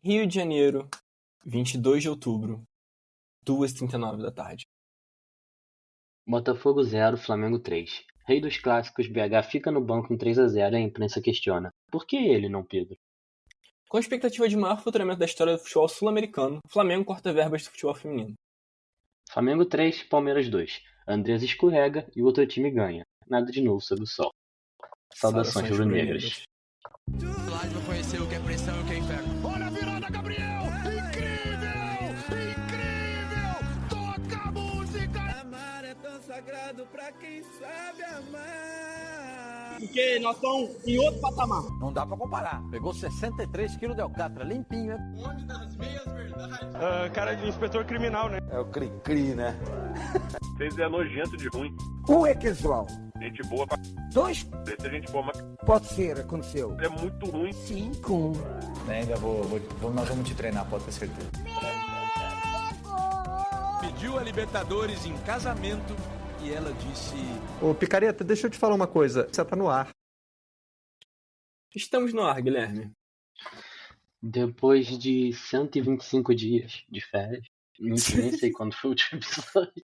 Rio de Janeiro, 22 de outubro, 2h39 da tarde. Botafogo 0, Flamengo 3. Rei dos clássicos, BH fica no banco em 3-0 e a imprensa questiona. Por que ele, não Pedro? Com a expectativa de maior faturamento da história do futebol sul-americano, Flamengo corta verbas do futebol feminino. Flamengo 3, Palmeiras 2. Andrés escorrega e o outro time ganha. Nada de novo sob o sol. Saudações rubro-negras. Lá vai conhecer o que é pressão e o que é inferno. Olha a virada, Gabriel! Incrível! Incrível! Toca a música! Amar é tão sagrado pra quem sabe amar. Porque nós estamos em outro patamar. Não dá pra comparar. Pegou 63 quilos de alcatra, limpinho, né? Homem das meias verdades. Cara de inspetor criminal, né? É o cri-cri, né? Vocês é nojento de ruim. Um é casual. Gente boa pra... 2, Esse é gente boa, mas pode ser, aconteceu. é muito ruim. 5. Ainda nós vamos te treinar, pode ter certeza. Pediu a Libertadores em casamento e ela disse... Ô, Picareta, deixa eu te falar uma coisa. Você tá no ar. Estamos no ar, Guilherme. Depois de 125 dias de férias, nem sei quando foi o último episódio.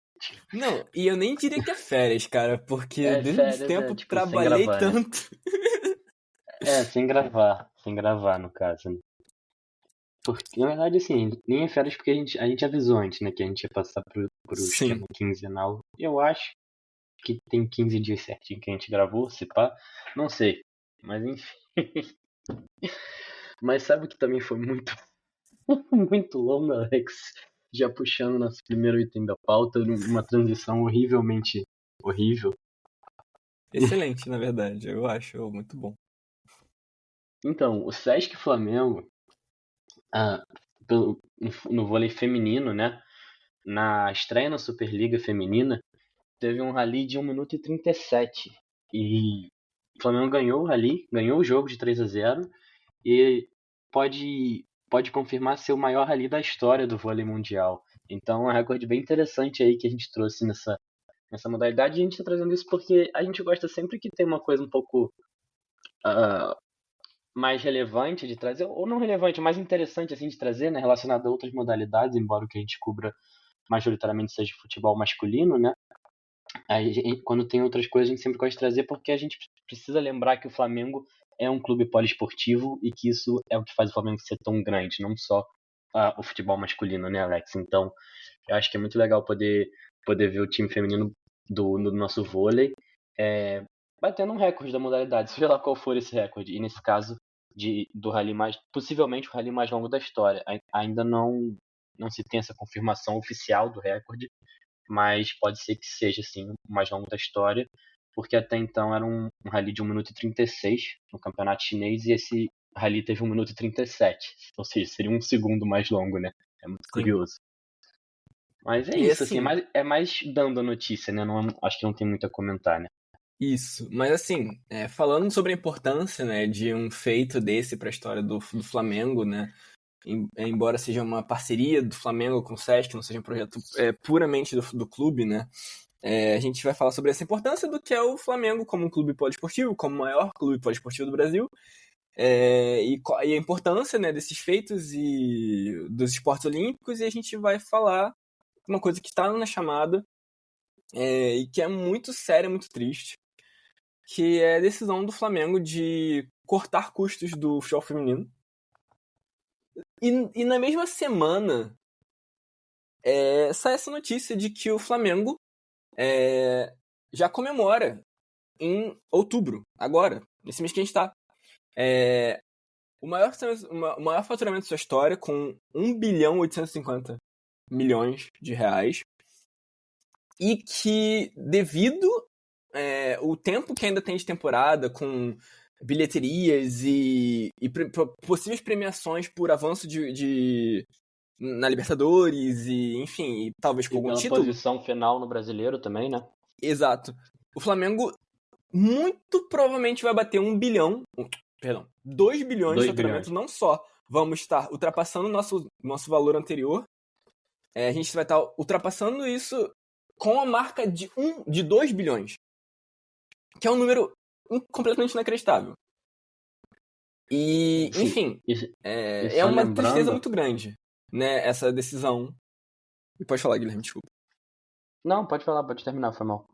Não, e eu nem diria que é férias, cara, porque desde férias, esse tempo tipo, trabalhei sem gravar, tanto. Sem gravar no caso. Né? Porque, na verdade, assim, nem é férias porque a gente avisou antes, né, que a gente ia passar pro Sim. esquema quinzenal. Eu acho que tem 15 dias certinho que a gente gravou, se pá, não sei, mas enfim. Mas sabe o que também foi muito, muito longo, Alex? Já puxando nosso primeiro item da pauta, uma transição horrivelmente horrível. Excelente, na verdade, eu acho muito bom. Então, o Sesc Flamengo, no vôlei feminino, né? Na estreia na Superliga Feminina, teve um rally de 1 minuto e 37. E o Flamengo ganhou o rally, ganhou o jogo de 3-0 e pode confirmar ser o maior rally da história do vôlei mundial. Então, é um recorde bem interessante aí que a gente trouxe nessa modalidade. E a gente está trazendo isso porque a gente gosta sempre que tem uma coisa um pouco mais relevante de trazer, ou não relevante, mais interessante assim de trazer, né, relacionado a outras modalidades, embora o que a gente cubra majoritariamente seja futebol masculino, né? Quando tem outras coisas a gente sempre gosta de trazer porque a gente precisa lembrar que o Flamengo é um clube poliesportivo e que isso é o que faz o Flamengo ser tão grande, não só o futebol masculino, né, Alex? Então, eu acho que é muito legal poder ver o time feminino do nosso vôlei batendo um recorde da modalidade, seja lá qual for esse recorde. E nesse caso, do rally possivelmente o rally mais longo da história. Ainda não se tem essa confirmação oficial do recorde, mas pode ser que seja, sim, o mais longo da história, porque até então era um rally de 1 minuto e 36 no campeonato chinês, e esse rally teve 1 minuto e 37, ou seja, seria 1 segundo mais longo, né? É muito curioso. Mas é isso, assim, é mais dando a notícia, né? Acho que não tem muito a comentar, né? Isso, mas assim, falando sobre a importância, né, de um feito desse para a história do Flamengo, né, embora seja uma parceria do Flamengo com o Sesc, não seja um projeto puramente do clube, né, a gente vai falar sobre essa importância do que é o Flamengo como um clube poliesportivo, como o maior clube poliesportivo do Brasil, e a importância, né, desses feitos e dos esportes olímpicos, e a gente vai falar uma coisa que está na chamada e que é muito séria, muito triste, que é a decisão do Flamengo de cortar custos do futebol feminino. E na mesma semana sai essa notícia de que o Flamengo já comemora em outubro, agora, nesse mês que a gente está, o maior faturamento da sua história, com 1.850 milhões de reais, e que, devido o tempo que ainda tem de temporada, com bilheterias e possíveis premiações por avanço na Libertadores, e enfim, e talvez com algum título. Posição final no Brasileiro também, né? Exato. O Flamengo muito provavelmente vai bater 2 bilhões de faturamento, não só vamos estar ultrapassando o nosso valor anterior, a gente vai estar ultrapassando isso com a marca de 2 bilhões. Que é um número completamente inacreditável. E, Sim, enfim, e é só uma tristeza lembrando. muito grande, né, essa decisão. E pode falar, Guilherme, desculpa. Não, pode falar, pode terminar, foi mal.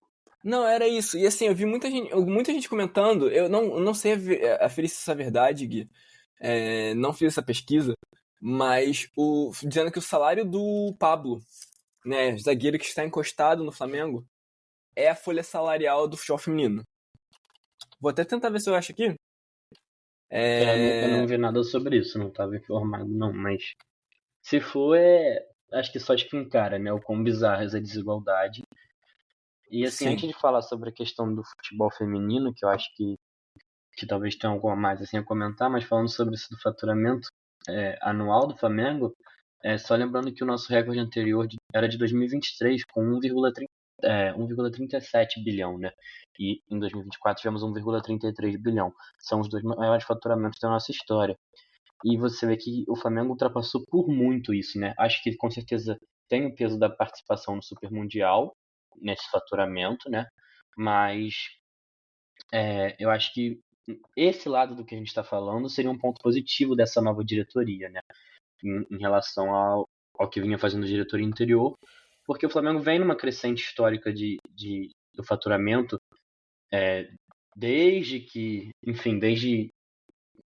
Não, era isso. E assim, eu vi muita gente comentando, eu não sei aferir se isso é verdade, Gui. Não fiz essa pesquisa, mas dizendo que o salário do Pablo, né, zagueiro que está encostado no Flamengo, é a folha salarial do futebol feminino. Vou até tentar ver se eu acho aqui. Eu não vi nada sobre isso, não estava informado, não, mas se for, acho que só escancara, né, o quão bizarra é essa desigualdade. E assim, Sim. antes de falar sobre a questão do futebol feminino, que eu acho que talvez tenha algo a mais assim a comentar, mas falando sobre isso do faturamento anual do Flamengo, só lembrando que o nosso recorde anterior era de 2023, com 1,37 bilhão, né? E em 2024 tivemos 1,33 bilhão. São os dois maiores faturamentos da nossa história. E você vê que o Flamengo ultrapassou por muito isso, né? Acho que com certeza tem o peso da participação no Super Mundial nesse faturamento, né? Mas eu acho que esse lado do que a gente está falando seria um ponto positivo dessa nova diretoria, né? Em relação ao que vinha fazendo a diretoria anterior, porque o Flamengo vem numa crescente histórica do faturamento desde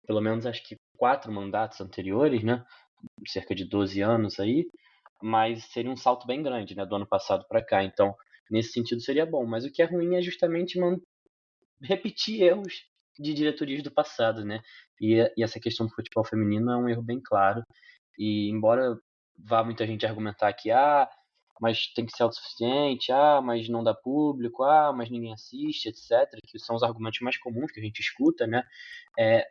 pelo menos acho que 4 mandatos anteriores, né? Cerca de 12 anos aí, mas seria um salto bem grande, né? Do ano passado para cá. Então, nesse sentido seria bom. Mas o que é ruim é justamente repetir erros de diretorias do passado, né? E essa questão do futebol feminino é um erro bem claro. E embora vá muita gente argumentar que mas tem que ser autossuficiente, mas não dá público, mas ninguém assiste, etc., que são os argumentos mais comuns que a gente escuta, né?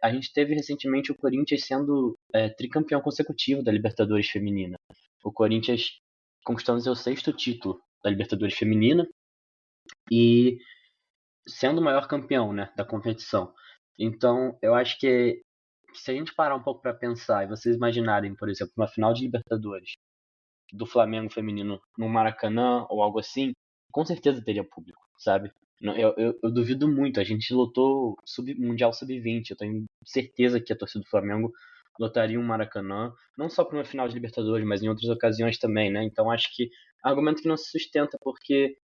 A gente teve recentemente o Corinthians sendo tricampeão consecutivo da Libertadores Feminina. O Corinthians conquistando seu 6º título da Libertadores Feminina e sendo o maior campeão, né, da competição. Então, eu acho que se a gente parar um pouco para pensar e vocês imaginarem, por exemplo, uma final de Libertadores do Flamengo feminino no Maracanã ou algo assim, com certeza teria público, sabe? Eu duvido muito. A gente lotou Mundial Sub-20. Eu tenho certeza que a torcida do Flamengo lotaria um Maracanã, não só para uma final de Libertadores, mas em outras ocasiões também, né? Então acho que argumento que não se sustenta, porque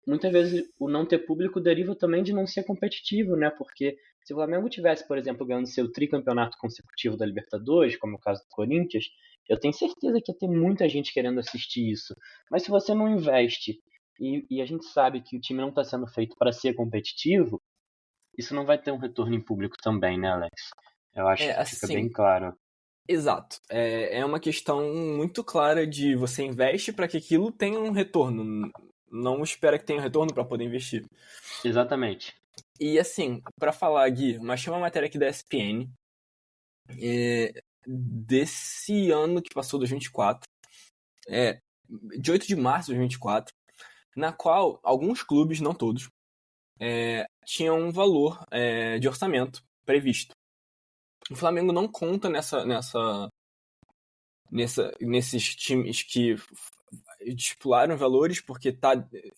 muitas vezes o não ter público deriva também de não ser competitivo, né? Porque se o Flamengo tivesse, por exemplo, ganhando seu tricampeonato consecutivo da Libertadores, como é o caso do Corinthians, eu tenho certeza que ia ter muita gente querendo assistir isso. Mas se você não investe e a gente sabe que o time não está sendo feito para ser competitivo, isso não vai ter um retorno em público também, né, Alex? Eu acho que fica bem Assim, claro. exato. É uma questão muito clara de você investe para que aquilo tenha um retorno. Não espera que tenha um retorno para poder investir. Exatamente. E assim, para falar, Gui, mas tinha uma matéria aqui da ESPN desse ano que passou, 2024, de 8 de março de 2024, na qual alguns clubes, não todos, tinham um valor de orçamento previsto. O Flamengo não conta nesses times que estipularam valores, porque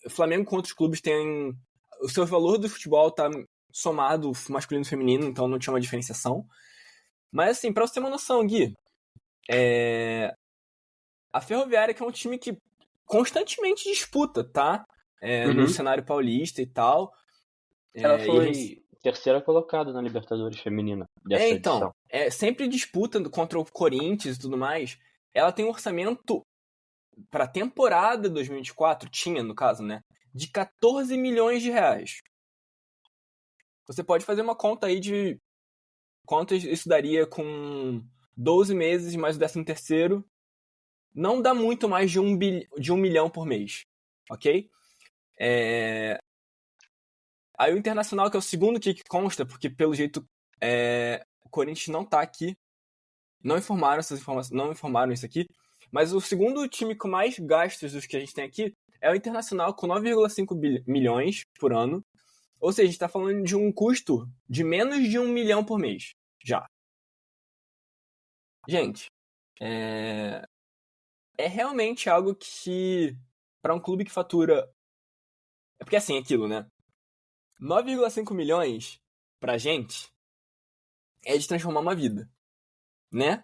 o Flamengo com outros clubes tem o seu valor do futebol tá somado masculino e feminino, então não tinha uma diferenciação. Mas assim, pra você ter uma noção, Gui, a Ferroviária, que é um time que constantemente disputa, tá? No cenário paulista e tal. Ela foi terceira colocada na Libertadores Feminina dessa edição. Sempre disputa contra o Corinthians e tudo mais. Ela tem um orçamento para a temporada 2024, tinha no caso, né? De 14 milhões de reais. Você pode fazer uma conta aí de quanto isso daria com 12 meses mais o 13º. Não dá muito mais de 1 milhão por mês, ok? Aí o Internacional, que é o segundo que consta, porque pelo jeito o Corinthians não tá aqui, não informaram essas informações, não informaram isso aqui, mas o segundo time com mais gastos dos que a gente tem aqui é o Internacional, com 9,5 milhões por ano. Ou seja, a gente está falando de um custo de menos de 1 milhão por mês, já. Gente, é realmente algo que, para um clube que fatura... Porque assim, é aquilo, né? 9,5 milhões pra gente é de transformar uma vida, né?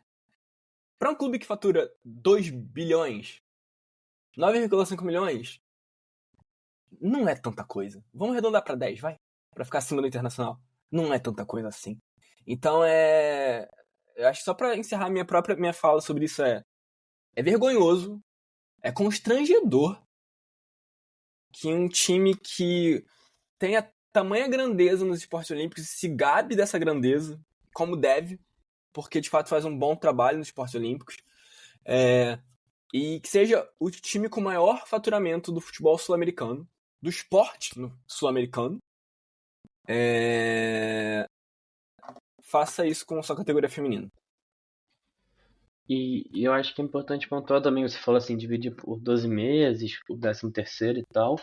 Para um clube que fatura 2 bilhões, 9,5 milhões, não é tanta coisa. Vamos arredondar para 10, vai? Para ficar acima do Internacional. Não é tanta coisa assim. Então eu acho que só para encerrar minha fala sobre isso é vergonhoso, é constrangedor que um time que tenha tamanha grandeza nos esportes olímpicos se gabe dessa grandeza, como deve, porque de fato faz um bom trabalho nos esportes olímpicos, e que seja o time com maior faturamento do futebol sul-americano, do esporte sul-americano, faça isso com sua categoria feminina. E eu acho que é importante pontuar também, você falou assim, dividir por 12 meses, o 13º e tal,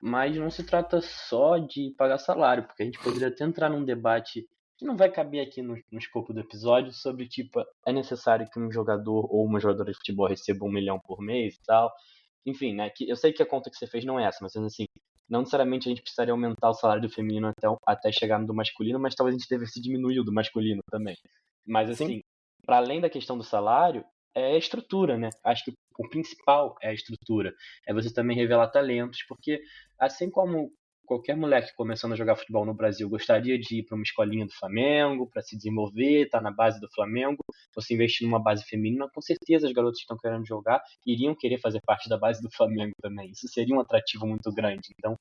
mas não se trata só de pagar salário, porque a gente poderia até entrar num debate que não vai caber aqui no escopo do episódio, sobre, tipo, é necessário que um jogador ou uma jogadora de futebol receba 1 milhão por mês e tal. Enfim, né, eu sei que a conta que você fez não é essa, mas assim, não necessariamente a gente precisaria aumentar o salário do feminino até chegar no do masculino, mas talvez a gente devesse diminuir o do masculino também. Mas assim, para além da questão do salário, é a estrutura, né? Acho que o principal é a estrutura. É você também revelar talentos, porque assim como qualquer moleque começando a jogar futebol no Brasil gostaria de ir para uma escolinha do Flamengo, para se desenvolver, estar na base do Flamengo, você investir numa base feminina, com certeza as garotas que estão querendo jogar iriam querer fazer parte da base do Flamengo também. Isso seria um atrativo muito grande. Então,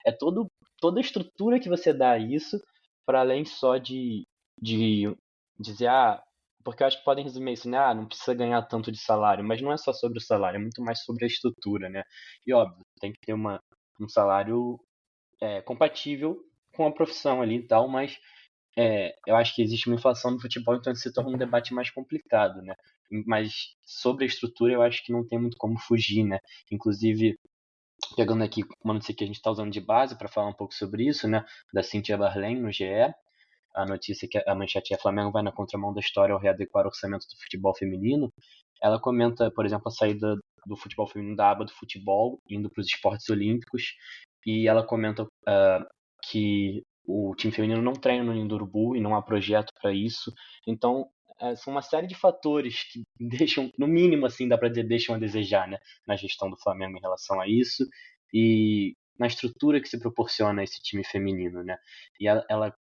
é toda a estrutura que você dá a isso, para além só de dizer, porque eu acho que podem resumir isso, né? Não precisa ganhar tanto de salário, mas não é só sobre o salário, é muito mais sobre a estrutura, né? E óbvio, tem que ter um salário compatível com a profissão ali e tal, mas eu acho que existe uma inflação no futebol, então isso se torna um debate mais complicado, né? Mas sobre a estrutura eu acho que não tem muito como fugir, né? Inclusive, pegando aqui uma notícia que a gente está usando de base para falar um pouco sobre isso, né? Da Cíntia Barlen no GE, a notícia que a manchete é: Flamengo vai na contramão da história ao readequar o orçamento do futebol feminino. Ela comenta, por exemplo, a saída do futebol feminino da aba do futebol, indo para os esportes olímpicos, e ela comenta que o time feminino não treina no Ninho do Urubu e não há projeto para isso. Então, são uma série de fatores que deixam, no mínimo, assim, dá para dizer, deixam a desejar, né, na gestão do Flamengo em relação a isso e na estrutura que se proporciona a esse time feminino, né. E ela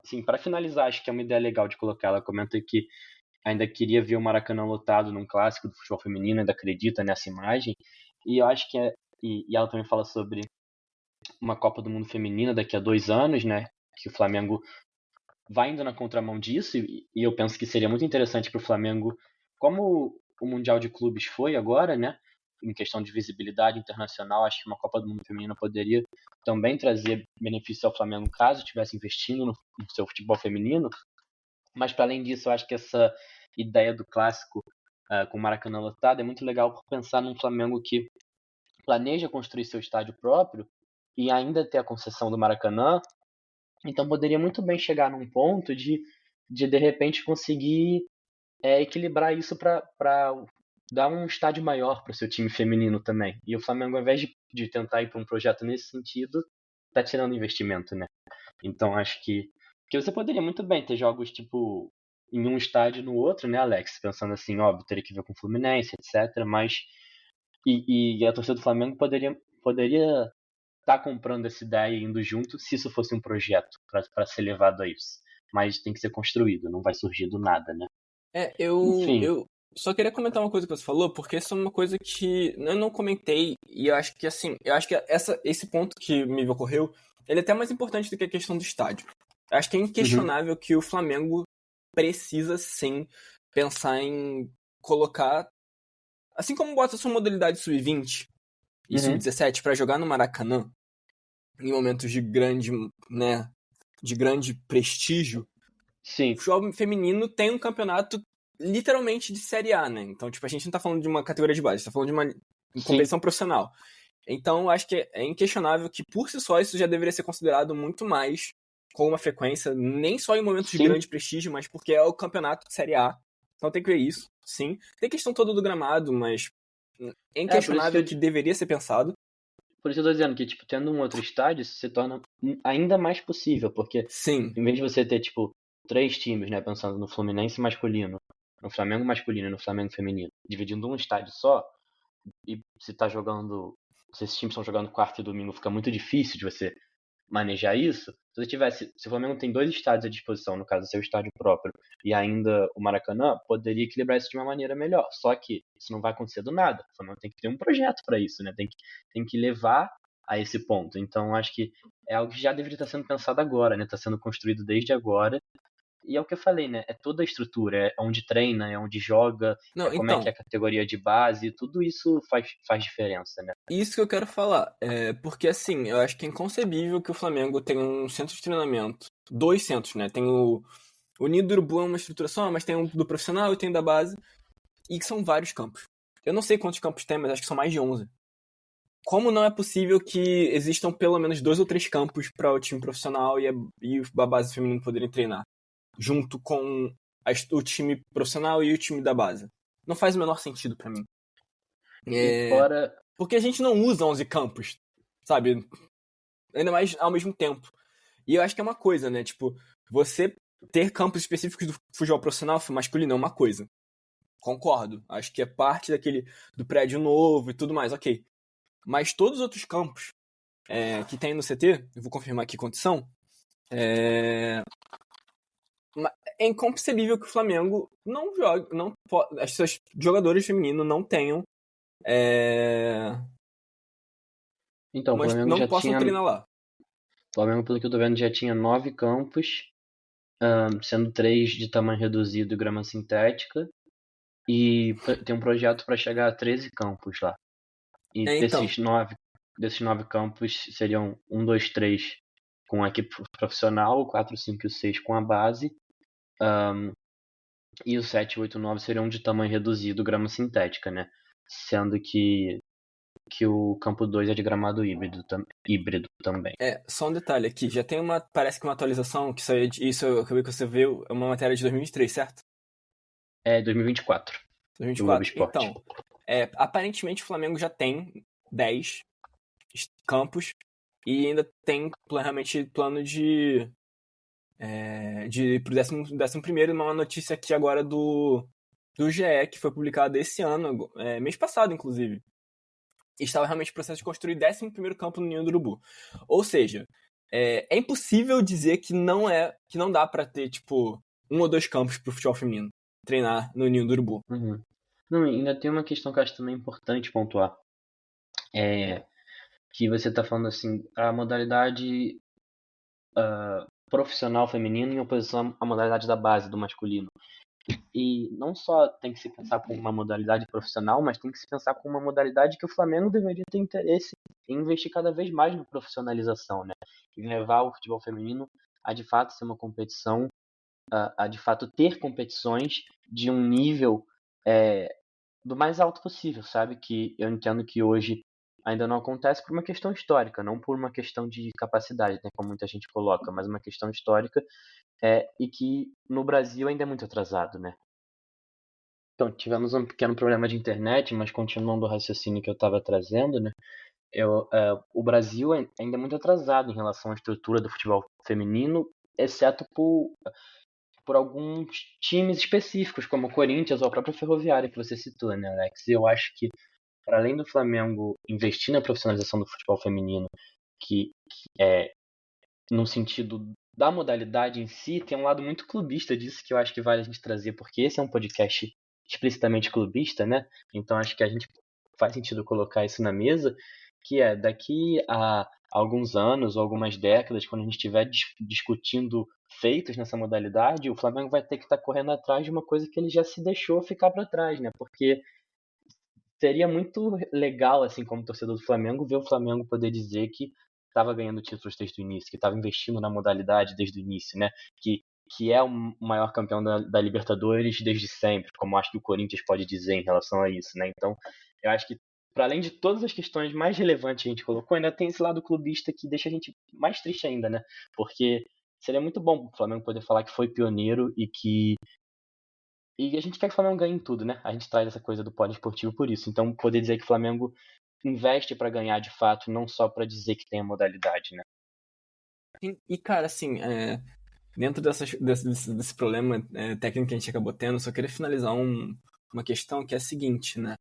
assim, para finalizar, acho que é uma ideia legal de colocar, ela comenta que ainda queria ver o Maracanã lotado num clássico do futebol feminino, ainda acredita nessa imagem, e eu acho que e ela também fala sobre uma Copa do Mundo feminina daqui a 2 anos, né, que o Flamengo vai indo na contramão disso, e eu penso que seria muito interessante para o Flamengo, como o Mundial de Clubes foi agora, né, em questão de visibilidade internacional, acho que uma Copa do Mundo feminina poderia também trazer benefício ao Flamengo caso estivesse investindo no seu futebol feminino. Mas para além disso, eu acho que essa ideia do clássico com o Maracanã lotado é muito legal por pensar num Flamengo que planeja construir seu estádio próprio e ainda ter a concessão do Maracanã. Então poderia muito bem chegar num ponto de repente conseguir equilibrar isso para dar um estádio maior para o seu time feminino também. E o Flamengo, ao invés de tentar ir para um projeto nesse sentido, está tirando investimento, né? Então acho que você poderia muito bem ter jogos tipo em um estádio e no outro, né, Alex? Pensando assim, óbvio, teria que ver com o Fluminense, etc. Mas e a torcida do Flamengo poderia estar comprando essa ideia e indo junto se isso fosse um projeto para ser levado a isso. Mas tem que ser construído, não vai surgir do nada, né? Eu só queria comentar uma coisa que você falou, porque isso é uma coisa que eu não comentei, e eu acho que esse ponto que me ocorreu, ele é até mais importante do que a questão do estádio. Eu acho que é inquestionável que o Flamengo precisa sim pensar em colocar, assim como bota a sua modalidade sub-20 e sub-17 para jogar no Maracanã, em momentos de grande, né, de grande prestígio. Sim. O futebol feminino tem um campeonato literalmente de Série A, né? Então, tipo, a gente não tá falando de uma categoria de base, a gente tá falando de uma competição profissional. Então, acho que é inquestionável que, por si só, isso já deveria ser considerado muito mais com uma frequência, nem só em momentos de grande prestígio, mas porque é o campeonato de Série A. Então tem que ver isso, sim. Tem questão toda do gramado, mas é inquestionável que deveria ser pensado. Por isso eu tô dizendo que, tipo, tendo um outro estádio, isso se torna ainda mais possível, porque em vez de você ter, tipo, 3 times, né? Pensando no Fluminense masculino, no Flamengo masculino e no Flamengo feminino, dividindo um estádio só, e se esses times estão jogando quarta e domingo, fica muito difícil de você manejar isso. Se o Flamengo tem 2 estádios à disposição, no caso, seu estádio próprio, e ainda o Maracanã, poderia equilibrar isso de uma maneira melhor. Só que isso não vai acontecer do nada. O Flamengo tem que ter um projeto para isso, né? Tem que levar a esse ponto. Então, acho que é algo que já deveria estar sendo pensado agora, né? Está sendo construído desde agora. E é o que eu falei, né? É toda a estrutura, é onde treina, é onde joga, Não, como é então, que é a categoria de base, tudo isso faz diferença, né? isso que eu quero falar. Porque, assim, eu acho que é inconcebível que o Flamengo tenha um centro de treinamento. 2 centros, né? Tem o Ninho do Urubu é uma estrutura só, mas tem um do profissional e tem da base. E que são vários campos. Eu não sei quantos campos tem, mas acho que são mais de 11. Como não é possível que existam pelo menos 2 ou 3 campos para o time profissional e a base feminina poderem treinar? Junto com o time profissional e o time da base. Não faz o menor sentido pra mim. E fora. Porque a gente não usa 11 campos, sabe? Ainda mais ao mesmo tempo. E eu acho que é uma coisa, né? Tipo, você ter campos específicos do futebol profissional masculino é uma coisa. Concordo. Acho que é parte do prédio novo e tudo mais, ok. Mas todos os outros campos que tem no CT, eu vou confirmar aqui quantos são, é inconcebível que o Flamengo não jogue, as seus jogadores femininos não tenham, Então, o mas Flamengo não já possam tinha. treinar lá. O Flamengo, pelo que eu tô vendo, já tinha 9 campos, sendo 3 de tamanho reduzido e grama sintética. E tem um projeto para chegar a 13 campos lá. E Então, desses 9 campos seriam 1, 2, 3 com a equipe profissional, o 4, 5 e o 6 com a base. E o 7, 8 e 9 seriam de tamanho reduzido, grama sintética, né? Sendo que o campo 2 é de gramado híbrido também. só um detalhe aqui, já tem parece que uma atualização, que isso eu acabei que você viu, é uma matéria de 2023, certo? É 2024. 2024. Do Globo Esporte. Então, aparentemente o Flamengo já tem 10 campos e ainda tem realmente plano de ir pro 11º, uma notícia aqui agora do GE, que foi publicada esse ano, mês passado, inclusive. Estava realmente em processo de construir 11º campo no Ninho do Urubu. Ou seja, é impossível dizer que não dá pra ter, tipo, 1 ou 2 campos pro futebol feminino treinar no Ninho do Urubu. Uhum. Não, ainda tem uma questão que eu acho também importante pontuar. Que você está falando assim, a modalidade profissional feminino em oposição à modalidade da base do masculino. E não só tem que se pensar como uma modalidade profissional, mas tem que se pensar como uma modalidade que o Flamengo deveria ter interesse em investir cada vez mais na profissionalização, né? Em levar o futebol feminino a de fato ser uma competição, a de fato ter competições de um nível do mais alto possível, sabe? Que eu entendo que hoje ainda não acontece por uma questão histórica, não por uma questão de capacidade, né, como muita gente coloca, mas uma questão histórica e que no Brasil ainda é muito atrasado, né? Então, tivemos um pequeno problema de internet, mas continuando o raciocínio que eu estava trazendo, né? O Brasil ainda é muito atrasado em relação à estrutura do futebol feminino, exceto por alguns times específicos, como o Corinthians ou a própria Ferroviária que você citou, né, Alex? Eu acho que, para além do Flamengo investir na profissionalização do futebol feminino, que é no sentido da modalidade em si, tem um lado muito clubista disso que eu acho que vale a gente trazer, porque esse é um podcast explicitamente clubista, né? Então acho que a gente faz sentido colocar isso na mesa, que daqui a alguns anos ou algumas décadas, quando a gente estiver discutindo feitos nessa modalidade, o Flamengo vai ter que estar correndo atrás de uma coisa que ele já se deixou ficar para trás, né? Porque seria muito legal, assim, como torcedor do Flamengo, ver o Flamengo poder dizer que estava ganhando títulos desde o início, que estava investindo na modalidade desde o início, né? Que é o maior campeão da Libertadores desde sempre, como acho que o Corinthians pode dizer em relação a isso, né? Então, eu acho que, para além de todas as questões mais relevantes que a gente colocou, ainda tem esse lado clubista que deixa a gente mais triste ainda, né? Porque seria muito bom o Flamengo poder falar que foi pioneiro e a gente quer que o Flamengo ganhe em tudo, né? A gente traz essa coisa do poliesportivo por isso. Então, poder dizer que o Flamengo investe para ganhar de fato, não só para dizer que tem a modalidade, né? E, cara, assim, dentro desse problema técnico que a gente acabou tendo, só queria finalizar uma questão que é a seguinte, né?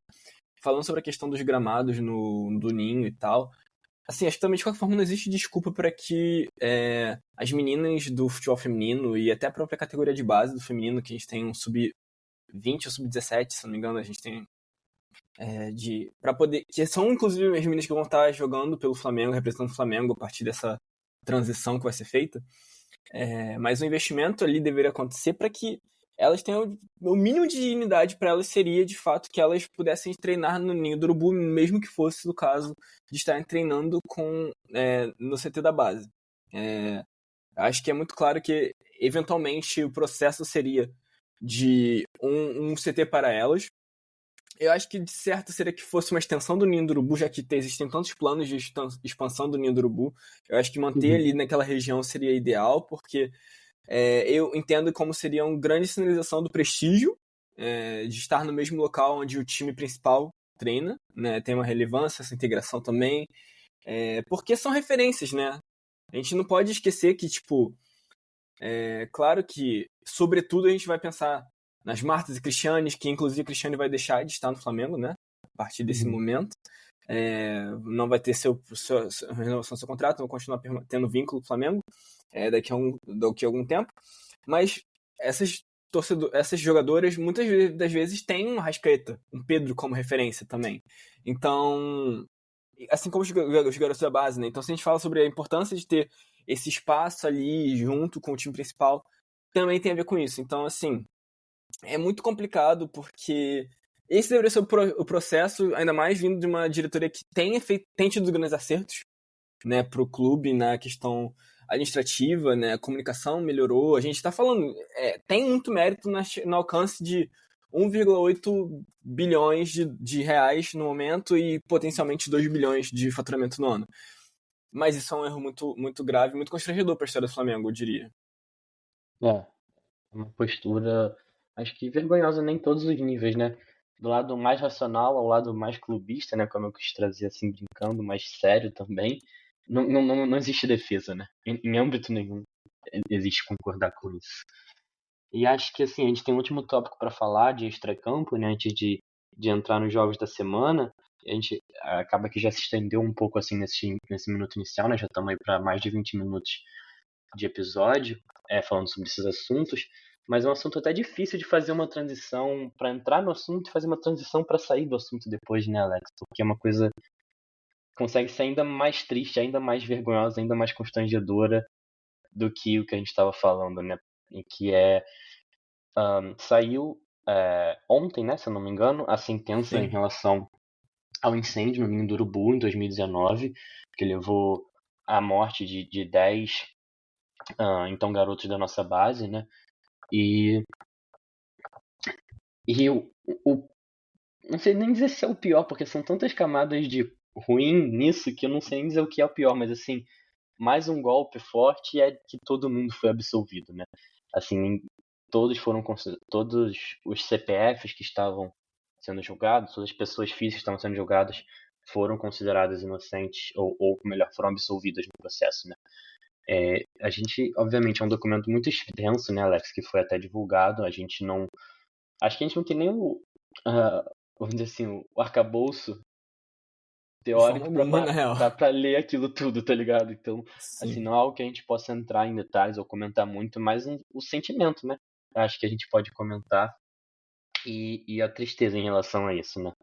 Falando sobre a questão dos gramados do Ninho e tal, assim, acho que também de qualquer forma não existe desculpa para que as meninas do futebol feminino e até a própria categoria de base do feminino, que a gente tem um sub-20 ou sub-17, se não me engano, a gente tem para poder, que são inclusive as meninas que vão estar jogando pelo Flamengo, representando o Flamengo a partir dessa transição que vai ser feita. Mas o investimento ali deveria acontecer para que elas tenham o mínimo de dignidade para elas seria de fato que elas pudessem treinar no Ninho do Urubu, mesmo que fosse o caso de estarem treinando no CT da base. Acho que é muito claro que eventualmente o processo seria de um CT para elas. Eu acho que de certo seria que fosse uma extensão do Ninho do Urubu, já que existem tantos planos de expansão do Ninho do Urubu. Eu acho que manter ali naquela região seria ideal, porque eu entendo como seria uma grande sinalização do prestígio de estar no mesmo local onde o time principal treina, né? Tem uma relevância, essa integração também, porque são referências, né? A gente não pode esquecer que, claro que, sobretudo, a gente vai pensar nas Martas e Cristianes, que inclusive a Cristiane vai deixar de estar no Flamengo, né? A partir desse momento. Não vai ter renovação do seu contrato, vão continuar tendo vínculo com o Flamengo daqui a algum tempo. Mas essas jogadoras, muitas das vezes, têm um Arrascaeta, um Pedro como referência também. Então, assim como os garotos da base, né? Então, se a gente fala sobre a importância de ter esse espaço ali junto com o time principal, também tem a ver com isso. Então, assim, é muito complicado porque esse deveria ser o processo, ainda mais vindo de uma diretoria que tem tido grandes acertos, né, para o clube na questão administrativa, né, a comunicação melhorou. A gente está falando, tem muito mérito no alcance de 1,8 bilhões de reais no momento e potencialmente 2 bilhões de faturamento no ano. Mas isso é um erro muito, muito grave, muito constrangedor para a história do Flamengo, eu diria. Uma postura, acho que vergonhosa nem em todos os níveis, né? Do lado mais racional ao lado mais clubista, né? Como eu quis trazer assim, brincando, mais sério também. Não existe defesa, né? Em âmbito nenhum existe concordar com isso. E acho que assim, a gente tem um último tópico para falar de extracampo, né? Antes de entrar nos jogos da semana. A gente acaba que já se estendeu um pouco assim nesse minuto inicial, né? Já estamos aí para mais de 20 minutos de episódio, falando sobre esses assuntos. Mas é um assunto até difícil de fazer uma transição para entrar no assunto e fazer uma transição para sair do assunto depois, né, Alex? Porque é uma coisa que consegue ser ainda mais triste, ainda mais vergonhosa, ainda mais constrangedora do que o que a gente estava falando, né? E que saiu ontem, né, se eu não me engano, a sentença em relação ao incêndio no Ninho do Urubu em 2019, que levou à morte de 10 então garotos da nossa base, né? E não sei nem dizer se é o pior, porque são tantas camadas de ruim nisso que eu não sei nem dizer o que é o pior, mas assim, mais um golpe forte é que todo mundo foi absolvido, né? Assim, todos os CPFs que estavam sendo julgados, todas as pessoas físicas que estavam sendo julgadas foram consideradas inocentes, ou melhor, foram absolvidas no processo, né? A gente, obviamente, é um documento muito extenso, né, Alex, que foi até divulgado. Acho que a gente não tem nem vamos dizer assim, o arcabouço teórico pra ler aquilo tudo, tá ligado? Então, assim, não é algo que a gente possa entrar em detalhes ou comentar muito, mas o sentimento, né? Acho que a gente pode comentar e a tristeza em relação a isso, né?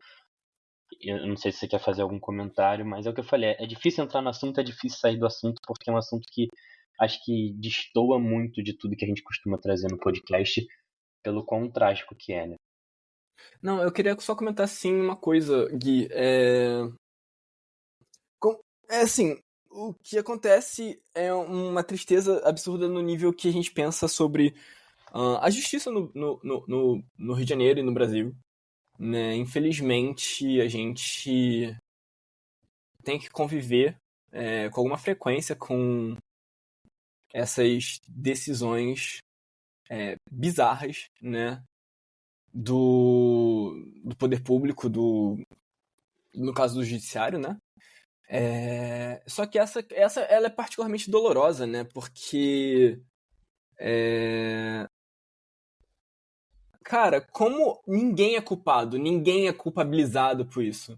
Eu não sei se você quer fazer algum comentário, mas é o que eu falei, é difícil entrar no assunto, é difícil sair do assunto, porque é um assunto que acho que destoa muito de tudo que a gente costuma trazer no podcast, pelo quão trágico que é, né? Não, eu queria só comentar, sim, uma coisa, Gui. Assim, o que acontece é uma tristeza absurda no nível que a gente pensa sobre a justiça no Rio de Janeiro e no Brasil. Né? Infelizmente, a gente tem que conviver com alguma frequência com essas decisões bizarras, né? do poder público, no caso do judiciário, né? Só que essa ela é particularmente dolorosa, né? Porque Cara, como ninguém é culpado, ninguém é culpabilizado por isso.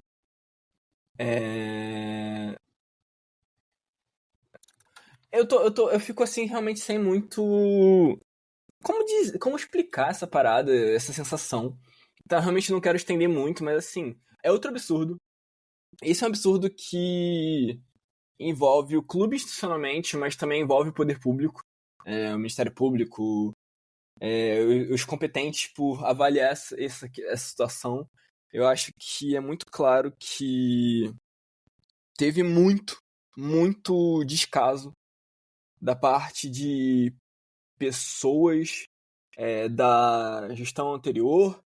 Eu fico assim realmente sem muito. Como explicar essa parada, essa sensação? Então, eu realmente não quero estender muito, mas assim, é outro absurdo. Esse é um absurdo que envolve o clube institucionalmente, mas também envolve o poder público, o Ministério Público, os competentes por avaliar essa situação. Eu acho que é muito claro que teve muito, muito descaso da parte de pessoas da gestão anterior,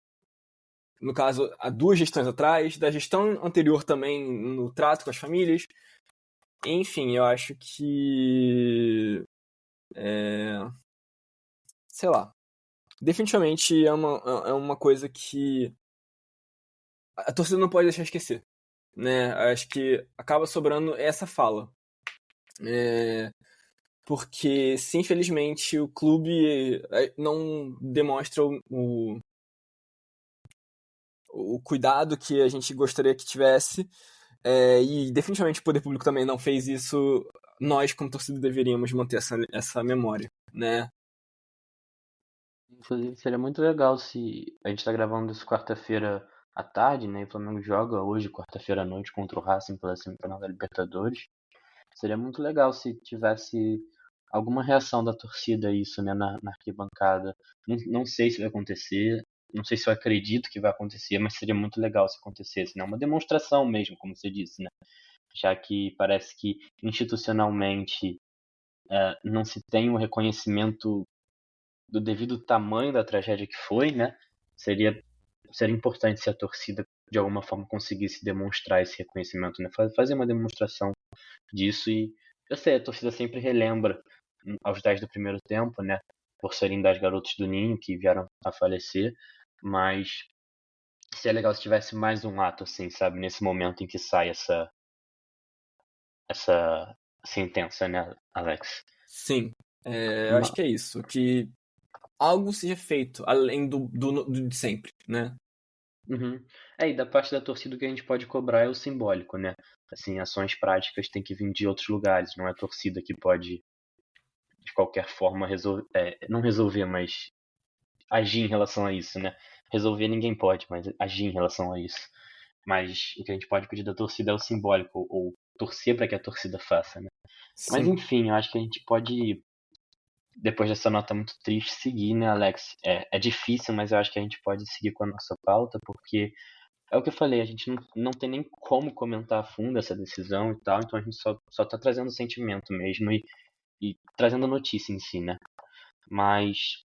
no caso, há 2 gestões atrás, da gestão anterior também no trato com as famílias. Enfim, eu acho que sei lá, definitivamente é uma coisa que a torcida não pode deixar esquecer, né? Acho que acaba sobrando essa fala. Porque se infelizmente o clube não demonstra o cuidado que a gente gostaria que tivesse, e definitivamente o poder público também não fez isso, nós como torcida deveríamos manter essa memória, né? Inclusive, seria muito legal se a gente tá gravando isso quarta-feira à tarde, né? E o Flamengo joga hoje, quarta-feira à noite, contra o Racing pela semifinal da Libertadores. Seria muito legal se tivesse alguma reação da torcida a isso, né? Na arquibancada. Não sei se vai acontecer, não sei se eu acredito que vai acontecer, mas seria muito legal se acontecesse, né? Uma demonstração mesmo, como você disse, né? Já que parece que institucionalmente não se tem o reconhecimento do devido tamanho da tragédia que foi, né? Seria importante se a torcida de alguma forma conseguisse demonstrar esse reconhecimento, né? Fazer uma demonstração disso. E eu sei, a torcida sempre relembra aos 10 do primeiro tempo, né? Por serem das garotas do Ninho que vieram a falecer, mas seria legal se tivesse mais um ato, assim, sabe? Nesse momento em que sai essa sentença, né, Alex? Sim, eu acho que é isso, que algo seja feito além do de sempre, né? Uhum. E da parte da torcida o que a gente pode cobrar é o simbólico, né? Assim, ações práticas têm que vir de outros lugares, não é a torcida que pode, de qualquer forma, não resolver, mas agir em relação a isso, né? Resolver ninguém pode, mas agir em relação a isso. Mas o que a gente pode pedir da torcida é o simbólico, ou torcer para que a torcida faça, né? Mas Sim. enfim, eu acho que a gente pode, depois dessa nota muito triste, seguir, né, Alex? É difícil, mas eu acho que a gente pode seguir com a nossa pauta, porque é o que eu falei, a gente não tem nem como comentar a fundo essa decisão e tal, então a gente só tá trazendo sentimento mesmo e trazendo a notícia em si, né? Mas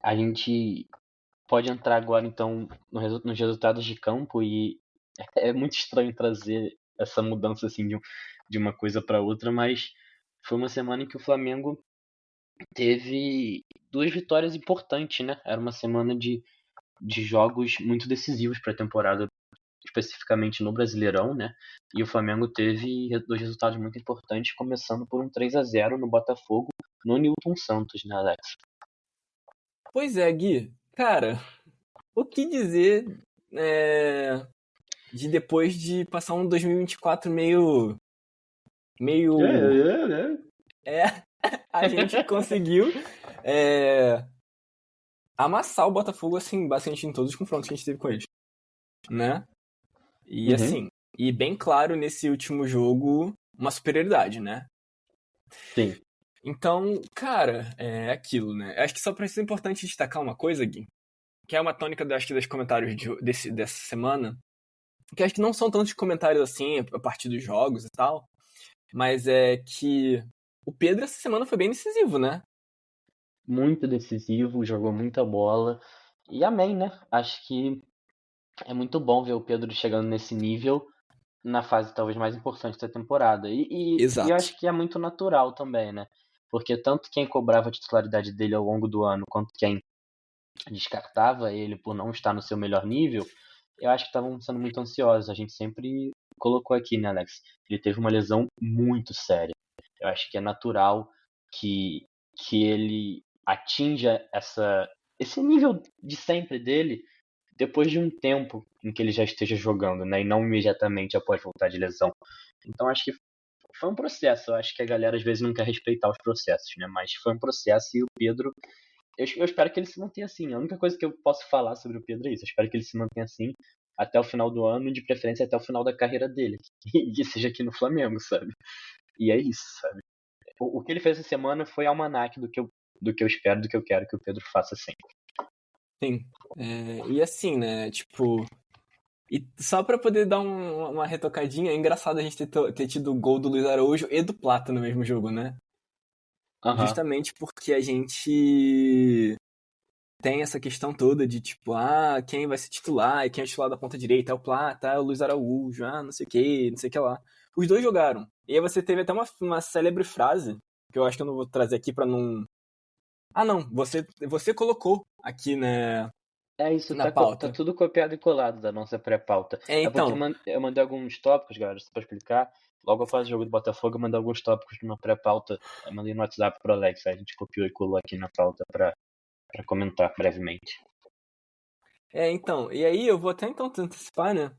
a gente pode entrar agora, então, nos resultados de campo e é muito estranho trazer essa mudança, assim, de uma coisa para outra, mas foi uma semana em que o Flamengo teve 2 vitórias importantes, né? Era uma semana de jogos muito decisivos para a temporada, especificamente no Brasileirão, né? E o Flamengo teve 2 resultados muito importantes, começando por um 3-0 no Botafogo, no Newton Santos, né, Alex? Pois é, Gui. Cara, o que dizer de depois de passar um 2024 meio... a gente conseguiu amassar o Botafogo, assim, bastante em todos os confrontos que a gente teve com eles, né? E assim, e bem claro nesse último jogo, uma superioridade, né? Sim. Então, cara, é aquilo, né? Acho que só precisa importante destacar uma coisa, Gui, que é uma tônica, acho que, dos comentários dessa semana, que acho que não são tantos comentários assim, a partir dos jogos e tal, mas é que o Pedro essa semana foi bem decisivo, né? Muito decisivo, jogou muita bola. E amém, né? Acho que é muito bom ver o Pedro chegando nesse nível na fase talvez mais importante da temporada. E eu acho que é muito natural também, né? Porque tanto quem cobrava a titularidade dele ao longo do ano, quanto quem descartava ele por não estar no seu melhor nível, eu acho que estavam sendo muito ansiosos. A gente sempre colocou aqui, né, Alex? Ele teve uma lesão muito séria. Eu acho que é natural que ele atinja esse nível de sempre dele depois de um tempo em que ele já esteja jogando, né? E não imediatamente após voltar de lesão. Então acho que foi um processo. Eu acho que a galera às vezes não quer respeitar os processos, né? Mas foi um processo e o Pedro. Eu espero que ele se mantenha assim. A única coisa que eu posso falar sobre o Pedro é isso. Eu espero que ele se mantenha assim até o final do ano, de preferência até o final da carreira dele. E que seja aqui no Flamengo, sabe? E é isso, sabe? O que ele fez essa semana foi almanaque do que eu espero, do que eu quero que o Pedro faça sempre. Sim. E assim, né? Tipo. E só pra poder dar uma retocadinha, é engraçado a gente ter tido o gol do Luiz Araújo e do Plata no mesmo jogo, né? Justamente porque a gente tem essa questão toda de tipo, quem vai ser titular, e quem é titular da ponta direita é o Plata, é o Luiz Araújo, não sei o que lá. Os dois jogaram. E aí você teve até uma célebre frase, que eu acho que eu não vou trazer aqui pra não... não, você colocou aqui, né, É isso, na pauta. tá tudo copiado e colado da nossa pré-pauta. Então... porque eu mandei alguns tópicos, galera, só pra explicar. Logo após o jogo do Botafogo, eu mandei alguns tópicos numa pré-pauta. Eu mandei no WhatsApp pro Alex, aí a gente copiou e colou aqui na pauta pra comentar brevemente. Então, e aí eu vou até então antecipar, né?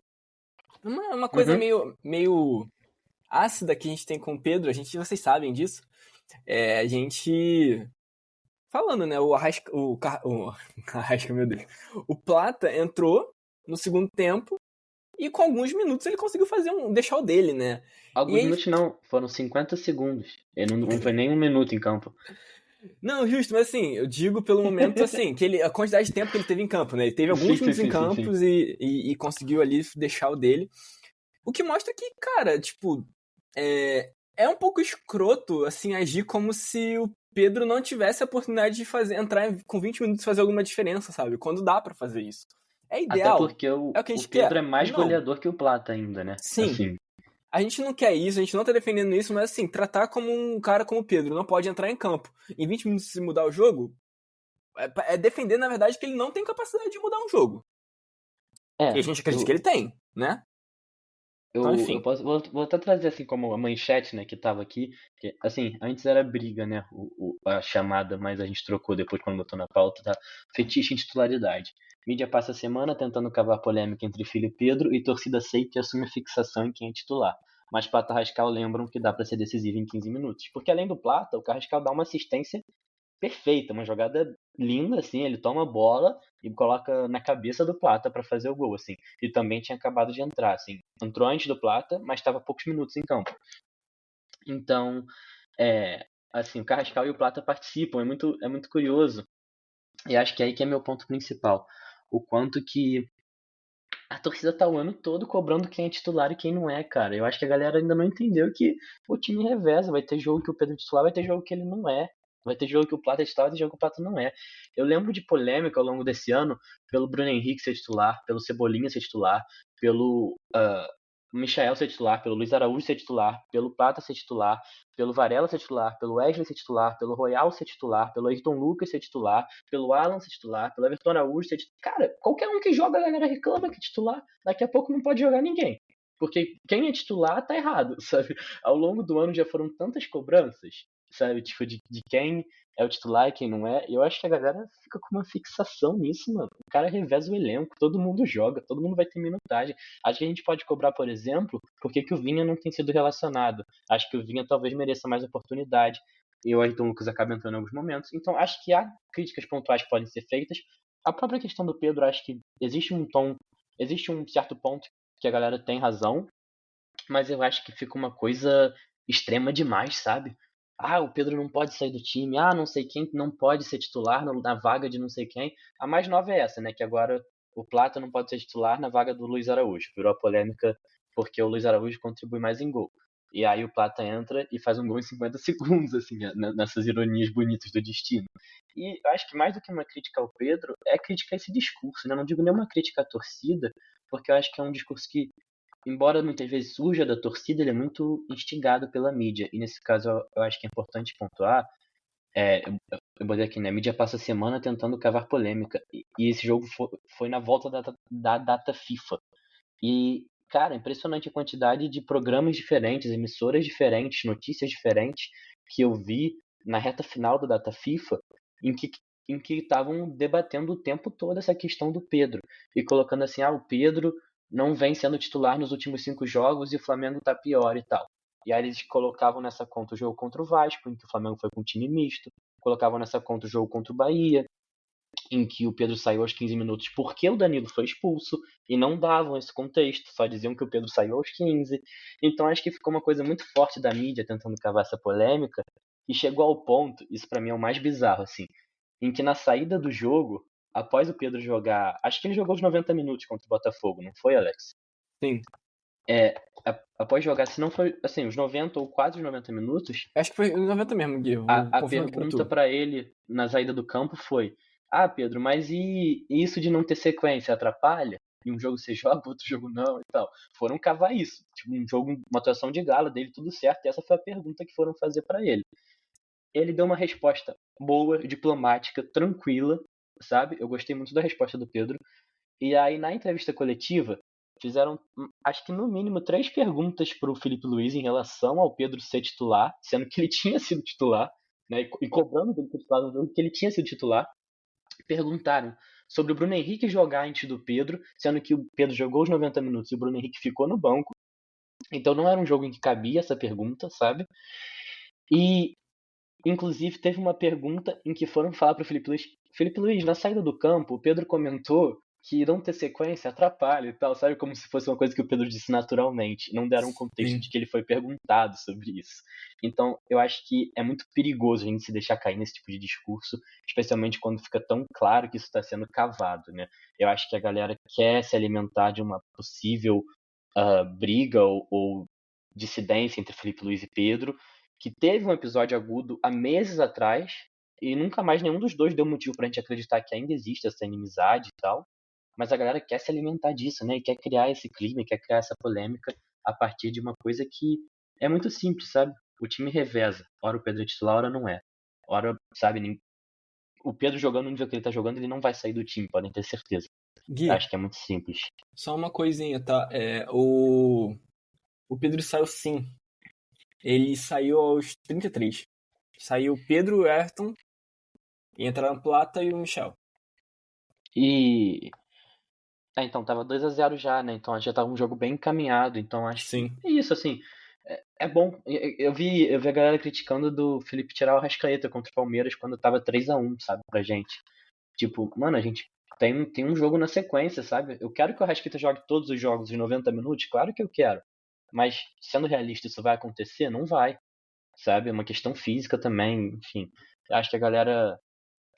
Uma coisa meio ácida que a gente tem com o Pedro, vocês sabem disso. A gente... Falando, né? O Arrasca, meu Deus. O Plata entrou no segundo tempo e com alguns minutos ele conseguiu deixar o dele, né? Alguns minutos não, foram 50 segundos. Ele não foi nem um minuto em campo. Não, justo, mas assim, eu digo pelo momento, assim, que a quantidade de tempo que ele teve em campo, né? Ele teve alguns minutos em campos e conseguiu ali deixar o dele. O que mostra que, cara, tipo, é um pouco escroto, assim, agir como se o Pedro não tivesse a oportunidade de entrar com 20 minutos e fazer alguma diferença, sabe? Quando dá pra fazer isso. É ideal. Até porque o Pedro é mais goleador que o Plata ainda, né? Sim. Assim. A gente não quer isso, a gente não tá defendendo isso, mas assim, tratar como um cara como o Pedro não pode entrar em campo em 20 minutos se mudar o jogo, é defender, na verdade, que ele não tem capacidade de mudar um jogo. E a gente acredita que ele tem, né? Então, enfim. Vou até trazer assim como a manchete, né, que tava aqui, que, assim, antes era briga, né, a chamada, mas a gente trocou depois quando botou na pauta, tá? Fetiche em titularidade. Mídia passa a semana tentando cavar polêmica entre filho e Pedro e torcida aceita e assume fixação em quem é titular. Mas Plata e Carrascal lembram que dá para ser decisivo em 15 minutos. Porque além do Plata, o Carrascal dá uma assistência perfeita, uma jogada linda, assim, ele toma a bola e coloca na cabeça do Plata para fazer o gol, assim. E também tinha acabado de entrar, assim. Entrou antes do Plata, mas estava poucos minutos em campo. Então, assim, o Carrascal e o Plata participam, é muito curioso. E acho que é aí que é meu ponto principal. O quanto que a torcida tá o ano todo cobrando quem é titular e quem não é, cara. Eu acho que a galera ainda não entendeu que o time reveza. Vai ter jogo que o Pedro é titular, vai ter jogo que ele não é. Vai ter jogo que o Plata é titular, vai ter jogo que o Plata não é. Eu lembro de polêmica ao longo desse ano pelo Bruno Henrique ser titular, pelo Cebolinha ser titular, pelo Michael ser titular, pelo Luiz Araújo ser titular, pelo Plata ser titular, pelo Varela ser titular, pelo Wesley ser titular, pelo Royal ser titular, pelo Ayrton Lucas ser titular, pelo Alan ser titular, pelo Everton Araújo ser titular. Cara, qualquer um que joga, a galera reclama que é titular. Daqui a pouco não pode jogar ninguém. Porque quem é titular tá errado, sabe? Ao longo do ano já foram tantas cobranças, sabe? Tipo, de quem é o titular e quem não é. E eu acho que a galera fica com uma fixação nisso, mano. O cara reveza o elenco, todo mundo joga, todo mundo vai ter minutagem. Acho que a gente pode cobrar, por exemplo, por que o Vinha não tem sido relacionado. Acho que o Vinha talvez mereça mais oportunidade. E o Ayrton Lucas acaba entrando em alguns momentos. Então, acho que há críticas pontuais que podem ser feitas. A própria questão do Pedro, acho que existe um certo ponto que a galera tem razão, mas eu acho que fica uma coisa extrema demais, sabe? O Pedro não pode sair do time, não sei quem não pode ser titular na vaga de não sei quem. A mais nova é essa, né? Que agora o Plata não pode ser titular na vaga do Luiz Araújo. Virou a polêmica porque o Luiz Araújo contribui mais em gol. E aí o Plata entra e faz um gol em 50 segundos, assim, nessas ironias bonitas do destino. E eu acho que mais do que uma crítica ao Pedro, é crítica a esse discurso, né? Não digo nem uma crítica à torcida, porque eu acho que é um discurso que, embora muitas vezes surja da torcida, ele é muito instigado pela mídia. E nesse caso eu acho que é importante pontuar. Eu botei aqui, né? A mídia passa a semana tentando cavar polêmica. E esse jogo foi na volta da data FIFA. E, cara, impressionante a quantidade de programas diferentes, emissoras diferentes, notícias diferentes que eu vi na reta final da data FIFA em que estavam debatendo o tempo todo essa questão do Pedro e colocando assim, o Pedro não vem sendo titular nos últimos 5 jogos e o Flamengo tá pior e tal. E aí eles colocavam nessa conta o jogo contra o Vasco, em que o Flamengo foi com um time misto, colocavam nessa conta o jogo contra o Bahia, em que o Pedro saiu aos 15 minutos porque o Danilo foi expulso, e não davam esse contexto, só diziam que o Pedro saiu aos 15. Então acho que ficou uma coisa muito forte da mídia tentando cavar essa polêmica, e chegou ao ponto, isso pra mim é o mais bizarro, assim, em que na saída do jogo, após o Pedro jogar, acho que ele jogou os 90 minutos contra o Botafogo, não foi, Alex? Sim. Após jogar, se não foi, assim, os 90 ou quase os 90 minutos, Acho que foi 90 mesmo, Gui. a Confirmo pra pergunta tu. pra ele na saída do campo foi: Pedro, mas e isso de não ter sequência atrapalha? E um jogo você joga, outro jogo não e tal. Foram cavar isso. Tipo, um jogo, uma atuação de gala dele, tudo certo. E essa foi a pergunta que foram fazer pra ele. Ele deu uma resposta boa, diplomática, tranquila, sabe? Eu gostei muito da resposta do Pedro. E aí, na entrevista coletiva, fizeram, acho que no mínimo 3 perguntas pro Felipe Luiz em relação ao Pedro ser titular, sendo que ele tinha sido titular, né? E cobrando dele titular no jogo que ele tinha sido titular. Perguntaram sobre o Bruno Henrique jogar antes do Pedro, sendo que o Pedro jogou os 90 minutos e o Bruno Henrique ficou no banco. Então não era um jogo em que cabia essa pergunta, sabe? E, inclusive, teve uma pergunta em que foram falar pro Felipe Luiz: Felipe Luiz, na saída do campo, o Pedro comentou que não ter sequência atrapalha e tal, sabe? Como se fosse uma coisa que o Pedro disse naturalmente. Não deram um contexto de que ele foi perguntado sobre isso. Então, eu acho que é muito perigoso a gente se deixar cair nesse tipo de discurso, especialmente quando fica tão claro que isso está sendo cavado, né? Eu acho que a galera quer se alimentar de uma possível briga ou dissidência entre Felipe Luiz e Pedro, que teve um episódio agudo há meses atrás, e nunca mais nenhum dos dois deu motivo pra gente acreditar que ainda existe essa inimizade e tal. Mas a galera quer se alimentar disso, né? E quer criar esse clima, e quer criar essa polêmica a partir de uma coisa que é muito simples, sabe? O time reveza. Ora o Pedro é titular, ora não é. Ora, sabe, o Pedro jogando no nível que ele tá jogando, ele não vai sair do time, podem ter certeza. Gui, Acho que é muito simples. só uma coisinha, tá? O Pedro saiu sim. Ele saiu aos 33. Saiu o Pedro, o Ayrton, e entraram o Plata e o Michel. E então tava 2-0 já, né? Então já tava um jogo bem encaminhado. Então acho Sim. que é isso, assim. É bom. Eu vi a galera criticando do Felipe tirar o Arrascaeta contra o Palmeiras quando tava 3-1, sabe, pra gente. Tipo, mano, a gente tem um jogo na sequência, sabe? Eu quero que o Arrascaeta jogue todos os jogos em 90 minutos, claro que eu quero. Mas, sendo realista, isso vai acontecer? Não vai, sabe? É uma questão física também, enfim. Eu acho que a galera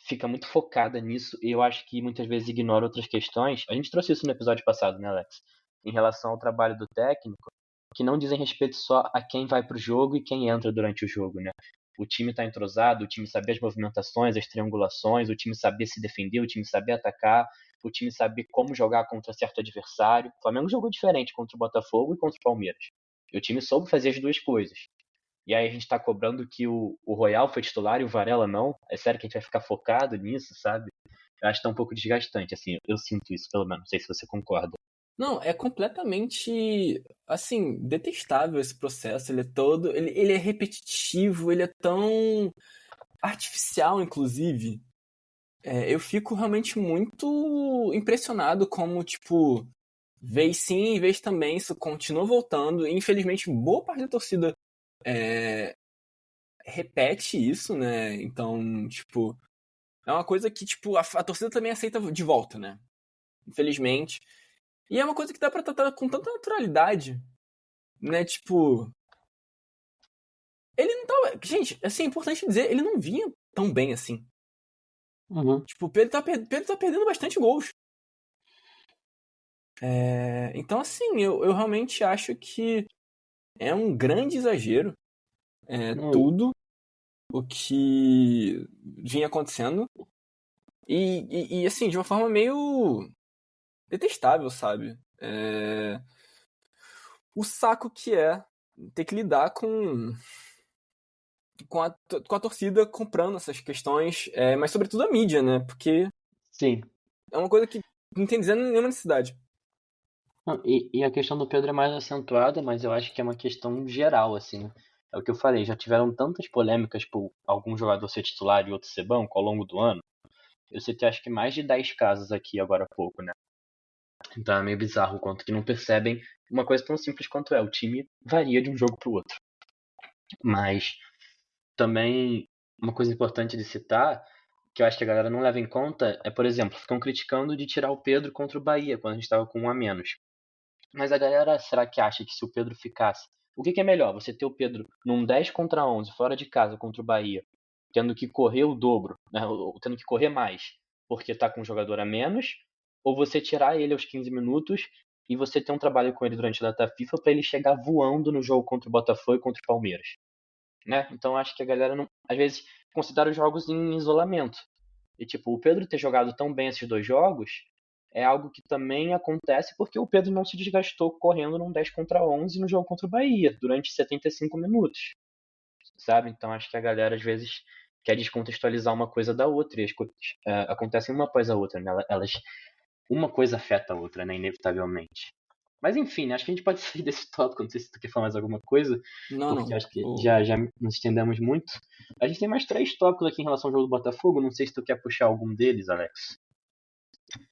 fica muito focada nisso e eu acho que muitas vezes ignora outras questões. A gente trouxe isso no episódio passado, né, Alex? Em relação ao trabalho do técnico, que não dizem respeito só a quem vai pro jogo e quem entra durante o jogo, né? O time tá entrosado, o time saber as movimentações, as triangulações, o time saber se defender, o time saber atacar, o time saber como jogar contra certo adversário. O Flamengo jogou diferente contra o Botafogo e contra o Palmeiras. E o time soube fazer as duas coisas. E aí a gente tá cobrando que o Royal foi titular e o Varela não. É sério que a gente vai ficar focado nisso, sabe? Eu acho que tá um pouco desgastante, assim. Eu sinto isso, pelo menos. Não sei se você concorda. Não, é completamente, assim, detestável esse processo. Ele é todo... Ele é repetitivo, ele é tão artificial, inclusive. Eu fico realmente muito impressionado como, tipo, vez sim e vez também isso continua voltando. E, infelizmente, boa parte da torcida repete isso, né? Então, tipo, é uma coisa que, tipo, a torcida também aceita de volta, né? Infelizmente. E é uma coisa que dá pra tratar com tanta naturalidade, né? Tipo, ele não tava... Gente, assim, é importante dizer, ele não vinha tão bem assim. Uhum. Tipo, o Pedro tá perdendo bastante gols. Então, assim, eu realmente acho que é um grande exagero tudo o que vinha acontecendo. E assim, de uma forma meio detestável, sabe? O saco que é ter que lidar com a torcida comprando essas questões, mas sobretudo a mídia, né? Porque Sim. é uma coisa que não tem dizendo nenhuma necessidade. Não, e a questão do Pedro é mais acentuada, mas eu acho que é uma questão geral, assim. É o que eu falei, já tiveram tantas polêmicas por algum jogador ser titular e outro ser banco ao longo do ano. Eu citei acho que mais de 10 casos aqui agora há pouco, né? Então é meio bizarro o quanto que não percebem uma coisa tão simples quanto é. O time varia de um jogo pro outro. Mas também uma coisa importante de citar, que eu acho que a galera não leva em conta, é, por exemplo, ficam criticando de tirar o Pedro contra o Bahia, quando a gente estava com um a menos. Mas a galera, será que acha que se o Pedro ficasse... O que é melhor? Você ter o Pedro num 10 contra 11, fora de casa contra o Bahia, tendo que correr o dobro, né, ou tendo que correr mais, porque tá com um jogador a menos, ou você tirar ele aos 15 minutos e você ter um trabalho com ele durante a data FIFA para ele chegar voando no jogo contra o Botafogo e contra o Palmeiras, né? Então acho que a galera não, às vezes considera os jogos em isolamento. E tipo, o Pedro ter jogado tão bem esses dois jogos é algo que também acontece porque o Pedro não se desgastou correndo num 10 contra 11 no jogo contra o Bahia durante 75 minutos, sabe? Então acho que a galera às vezes quer descontextualizar uma coisa da outra e as coisas acontecem uma após a outra, né? Elas, uma coisa afeta a outra, né? Inevitavelmente. Mas enfim, né? Acho que a gente pode sair desse tópico, não sei se tu quer falar mais alguma coisa, porque Não. acho que já nos estendemos muito. A gente tem mais 3 tópicos aqui em relação ao jogo do Botafogo, não sei se tu quer puxar algum deles, Alex.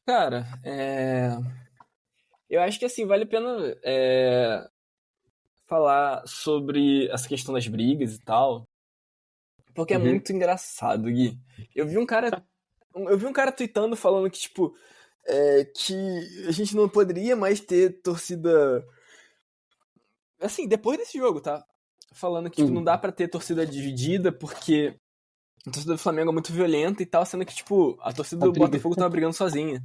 Cara, eu acho que assim, vale a pena falar sobre essa questão das brigas e tal. Porque é Uhum. muito engraçado, Gui. Eu vi um cara tweetando falando que, tipo, que a gente não poderia mais ter torcida. Assim, depois desse jogo, tá? Falando que, tipo, não dá pra ter torcida dividida porque a torcida do Flamengo é muito violenta e tal, sendo que, tipo, a torcida A do briga. Botafogo tava brigando sozinha.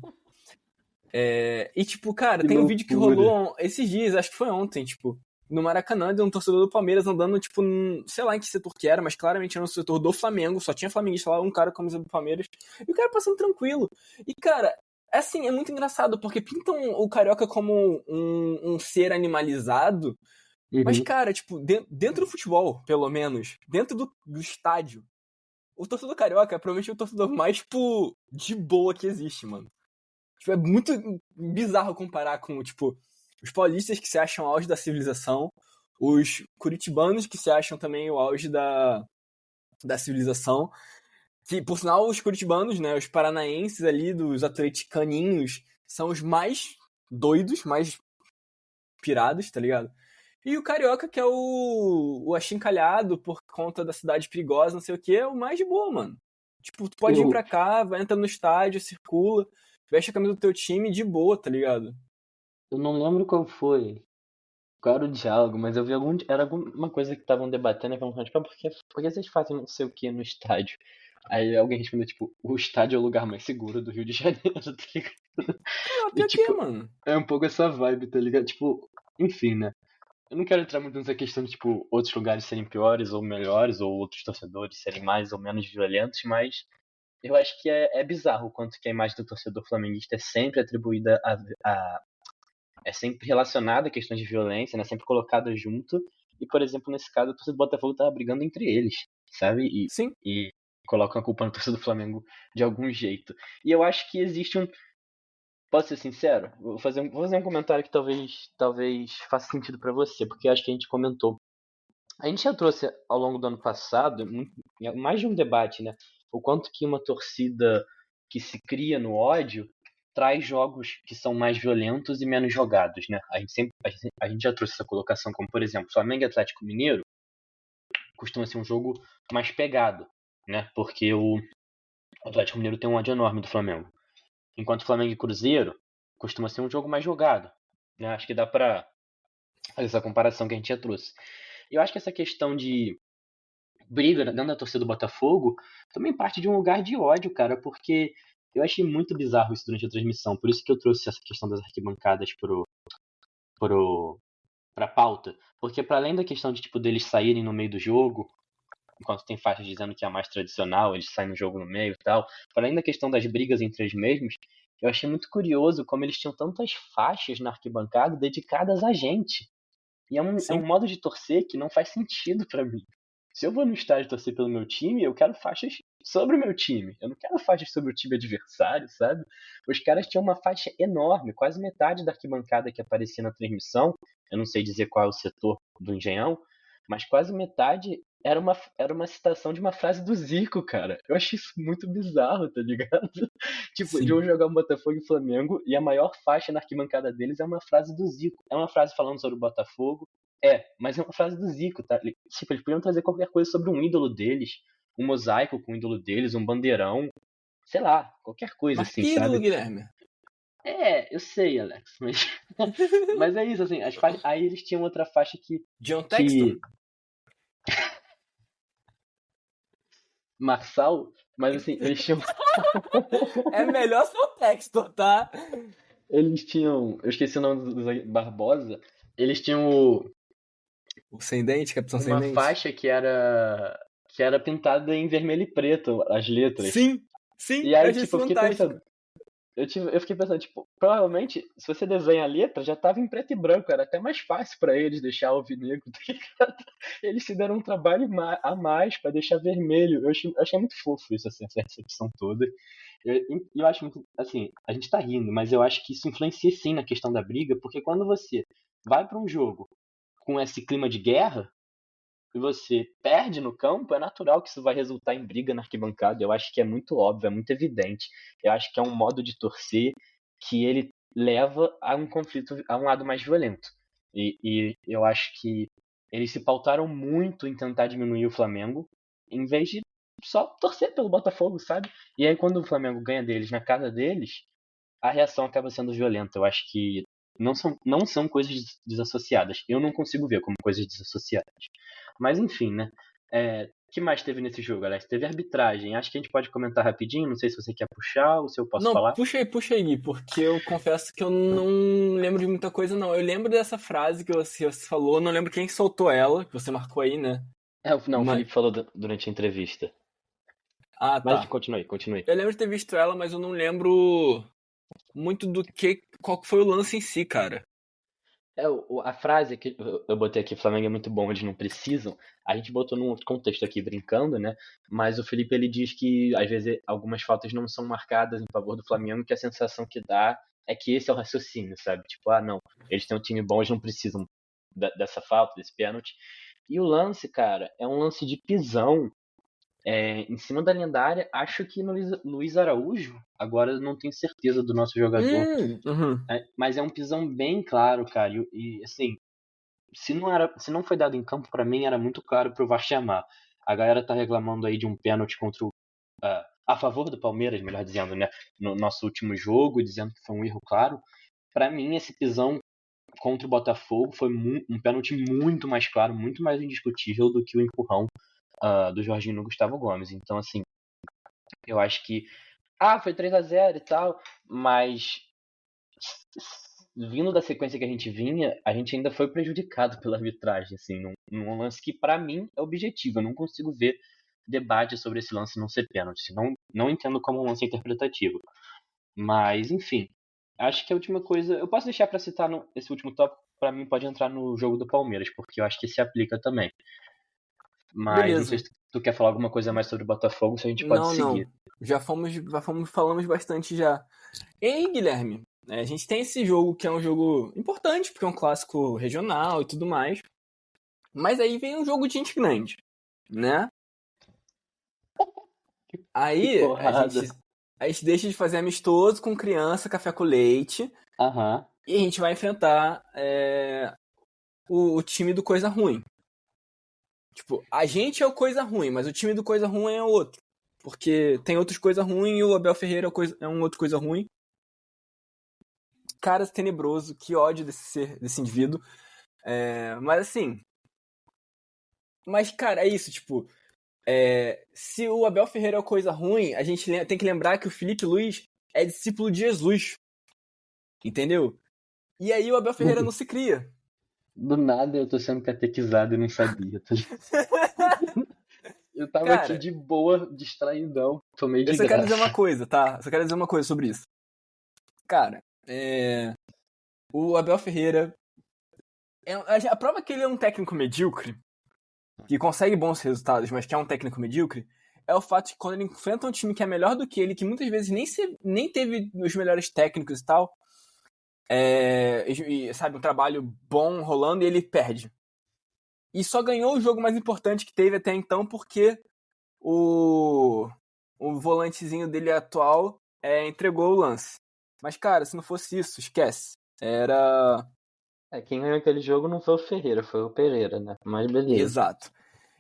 E, tipo, cara, Que tem um vídeo que loucura. rolou esses dias, acho que foi ontem, tipo, no Maracanã, de um torcedor do Palmeiras andando, tipo, sei lá em que setor que era, mas claramente era no setor do Flamengo, só tinha flamenguista lá, um cara com a camisa do Palmeiras, e o cara passando tranquilo. E, cara, assim, é muito engraçado, porque pintam o Carioca como um ser animalizado, mas, Uhum. cara, tipo, dentro do futebol, pelo menos, dentro do estádio, o torcedor carioca é provavelmente o torcedor mais, tipo, de boa que existe, mano. Tipo, é muito bizarro comparar com, tipo, os paulistas que se acham o auge da civilização, os curitibanos que se acham também o auge da civilização, que, por sinal, os curitibanos, né, os paranaenses ali, dos atleticaninhos, são os mais doidos, mais pirados, tá ligado? E o carioca, que é o achincalhado por conta da cidade perigosa, não sei o que, é o mais de boa, mano. Tipo, tu pode vir pra cá, vai entrar no estádio, circula, veste a camisa do teu time de boa, tá ligado? Eu não lembro qual era o diálogo, mas eu vi era alguma coisa que estavam debatendo e falando, tipo, por que vocês fazem não sei o que no estádio? Aí alguém respondeu, tipo, o estádio é o lugar mais seguro do Rio de Janeiro, tá ligado? Cara, E pior que é, tipo, mano. é um pouco essa vibe, tá ligado? Tipo, enfim, né? Eu não quero entrar muito nessa questão de, tipo, outros lugares serem piores ou melhores, ou outros torcedores serem mais ou menos violentos, mas eu acho que é bizarro o quanto que a imagem do torcedor flamenguista é sempre atribuída é sempre relacionada a questões de violência, né? Sempre colocada junto. E, por exemplo, nesse caso, a torcida do Botafogo tava brigando entre eles, sabe? Sim. E colocam a culpa na torcida do Flamengo de algum jeito. E eu acho que existe um... Posso ser sincero? Vou fazer um comentário que talvez faça sentido pra você, porque eu acho que a gente comentou. A gente já trouxe ao longo do ano passado, mais de um debate, né? O quanto que uma torcida que se cria no ódio traz jogos que são mais violentos e menos jogados, né? A gente já trouxe essa colocação, como por exemplo, Flamengo e Atlético Mineiro costuma ser um jogo mais pegado, né? Porque o Atlético Mineiro tem um ódio enorme do Flamengo. Enquanto Flamengo e Cruzeiro costuma ser um jogo mais jogado, né? Acho que dá pra fazer essa comparação que a gente já trouxe. Eu acho que essa questão de briga dentro da torcida do Botafogo também parte de um lugar de ódio, cara, porque eu achei muito bizarro isso durante a transmissão, por isso que eu trouxe essa questão das arquibancadas pra pauta, porque para além da questão de, tipo, deles saírem no meio do jogo, enquanto tem faixas dizendo que é a mais tradicional, eles saem no jogo no meio e tal, para além da questão das brigas entre eles mesmos, eu achei muito curioso como eles tinham tantas faixas na arquibancada dedicadas a gente. E é um modo de torcer que não faz sentido pra mim. Se eu vou no estádio torcer pelo meu time, eu quero faixas sobre o meu time. Eu não quero faixas sobre o time adversário, sabe? Os caras tinham uma faixa enorme, quase metade da arquibancada que aparecia na transmissão. Eu não sei dizer qual é o setor do Engenhão, mas quase metade era uma citação de uma frase do Zico, cara. Eu achei isso muito bizarro, tá ligado? Tipo, de Sim. um jogar um Botafogo e Flamengo e a maior faixa na arquibancada deles é uma frase do Zico. É uma frase falando sobre o Botafogo. Mas é uma frase do Zico, tá? Tipo, eles podiam trazer qualquer coisa sobre um ídolo deles, um mosaico com o ídolo deles, um bandeirão, sei lá, qualquer coisa Mas assim, que ídolo, sabe? Guilherme? Eu sei, Alex, mas, mas é isso, assim, aí eles tinham outra faixa John que Texton? Marçal, mas assim, É melhor ser o Texton, tá? eles tinham, eu esqueci o nome do Barbosa, eles tinham O Sem Dente, Capitão Sem uma Dente? faixa que era pintada em vermelho e preto, as letras. Sim, E eu aí, achei tipo, isso eu fiquei fantástico. pensando, eu fiquei pensando, tipo, provavelmente, se você desenha a letra, já tava em preto e branco, era até mais fácil pra eles deixar alvinegro, tá ligado? Eles se deram um trabalho a mais pra deixar vermelho. Eu achei muito fofo isso, assim, essa recepção toda. Eu acho muito, assim, a gente tá rindo, mas eu acho que isso influencia sim na questão da briga, porque quando você vai pra um jogo com esse clima de guerra, e você perde no campo, é natural que isso vai resultar em briga na arquibancada. Eu acho que é muito óbvio, é muito evidente. Eu acho que é um modo de torcer que ele leva a um conflito, a um lado mais violento. E eu acho que eles se pautaram muito em tentar diminuir o Flamengo, em vez de só torcer pelo Botafogo, sabe? E aí quando o Flamengo ganha deles na casa deles, a reação acaba sendo violenta. Eu acho que não são coisas desassociadas. Eu não consigo ver como coisas desassociadas. Mas enfim, né? O que mais teve nesse jogo, Alex? Teve arbitragem. Acho que a gente pode comentar rapidinho. Não sei se você quer puxar ou se eu posso Não, falar. puxa aí, porque eu confesso que eu não lembro de muita coisa, não. Eu lembro dessa frase que você falou, não lembro quem soltou ela, que você marcou aí, né? Não, o Mas... Felipe falou durante a entrevista. Ah, Mas tá. continue. Eu lembro de ter visto ela, mas eu não lembro muito qual que foi o lance em si, cara. A frase que eu botei aqui, Flamengo é muito bom, eles não precisam. A gente botou num outro contexto aqui brincando, né? Mas o Felipe ele diz que às vezes algumas faltas não são marcadas em favor do Flamengo, que a sensação que dá é que esse é o raciocínio, sabe? Tipo, não, eles têm um time bom, eles não precisam dessa falta, desse pênalti. E o lance, cara, é um lance de pisão em cima da lendária. Acho que no Luiz Araújo, agora eu não tenho certeza do nosso jogador. Uhum. Mas é um pisão bem claro, cara. E assim, se não foi dado em campo, pra mim era muito claro pro VAR chamar. A galera tá reclamando aí de um pênalti a favor do Palmeiras, melhor dizendo, né? No nosso último jogo, dizendo que foi um erro claro. Pra mim, esse pisão contra o Botafogo foi um pênalti muito mais claro, muito mais indiscutível do que o empurrão do Jorginho no Gustavo Gomes. Então, assim, eu acho que foi 3-0 e tal, mas vindo da sequência que a gente vinha, a gente ainda foi prejudicado pela arbitragem, assim, num lance que pra mim é objetivo. Eu não consigo ver debate sobre esse lance não ser pênalti. Não entendo como um lance interpretativo. Mas, enfim, acho que a última coisa, eu posso deixar pra citar esse último tópico, pra mim pode entrar no jogo do Palmeiras, porque eu acho que se aplica também. Mas não sei Beleza. se tu quer falar alguma coisa mais sobre o Botafogo, se a gente pode seguir. Não. Falamos bastante já. E aí, Guilherme, a gente tem esse jogo que é um jogo importante, porque é um clássico regional e tudo mais. Mas aí vem um jogo de gente grande, né? Aí a gente deixa de fazer amistoso com criança, café com leite. Aham. E a gente vai enfrentar o time do Coisa Ruim. Tipo, a gente é o Coisa Ruim, mas o time do Coisa Ruim é outro. Porque tem outros Coisa Ruim e o Abel Ferreira é um outro Coisa Ruim. Cara tenebroso, que ódio desse indivíduo. Mas assim... Mas, cara, é isso, tipo... se o Abel Ferreira é o Coisa Ruim, a gente tem que lembrar que o Felipe Luiz é discípulo de Jesus. Entendeu? E aí o Abel Ferreira não se cria. Do nada eu tô sendo catequizado e não sabia. Eu tava Cara, aqui de boa, distraidão. Tomei de eu só graça. quero dizer uma coisa, tá? Só quero dizer uma coisa sobre isso. Cara, o Abel Ferreira... A prova que ele é um técnico medíocre, que consegue bons resultados, mas que é um técnico medíocre, é o fato de que quando ele enfrenta um time que é melhor do que ele, que muitas vezes nem teve os melhores técnicos e tal, sabe, um trabalho bom rolando, e ele perde. E só ganhou o jogo mais importante que teve até então porque o volantezinho dele atual entregou o lance. Mas, cara, se não fosse isso, esquece. Era... Quem ganhou aquele jogo não foi o Ferreira, foi o Pereira, né? Mas beleza. Exato.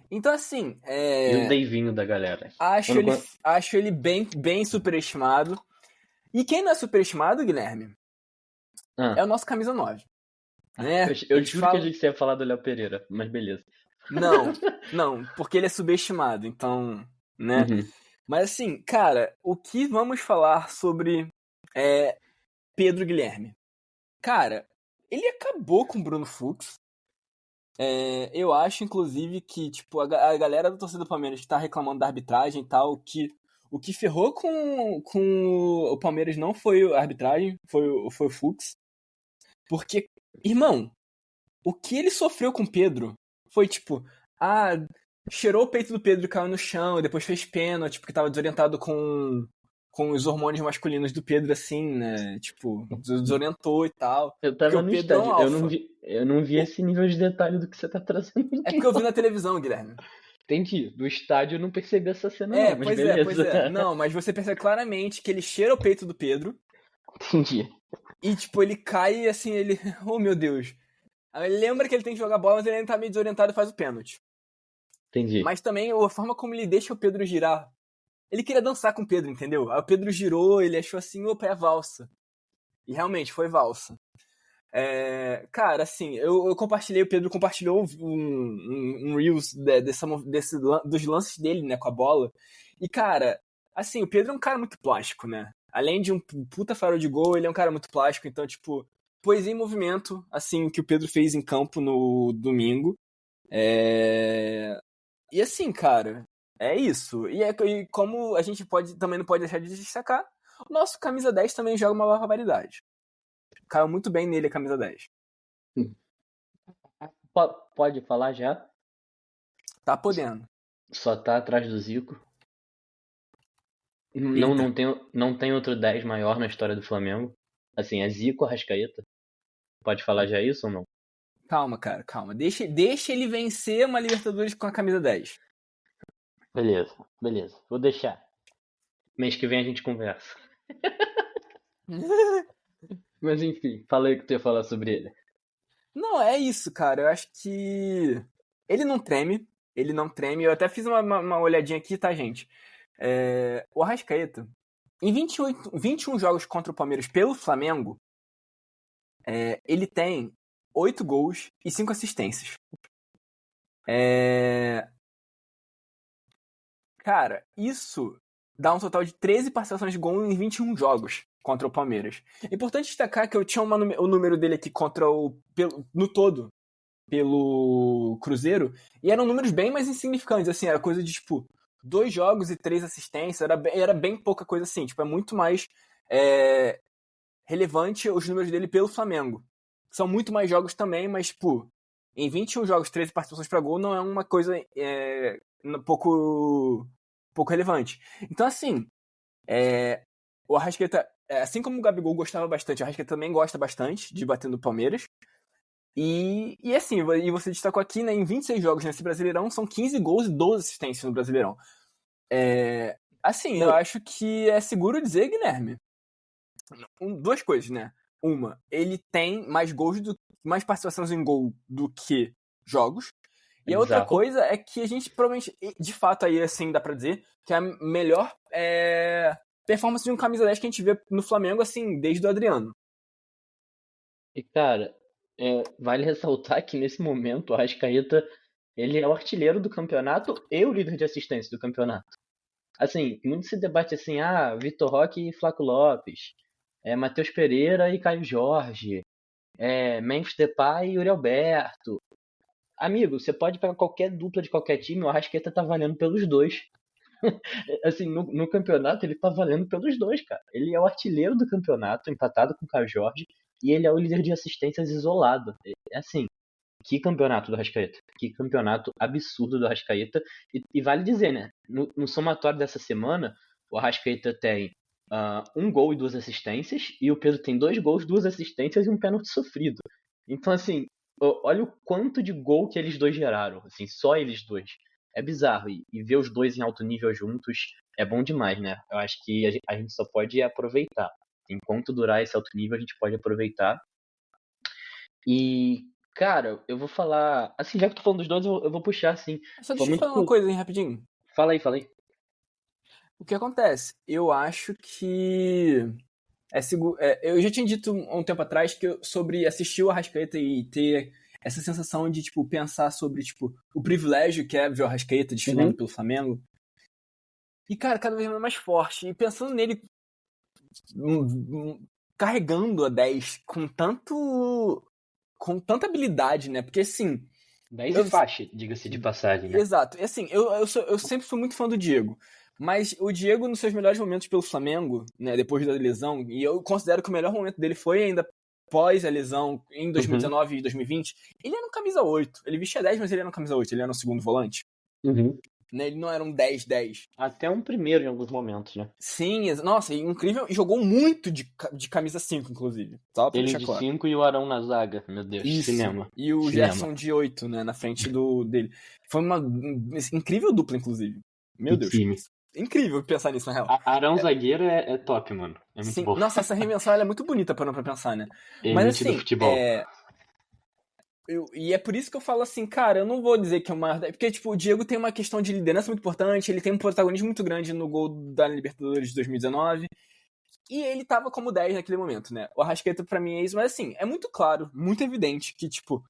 Então, assim... E o Deivinho da galera. Acho ele bem superestimado. E quem não é superestimado, Guilherme, é o nosso camisa 9. Né? Eu juro que a gente ia falar do Léo Pereira, mas beleza. Não, porque ele é subestimado, então, né? Uhum. Mas assim, cara, o que vamos falar sobre Pedro Guilherme? Cara, ele acabou com o Bruno Fux. Eu acho, inclusive, que tipo, a galera da torcida do Palmeiras que tá reclamando da arbitragem e tal, que o que ferrou com o Palmeiras não foi a arbitragem, foi o Fux. Porque, irmão, o que ele sofreu com o Pedro foi tipo, cheirou o peito do Pedro e caiu no chão, e depois fez pênalti, porque tava desorientado com os hormônios masculinos do Pedro, assim, né? Tipo, desorientou e tal. Eu tava no estádio, eu não vi esse nível de detalhe do que você tá trazendo. É porque eu vi na televisão, Guilherme. Entendi. Do estádio eu não percebi essa cena, não, mas pois beleza. Pois é. Não, mas você percebe claramente que ele cheira o peito do Pedro. Entendi. E, tipo, ele cai e, assim, ele... Oh, meu Deus. Aí ele lembra que ele tem que jogar bola, mas ele ainda tá meio desorientado e faz o pênalti. Entendi. Mas também a forma como ele deixa o Pedro girar. Ele queria dançar com o Pedro, entendeu? Aí o Pedro girou, ele achou assim, opa, é valsa. E realmente, foi valsa. Cara, assim, eu compartilhei, o Pedro compartilhou um Reels dos lances dele, né, com a bola. E, cara, assim, o Pedro é um cara muito plástico, né? Além de um puta farol de gol, ele é um cara muito plástico. Então, tipo, poesia em movimento, assim, que o Pedro fez em campo no domingo. E assim, cara, é isso. E como a gente também não pode deixar de destacar, o nosso camisa 10 também joga uma barbaridade. Caiu muito bem nele a camisa 10. Pode falar já? Tá podendo. Só tá atrás do Zico. Não tem outro 10 maior na história do Flamengo. Assim, é Zico, Arrascaeta. Pode falar já isso ou não? Calma, cara, calma. Deixa ele vencer uma Libertadores com a camisa 10. Beleza. Vou deixar. Mês que vem a gente conversa. Mas enfim, fala aí o que tu ia falar sobre ele. Não, é isso, cara. Eu acho que ele não treme. Eu até fiz uma olhadinha aqui, tá, gente? O Arrascaeta, em 21 jogos contra o Palmeiras pelo Flamengo, ele tem 8 gols e 5 assistências. Cara, isso dá um total de 13 participações de gol em 21 jogos contra o Palmeiras. É importante destacar que eu tinha o número dele aqui no todo, pelo Cruzeiro, e eram números bem mais insignificantes, assim, era coisa de, tipo, 2 jogos e 3 assistências, era bem pouca coisa assim, tipo, é muito mais relevante os números dele pelo Flamengo. São muito mais jogos também, mas, tipo, em 21 jogos, 13 participações pra gol não é uma coisa pouco relevante. Então, assim, o Arrascaeta, assim como o Gabigol gostava bastante, o Arrascaeta também gosta bastante de bater no Palmeiras. E assim, e você destacou aqui, né, em 26 jogos nesse Brasileirão, são 15 gols e 12 assistências no Brasileirão. Assim, eu acho que é seguro dizer, Guilherme, 2 coisas, né? Uma, ele tem mais participações em gol do que jogos. E a outra coisa é que a gente provavelmente, de fato, aí assim, dá pra dizer que é a melhor performance de um camisa 10 que a gente vê no Flamengo, assim, desde o Adriano. E, cara, vale ressaltar que nesse momento o Arrascaeta, ele é o artilheiro do campeonato e o líder de assistência do campeonato. Assim, muito se debate assim, Vitor Roque e Flaco Lopes, Matheus Pereira e Caio Jorge, Memphis Depay e Yuri Alberto. Amigo, você pode pegar qualquer dupla de qualquer time, o Arrascaeta tá valendo pelos dois. Assim, no campeonato ele tá valendo pelos dois, cara. Ele é o artilheiro do campeonato, empatado com o Caio Jorge, e ele é o líder de assistências isolado. Assim, que campeonato do Arrascaeta. Que campeonato absurdo do Arrascaeta. E vale dizer, né? No somatório dessa semana, o Arrascaeta tem 1 gol e 2 assistências, e o Pedro tem 2 gols, 2 assistências e um pênalti sofrido. Então, assim, olha o quanto de gol que eles dois geraram, assim, só eles dois. É bizarro. E ver os dois em alto nível juntos é bom demais, né? Eu acho que a gente só pode aproveitar. Enquanto durar esse alto nível, a gente pode aproveitar. E, cara, eu vou falar. Assim, já que eu tô falando dos dois, eu vou puxar, assim. Só Foi deixa eu muito. falar uma coisa, hein, rapidinho. Fala aí, fala aí. O que acontece? Eu acho que. Eu já tinha dito há um tempo atrás sobre assistir o Arrascaeta e ter essa sensação de, tipo, pensar sobre, tipo, o privilégio que é ver o Arrascaeta desfilando pelo Flamengo. E, cara, cada vez mais forte. E pensando nele carregando a 10 com tanta habilidade, né? Porque, assim... 10 e faixa, diga-se de passagem, né? Exato. E, assim, eu sempre fui muito fã do Diego. Mas o Diego, nos seus melhores momentos pelo Flamengo, né, depois da lesão, e eu considero que o melhor momento dele foi ainda pós a lesão, em 2019 e 2020, ele era um camisa 8. Ele vestia 10, mas ele era um camisa 8, ele era um segundo volante. Né, ele não era um 10-10. Até um primeiro em alguns momentos, né? Sim, nossa, incrível, e jogou muito de camisa 5, inclusive. Só pra Ele deixar de claro. 5 e o Arão na zaga, meu Deus, Isso. cinema. E o Cinema. Gerson de 8, né, na frente dele. Foi uma incrível dupla, inclusive. Meu Deus. Time. Incrível pensar nisso, na real. Arão zagueiro é top, mano. É muito Sim, bom. nossa, essa reinvenção ela é muito bonita parando pra pensar, né? Elite Mas assim, do futebol. e é por isso que eu falo assim, cara, eu não vou dizer que é o maior... Porque, tipo, o Diego tem uma questão de liderança muito importante, ele tem um protagonismo muito grande no gol da Libertadores de 2019, e ele tava como 10 naquele momento, né? O Arrascaeta pra mim é isso, mas assim, é muito claro, muito evidente que, tipo,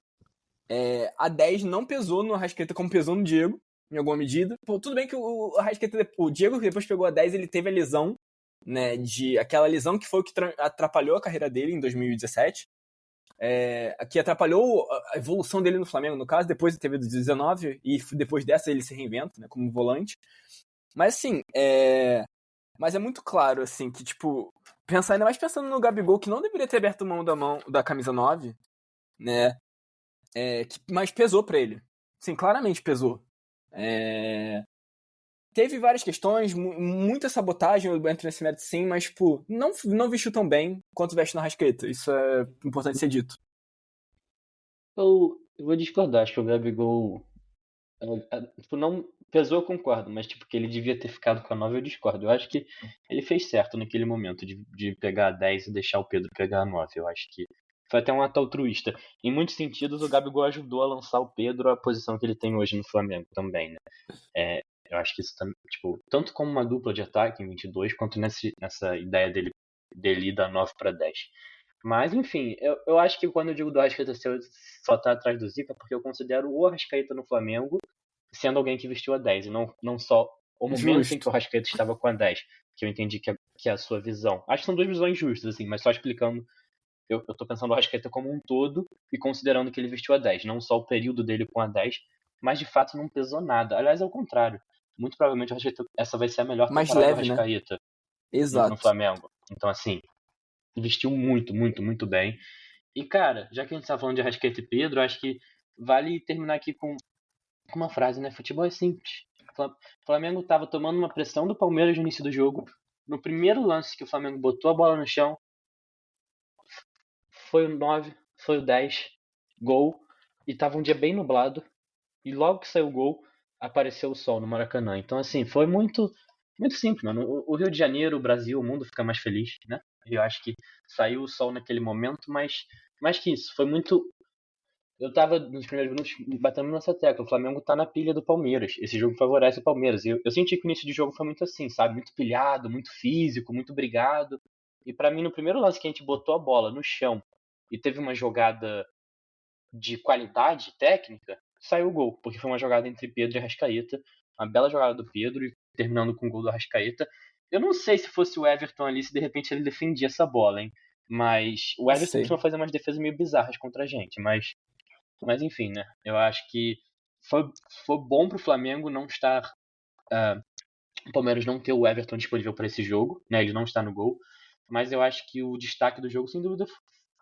a 10 não pesou no Arrascaeta como pesou no Diego, em alguma medida. Pô, tudo bem que o Arrascaeta, o Diego, que depois pegou a 10, ele teve a lesão, né, aquela lesão que foi o que atrapalhou a carreira dele em 2017, que atrapalhou a evolução dele no Flamengo, no caso, depois ele teve a 19, e depois dessa ele se reinventa, né, como volante. Mas assim, mas é muito claro, assim, que, tipo, ainda mais pensando no Gabigol, que não deveria ter aberto mão da camisa 9, né, mas pesou pra ele. Sim, claramente pesou. Teve várias questões, muita sabotagem, eu entro nesse mérito sim, mas, tipo, não vestiu tão bem quanto veste no Arrascaeta. Isso é importante ser dito. Eu vou discordar, acho que o Gabigol. Tipo, não pesou, eu concordo, mas tipo, que ele devia ter ficado com a 9, eu discordo. Eu acho que ele fez certo naquele momento de pegar a 10 e deixar o Pedro pegar a 9. Eu acho que foi até um ato altruísta. Em muitos sentidos, o Gabigol ajudou a lançar o Pedro à posição que ele tem hoje no Flamengo também, né? Eu acho que isso também, tipo, tanto como uma dupla de ataque em 22, quanto nessa ideia dele ir da 9 para 10. Mas, enfim, eu acho que quando eu digo do Arrascaeta só tá atrás do Zica, porque eu considero o Arrascaeta no Flamengo sendo alguém que vestiu a 10, e não só o momento em que o Arrascaeta estava com a 10, que eu entendi que é a sua visão. Acho que são duas visões justas, assim, mas só explicando, eu tô pensando o Arrascaeta como um todo e considerando que ele vestiu a 10, não só o período dele com a 10, mas de fato não pesou nada. Aliás, é o contrário. Muito provavelmente o Arrascaeta, essa vai ser a melhor Mais temporada leve, do Arrascaeta, né? Exato. no Flamengo. Então, assim, vestiu muito, muito, muito bem. E, cara, já que a gente tá falando de Arrascaeta e Pedro, acho que vale terminar aqui com uma frase, né? Futebol é simples. O Flamengo tava tomando uma pressão do Palmeiras no início do jogo. No primeiro lance que o Flamengo botou a bola no chão, foi o 9, foi o 10, gol. E tava um dia bem nublado. E logo que saiu o gol, apareceu o sol no Maracanã. Então, assim, foi muito, muito simples, mano. O Rio de Janeiro, o Brasil, o mundo fica mais feliz, né? E eu acho que saiu o sol naquele momento, mas mais que isso, foi muito. Eu tava nos primeiros minutos batendo nessa tecla. O Flamengo tá na pilha do Palmeiras. Esse jogo favorece o Palmeiras. E eu senti que o início de jogo foi muito assim, sabe? Muito pilhado, muito físico, muito brigado. E pra mim, no primeiro lance que a gente botou a bola no chão e teve uma jogada de qualidade técnica, saiu o gol. Porque foi uma jogada entre Pedro e Arrascaeta. Uma bela jogada do Pedro e terminando com o gol do Arrascaeta. Eu não sei se fosse o Everton ali, se de repente ele defendia essa bola, hein? Mas o Everton costuma fazer umas defesas meio bizarras contra a gente. Mas enfim, né? Eu acho que foi bom pro Flamengo não estar. O Palmeiras não ter o Everton disponível para esse jogo, né? Ele não está no gol. Mas eu acho que o destaque do jogo, sem dúvida,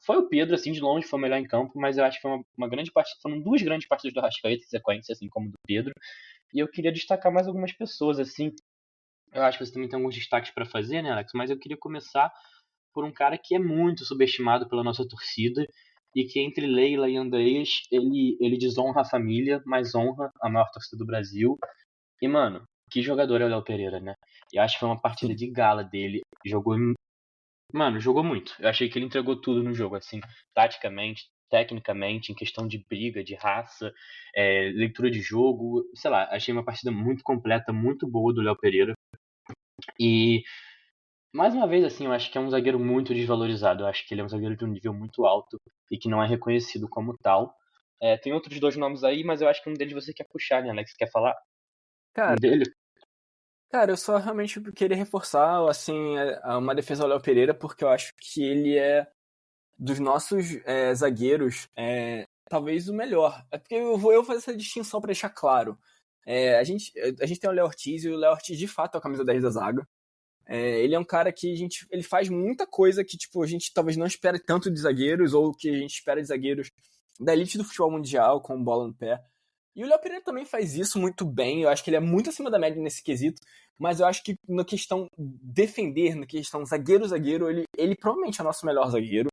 foi o Pedro, assim, de longe, foi o melhor em campo. Mas eu acho que foi uma grande partida. Foram duas grandes partidas do Arrascaeta em sequência, assim como do Pedro. E eu queria destacar mais algumas pessoas, assim. Eu acho que você também tem alguns destaques para fazer, né, Alex? Mas eu queria começar por um cara que é muito subestimado pela nossa torcida e que entre Leila e Andreas, ele desonra a família, mas honra a maior torcida do Brasil. E, mano, que jogador é o Léo Pereira, né? Eu acho que foi uma partida de gala dele. Jogou muito. Eu achei que ele entregou tudo no jogo, assim, taticamente, tecnicamente, em questão de briga, de raça, leitura de jogo, sei lá, achei uma partida muito completa, muito boa do Léo Pereira. E, mais uma vez, assim, eu acho que é um zagueiro muito desvalorizado. Eu acho que ele é um zagueiro de um nível muito alto e que não é reconhecido como tal. Tem outros dois nomes aí, mas eu acho que um deles você quer puxar, né, Alex? Quer falar Cara, dele? Cara, eu só realmente queria reforçar, assim, uma defesa ao Léo Pereira, porque eu acho que ele é, dos nossos zagueiros, talvez o melhor. É porque eu vou fazer essa distinção pra deixar claro. A gente tem o Léo Ortiz, e o Léo Ortiz, de fato, é a camisa 10 da zaga. Ele é um cara que ele faz muita coisa que, tipo, a gente talvez não espere tanto de zagueiros, ou que a gente espera de zagueiros da elite do futebol mundial, com bola no pé. E o Léo Pereira também faz isso muito bem. Eu acho que ele é muito acima da média nesse quesito. Mas eu acho que na questão defender, na questão zagueiro, ele provavelmente é o nosso melhor zagueiro.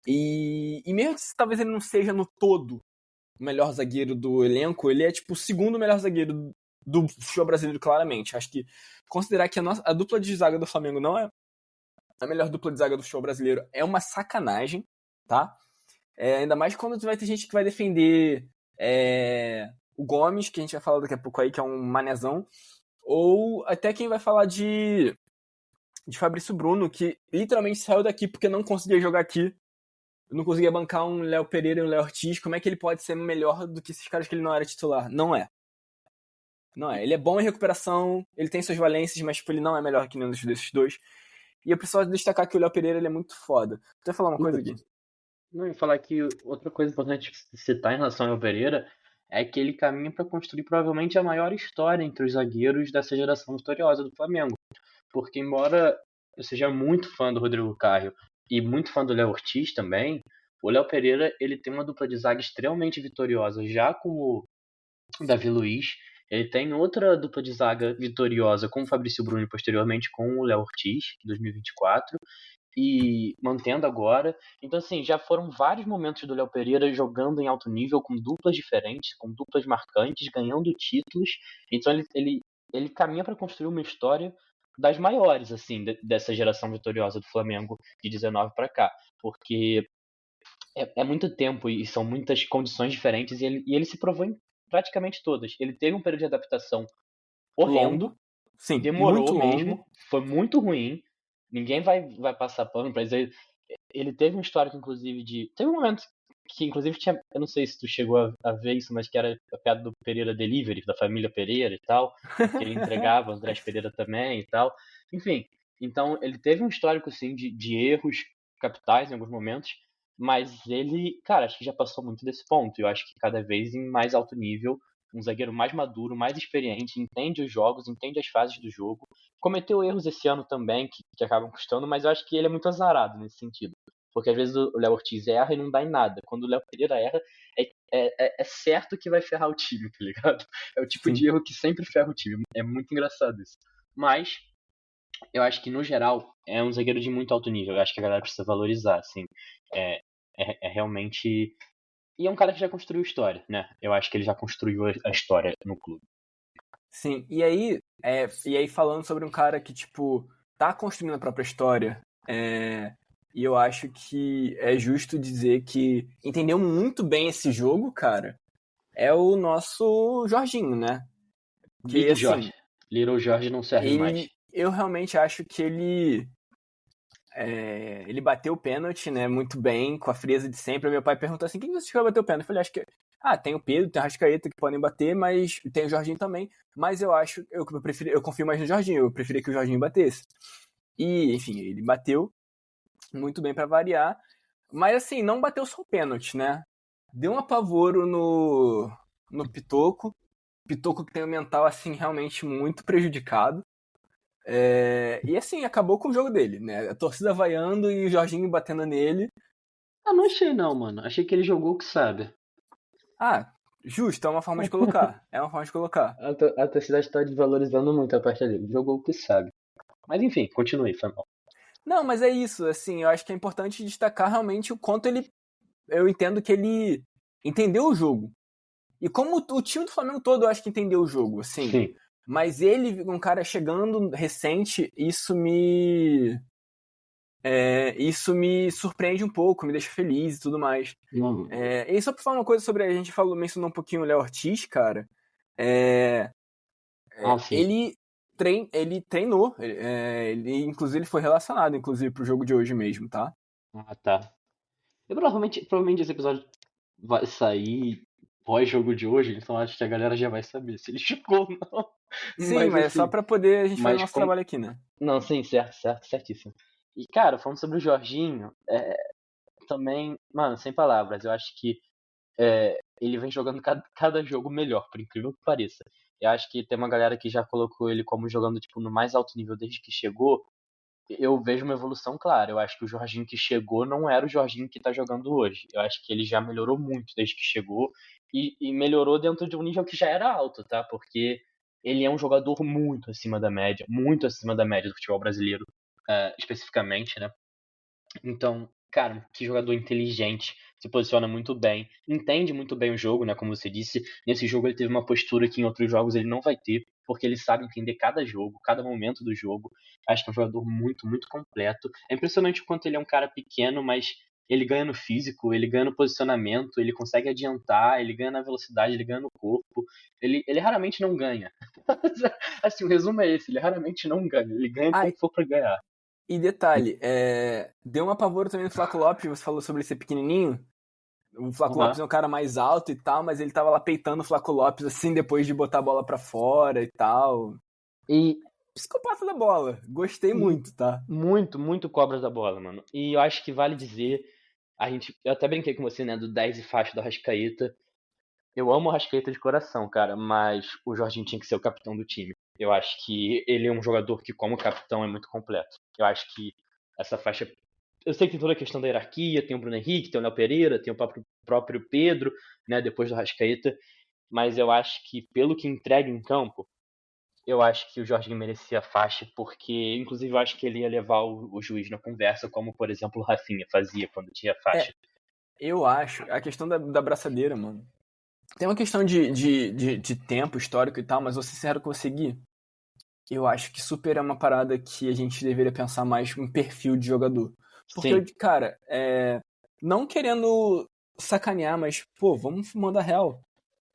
E mesmo que talvez ele não seja no todo o melhor zagueiro do elenco, ele é tipo o segundo melhor zagueiro do futebol brasileiro, claramente. Acho que considerar que a dupla de zaga do Flamengo não é a melhor dupla de zaga do futebol brasileiro é uma sacanagem, tá? Ainda mais quando vai ter gente que vai defender o Gomes, que a gente vai falar daqui a pouco aí, que é um manezão, ou até quem vai falar de Fabrício Bruno, que literalmente saiu daqui porque não conseguia jogar aqui, não conseguia bancar um Léo Pereira e um Léo Ortiz. Como é que ele pode ser melhor do que esses caras que ele não era titular? Não é. Ele é bom em recuperação, ele tem suas valências, mas tipo, ele não é melhor que nenhum desses dois. E eu preciso destacar que o Léo Pereira ele é muito foda. Tu vai falar uma coisa aqui? Não, eu ia falar que outra coisa importante citar em relação ao Léo Pereira é que ele caminha para construir provavelmente a maior história entre os zagueiros dessa geração vitoriosa do Flamengo. Porque embora eu seja muito fã do Rodrigo Caio e muito fã do Léo Ortiz também, o Léo Pereira ele tem uma dupla de zaga extremamente vitoriosa já com o Davi Luiz. Ele tem outra dupla de zaga vitoriosa com o Fabrício Bruno e posteriormente com o Léo Ortiz, em 2024. E mantendo agora. Então, assim, já foram vários momentos do Léo Pereira jogando em alto nível, com duplas diferentes, com duplas marcantes, ganhando títulos. Então, ele caminha para construir uma história das maiores, assim, dessa geração vitoriosa do Flamengo de 19 para cá. Porque é muito tempo e são muitas condições diferentes e ele se provou em praticamente todas. Ele teve um período de adaptação horrendo. Sim, demorou muito mesmo. longo. Foi muito ruim. Ninguém vai passar pano pra dizer. Ele teve um histórico, inclusive, de. Teve um momento que, inclusive, tinha. Eu não sei se tu chegou a ver isso, mas que era a piada do Pereira Delivery, da família Pereira e tal. Que ele entregava, Andrés Pereira também e tal. Enfim. Então, ele teve um histórico, sim, de erros capitais em alguns momentos. Mas ele, cara, acho que já passou muito desse ponto. Eu acho que cada vez em mais alto nível. Um zagueiro mais maduro, mais experiente, entende os jogos, entende as fases do jogo. Cometeu erros esse ano também, que acabam custando, mas eu acho que ele é muito azarado nesse sentido. Porque às vezes o Léo Ortiz erra e não dá em nada. Quando o Léo Pereira erra, é certo que vai ferrar o time, tá ligado? É o tipo de erro que sempre ferra o time. É muito engraçado isso. Mas, eu acho que no geral, é um zagueiro de muito alto nível. Eu acho que a galera precisa valorizar, assim. É realmente. E é um cara que já construiu história, né? Eu acho que ele já construiu a história no clube. Sim, e aí falando sobre um cara que, tipo, tá construindo a própria história, e eu acho que é justo dizer que entendeu muito bem esse jogo, cara, é o nosso Jorginho, né? Big Jorge. Little Jorge não serve mais. Eu realmente acho que ele bateu o pênalti, né, muito bem, com a frieza de sempre. Meu pai perguntou assim, quem você vai bater o pênalti? Eu falei, acho que... tem o Pedro, tem o Arrascaeta que podem bater, mas tem o Jorginho também. Mas eu confio mais no Jorginho, eu preferia que o Jorginho batesse. E, enfim, ele bateu muito bem pra variar. Mas, assim, não bateu só o pênalti, né? Deu um apavoro no Pitoco. Pitoco que tem o mental, assim, realmente muito prejudicado. E assim, acabou com o jogo dele, né? A torcida vaiando e o Jorginho batendo nele. Não achei não, mano. Achei que ele jogou o que sabe. Justo, é uma forma de colocar. A torcida está desvalorizando muito a parte dele. Jogou o que sabe. Mas enfim, continue, foi mal. Não, mas é isso, assim, eu acho que é importante destacar realmente o quanto ele eu entendo que ele entendeu o jogo. E como o time do Flamengo todo, eu acho que entendeu o jogo, assim. Sim. Mas ele, um cara chegando recente, isso me surpreende um pouco, me deixa feliz e tudo mais. E só pra falar uma coisa sobre, a gente mencionou um pouquinho o Léo Ortiz, cara. Sim. Ele treinou, inclusive ele foi relacionado, inclusive, pro jogo de hoje mesmo, tá? Tá. Provavelmente esse episódio vai sair pós-jogo de hoje, então acho que a galera já vai saber se ele chegou ou não. Sim, mas é só pra poder a gente fazer o nosso trabalho aqui, né? Não, sim, certíssimo. E, cara, falando sobre o Jorginho, também, mano, sem palavras, eu acho que ele vem jogando cada jogo melhor, por incrível que pareça. Eu acho que tem uma galera que já colocou ele como jogando, tipo, no mais alto nível desde que chegou. Eu vejo uma evolução clara. Eu acho que o Jorginho que chegou não era o Jorginho que tá jogando hoje. Eu acho que ele já melhorou muito desde que chegou e melhorou dentro de um nível que já era alto, tá? Porque ele é um jogador muito acima da média do futebol brasileiro, especificamente, né? Então, cara, que jogador inteligente, se posiciona muito bem, entende muito bem o jogo, né? Como você disse, nesse jogo ele teve uma postura que em outros jogos ele não vai ter, porque ele sabe entender cada jogo, cada momento do jogo. Acho que é um jogador muito, muito completo. É impressionante o quanto ele é um cara pequeno, mas ele ganha no físico, ele ganha no posicionamento, ele consegue adiantar, ele ganha na velocidade, ele ganha no corpo. Ele raramente não ganha. Assim, o resumo é esse, ele raramente não ganha. Ele ganha quando for pra ganhar. E detalhe, deu um apavoro também no Flaco Lopes, você falou sobre ele ser pequenininho. O Flaco Lopes é um cara mais alto e tal, mas ele tava lá peitando o Flaco Lopes, assim, depois de botar a bola pra fora e tal. E psicopata da bola. Gostei muito, tá? Muito, muito cobra da bola, mano. E eu acho que vale dizer, eu até brinquei com você, né, do 10 e faixa do Arrascaeta. Eu amo o Arrascaeta de coração, cara, mas o Jorginho tinha que ser o capitão do time. Eu acho que ele é um jogador que, como capitão, é muito completo. Eu acho que essa faixa. Eu sei que tem toda a questão da hierarquia, tem o Bruno Henrique, tem o Léo Pereira, tem o próprio Pedro, né, depois do Arrascaeta. Mas eu acho que, pelo que entrega em campo, eu acho que o Jorginho merecia a faixa, porque, inclusive, eu acho que ele ia levar o juiz na conversa, como, por exemplo, o Rafinha fazia quando tinha faixa. Eu acho, a questão da braçadeira, mano. Tem uma questão de tempo histórico e tal, mas vou ser sincero com você, Gui. Eu acho que super é uma parada que a gente deveria pensar mais em perfil de jogador. Porque, cara, não querendo sacanear, mas, pô, vamos mandar real.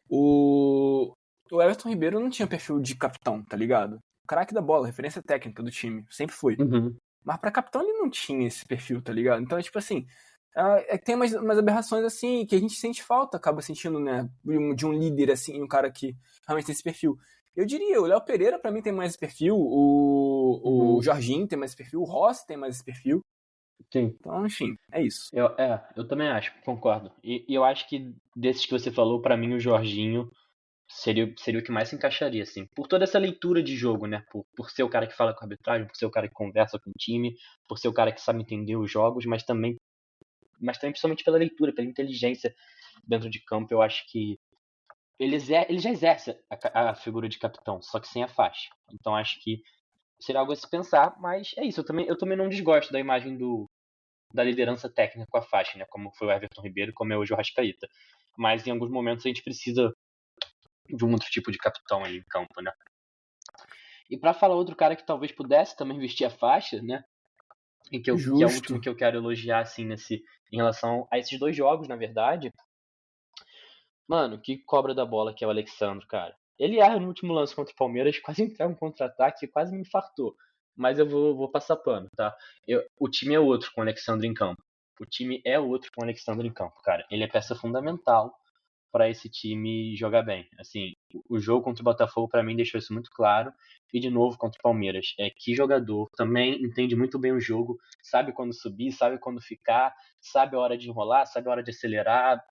O Everton Ribeiro não tinha perfil de capitão, tá ligado? Craque da bola, referência técnica do time, sempre foi. Mas pra capitão ele não tinha esse perfil, tá ligado? Então é tipo assim, tem umas aberrações assim que a gente sente falta, acaba sentindo, né, de um líder assim, um cara que realmente tem esse perfil. Eu diria, o Léo Pereira pra mim tem mais esse perfil, o Jorginho tem mais esse perfil, o Rossi tem mais esse perfil. Sim. Então, enfim, é isso. Eu também acho, concordo. E eu acho que desses que você falou, pra mim o Jorginho seria o que mais se encaixaria, assim. Por toda essa leitura de jogo, né? Por ser o cara que fala com a arbitragem, por ser o cara que conversa com o time, por ser o cara que sabe entender os jogos, mas também principalmente pela leitura, pela inteligência dentro de campo, eu acho que ele já exerce a figura de capitão, só que sem a faixa. Então acho que seria algo a se pensar, mas é isso. Eu também não desgosto da imagem da liderança técnica com a faixa, né? Como foi o Everton Ribeiro, como é hoje o Arrascaeta. Mas em alguns momentos a gente precisa de um outro tipo de capitão ali em campo, né? E pra falar outro cara que talvez pudesse também vestir a faixa, né? Que é o último que eu quero elogiar, assim, em relação a esses dois jogos, na verdade. Mano, que cobra da bola que é o Alexandro, cara. Ele erra no último lance contra o Palmeiras, quase entrega um contra-ataque, quase me infartou. Mas eu vou passar pano, tá? O time é outro com o Alexandre em campo. O time é outro com o Alexandre em campo, cara. Ele é peça fundamental para esse time jogar bem. Assim, o jogo contra o Botafogo, para mim, deixou isso muito claro. E, de novo, contra o Palmeiras. Que jogador também entende muito bem o jogo, sabe quando subir, sabe quando ficar, sabe a hora de enrolar, sabe a hora de acelerar.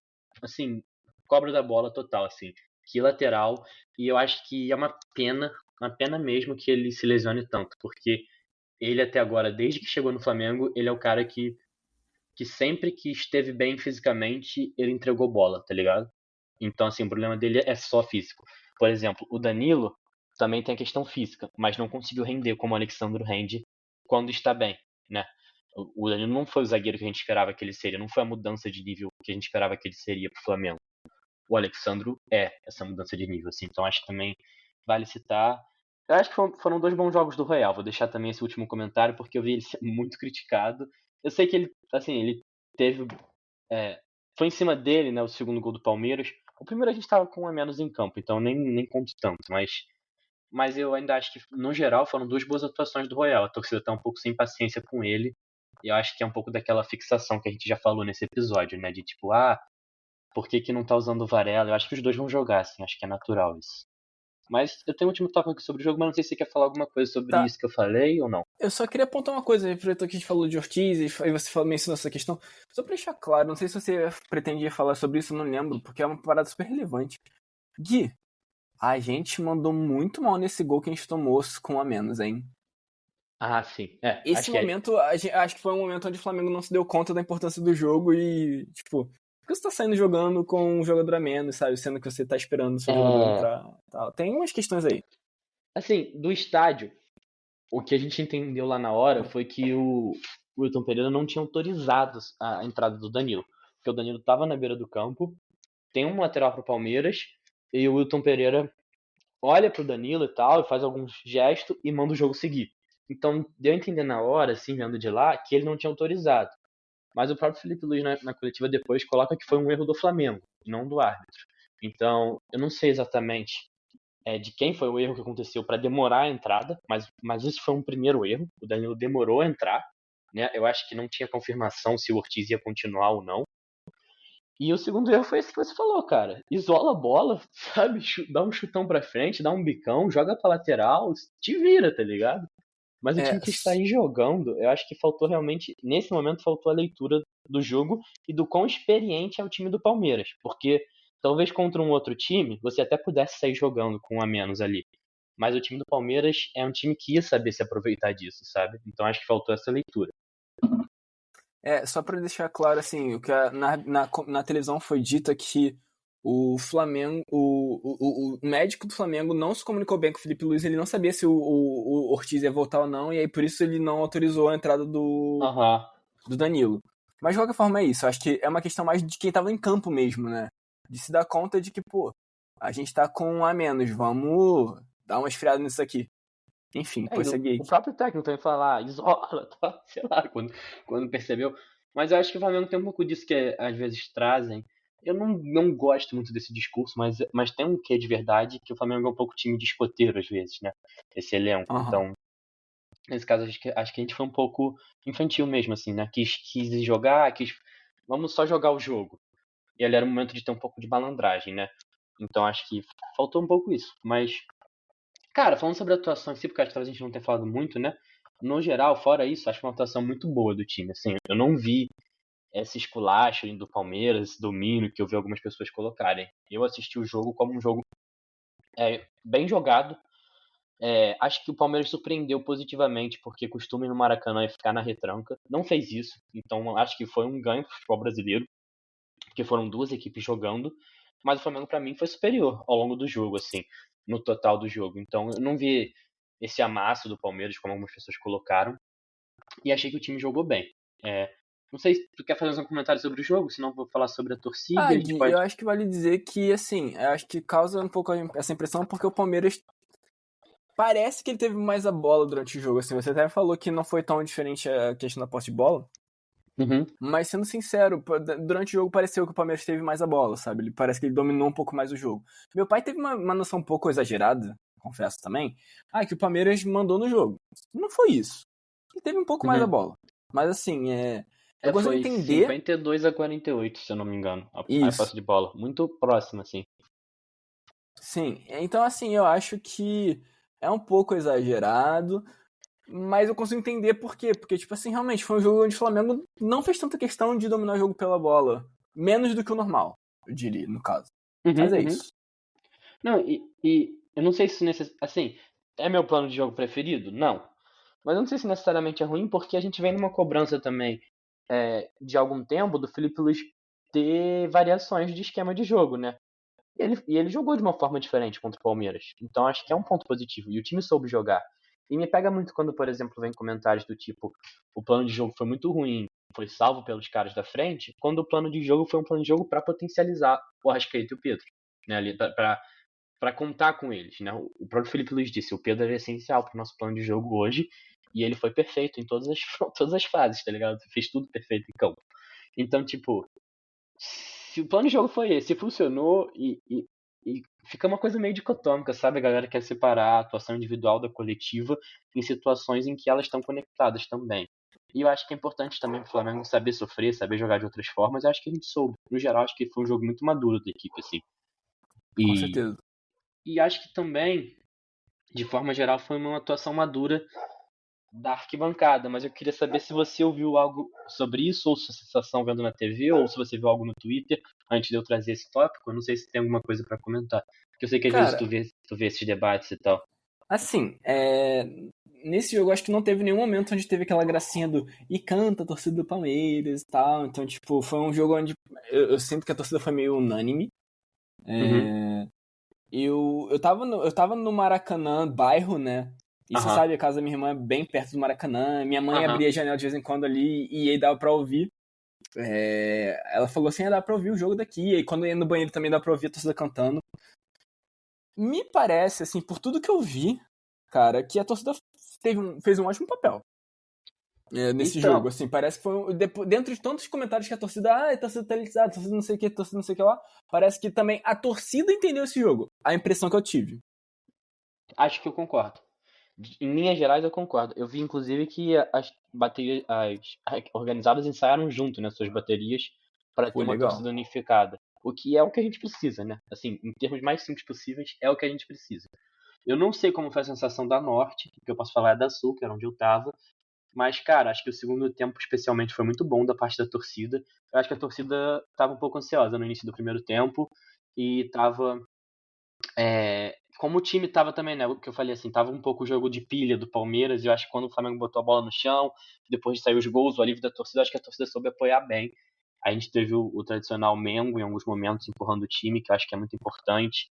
Assim, cobra da bola total, assim. Que lateral. E eu acho que é uma pena mesmo que ele se lesione tanto, porque ele até agora, desde que chegou no Flamengo, ele é o cara que sempre que esteve bem fisicamente, ele entregou bola, tá ligado? Então, assim, o problema dele é só físico. Por exemplo, o Danilo também tem a questão física, mas não conseguiu render como o Alexandro rende quando está bem, né? O Danilo não foi o zagueiro que a gente esperava que ele seria, não foi a mudança de nível que a gente esperava que ele seria pro Flamengo. O Alexandro é essa mudança de nível, assim. Então acho que também vale citar. Eu acho que foram 2 bons jogos do Royal. Vou deixar também esse último comentário porque eu vi ele ser muito criticado. Eu sei que ele, assim, ele teve. Foi em cima dele, né, o segundo gol do Palmeiras. O primeiro a gente estava com um a menos em campo, então nem conto tanto. Mas eu ainda acho que, no geral, foram 2 boas atuações do Royal. A torcida tá um pouco sem paciência com ele. E eu acho que é um pouco daquela fixação que a gente já falou nesse episódio, né? De tipo, por que não tá usando o Varela? Eu acho que os dois vão jogar, assim, acho que é natural isso. Mas eu tenho um último tópico aqui sobre o jogo, mas não sei se você quer falar alguma coisa sobre Tá. isso que eu falei ou não. Eu só queria apontar uma coisa, aproveitou que a gente falou de Ortiz e você mencionou essa questão. Só pra deixar claro, não sei se você pretendia falar sobre isso, eu não lembro, porque é uma parada super relevante. Gui, a gente mandou muito mal nesse gol que a gente tomou com um a menos, hein? Ah, sim. Esse momento, acho que foi um momento onde o Flamengo não se deu conta da importância do jogo e, tipo, por que você tá saindo jogando com um jogador a menos, sabe? Sendo que você tá esperando o seu jogador entrar. Tal. Tem umas questões aí. Assim, do estádio, o que a gente entendeu lá na hora foi que o Wilton Pereira não tinha autorizado a entrada do Danilo. Porque o Danilo tava na beira do campo, tem um lateral pro Palmeiras, e o Wilton Pereira olha pro Danilo e tal, e faz alguns gestos e manda o jogo seguir. Então, deu a entender na hora, assim, vendo de lá, que ele não tinha autorizado. Mas o próprio Felipe Luiz, na coletiva depois, coloca que foi um erro do Flamengo, não do árbitro. Então, eu não sei exatamente de quem foi o erro que aconteceu para demorar a entrada, mas isso foi um primeiro erro. O Danilo demorou a entrar, né? Eu acho que não tinha confirmação se o Ortiz ia continuar ou não. E o segundo erro foi esse que você falou, cara. Isola a bola, sabe? Dá um chutão pra frente, dá um bicão, joga pra lateral, te vira, tá ligado? Mas o time que está aí jogando, eu acho que faltou realmente, nesse momento, faltou a leitura do jogo e do quão experiente é o time do Palmeiras. Porque talvez contra um outro time, você até pudesse sair jogando com um a menos ali. Mas o time do Palmeiras é um time que ia saber se aproveitar disso, sabe? Então acho que faltou essa leitura. Só pra deixar claro, assim, o que na televisão foi dito é que o Flamengo, o médico do Flamengo não se comunicou bem com o Felipe Luiz, ele não sabia se o Ortiz ia voltar ou não, e aí por isso ele não autorizou a entrada do Danilo. Mas de qualquer forma é isso, acho que é uma questão mais de quem tava em campo mesmo, né? De se dar conta de que, pô, a gente tá com um a menos, vamos dar uma esfriada nisso aqui. Enfim, pode seguir. O próprio técnico também fala, isola, tá? Sei lá, quando percebeu. Mas eu acho que o Flamengo tem um pouco disso que às vezes trazem. Eu não gosto muito desse discurso, mas tem um quê de verdade que o Flamengo é um pouco time de escoteiro às vezes, né? Esse elenco. Então, nesse caso, acho que a gente foi um pouco infantil mesmo, assim, né? Quis jogar, vamos só jogar o jogo. E ali era o momento de ter um pouco de malandragem, né? Então acho que faltou um pouco isso. Mas, cara, falando sobre a atuação em si, porque acho que a gente não tem falado muito, né? No geral, fora isso, acho que uma atuação muito boa do time. Assim, eu não vi esse esculacho do Palmeiras, esse domínio que eu vi algumas pessoas colocarem. Eu assisti o jogo como um jogo bem jogado. Acho que o Palmeiras surpreendeu positivamente, porque costuma ir no Maracanã e ficar na retranca. Não fez isso, então acho que foi um ganho pro futebol brasileiro, porque foram 2 equipes jogando, mas o Flamengo, pra mim, foi superior ao longo do jogo, assim, no total do jogo. Então eu não vi esse amasso do Palmeiras, como algumas pessoas colocaram, e achei que o time jogou bem. Não sei se tu quer fazer um comentário sobre o jogo, senão vou falar sobre a torcida. Eu acho que vale dizer que, assim, eu acho que causa um pouco essa impressão porque o Palmeiras parece que ele teve mais a bola durante o jogo, assim. Você até falou que não foi tão diferente a questão da posse de bola. Mas, sendo sincero, durante o jogo pareceu que o Palmeiras teve mais a bola, sabe? Parece que ele dominou um pouco mais o jogo. Meu pai teve uma noção um pouco exagerada, confesso também, que o Palmeiras mandou no jogo. Não foi isso. Ele teve um pouco mais a bola. Mas, assim, eu consigo entender... 52-48, se eu não me engano, a posse de bola. Muito próximo, assim. Sim, então, assim, eu acho que é um pouco exagerado, mas eu consigo entender por quê. Porque, tipo assim, realmente foi um jogo onde o Flamengo não fez tanta questão de dominar o jogo pela bola. Menos do que o normal, eu diria, no caso. Mas é isso. Não, e eu não sei se assim, é meu plano de jogo preferido? Não. Mas eu não sei se necessariamente é ruim, porque a gente vem numa cobrança também de algum tempo do Felipe Luiz ter variações de esquema de jogo, né? E ele jogou de uma forma diferente contra o Palmeiras. Então acho que é um ponto positivo. E o time soube jogar. E me pega muito quando, por exemplo, vem comentários do tipo, o plano de jogo foi muito ruim, foi salvo pelos caras da frente, quando o plano de jogo foi um plano de jogo para potencializar o Arrascaeta e o Pedro, né, ali para contar com eles, né? O próprio Felipe Luiz disse, o Pedro é essencial para o nosso plano de jogo hoje, e ele foi perfeito em todas as todas as fases, tá ligado? Fez tudo perfeito em campo. Então, tipo, se o plano de jogo foi esse, funcionou e fica uma coisa meio dicotômica, sabe? A galera quer separar a atuação individual da coletiva em situações em que elas estão conectadas também. E eu acho que é importante também pro Flamengo saber sofrer, saber jogar de outras formas. Eu acho que a gente soube. No geral, acho que foi um jogo muito maduro da equipe, assim. Com certeza. E acho que também, de forma geral, foi uma atuação madura da arquibancada, mas eu queria saber se você ouviu algo sobre isso, ou sua sensação vendo na TV, ou se você viu algo no Twitter, antes de eu trazer esse tópico. Eu não sei se tem alguma coisa pra comentar. Porque eu sei que às vezes tu vê esses debates e tal. Assim, nesse jogo eu acho que não teve nenhum momento onde teve aquela gracinha do e canta a torcida do Palmeiras e tal. Então, tipo, foi um jogo onde eu sinto que a torcida foi meio unânime. Eu tava no Maracanã, bairro, né? E você sabe, a casa da minha irmã é bem perto do Maracanã. Minha mãe abria a janela de vez em quando ali e aí dava pra ouvir. Ela falou assim, dá pra ouvir o jogo daqui. E aí quando eu ia no banheiro também dá pra ouvir a torcida cantando. Me parece, assim, por tudo que eu vi, cara, que a torcida fez um ótimo papel nesse jogo. Assim, parece que foi dentro de tantos comentários que a torcida, a torcida tá ligada, a torcida não sei o que, torcida não sei o que lá. Parece que também a torcida entendeu esse jogo. A impressão que eu tive. Acho que eu concordo. Em linhas gerais, eu concordo. Eu vi, inclusive, que as baterias, as organizadas ensaiaram junto, né, suas baterias, para ter uma torcida unificada. O que é o que a gente precisa, né? Assim, em termos mais simples possíveis, é o que a gente precisa. Eu não sei como foi a sensação da Norte, o que eu posso falar é da Sul, que era onde eu tava. Mas, cara, acho que o segundo tempo, especialmente, foi muito bom da parte da torcida. Eu acho que a torcida tava um pouco ansiosa no início do primeiro tempo e tava... como o time tava também, né? O que eu falei assim, tava um pouco o jogo de pilha do Palmeiras. E eu acho que quando o Flamengo botou a bola no chão, depois de sair os gols, o alívio da torcida, acho que a torcida soube apoiar bem. A gente teve o tradicional Mengo em alguns momentos empurrando o time, que eu acho que é muito importante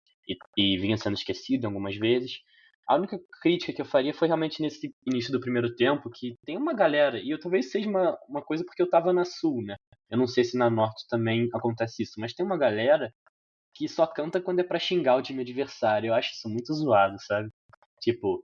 e vinha sendo esquecido algumas vezes. A única crítica que eu faria foi realmente nesse início do primeiro tempo, que tem uma galera, e eu talvez seja uma coisa porque eu tava na Sul, né? Eu não sei se na Norte também acontece isso, mas tem uma galera que só canta quando é pra xingar o time adversário. Eu acho isso muito zoado, sabe? Tipo,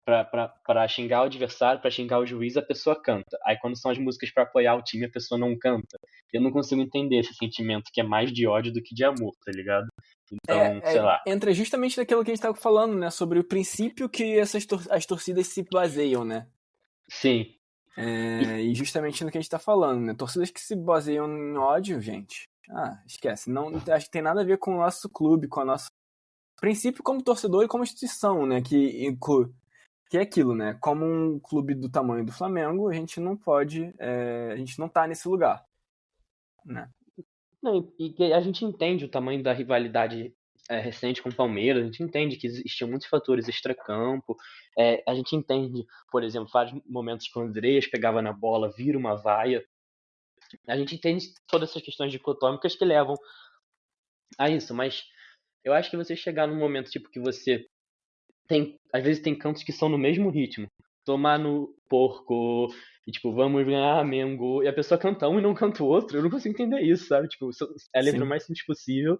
pra xingar o adversário, pra xingar o juiz, a pessoa canta. Aí quando são as músicas pra apoiar o time, a pessoa não canta. Eu não consigo entender esse sentimento que é mais de ódio do que de amor, tá ligado? Então, sei lá. Entra justamente naquilo que a gente tava falando, né? Sobre o princípio que as torcidas se baseiam, né? Sim. E justamente no que a gente tá falando, né? Torcidas que se baseiam em ódio, gente. Esquece. Não, acho que tem nada a ver com o nosso clube, com o nosso princípio como torcedor e como instituição, né? Que é aquilo, né? Como um clube do tamanho do Flamengo, a gente não pode... a gente não tá nesse lugar, né? Não, e a gente entende o tamanho da rivalidade recente com o Palmeiras, a gente entende que existiam muitos fatores extracampo, a gente entende, por exemplo, vários momentos que o Andreas pegava na bola, vira uma vaia. A gente entende todas essas questões dicotômicas que levam a isso, mas eu acho que você chegar num momento tipo que você às vezes tem cantos que são no mesmo ritmo. Tomar no porco, e tipo, vamos ganhar Mengo, e a pessoa canta um e não canta o outro. Eu não consigo entender isso, sabe? Tipo, é a letra mais simples possível,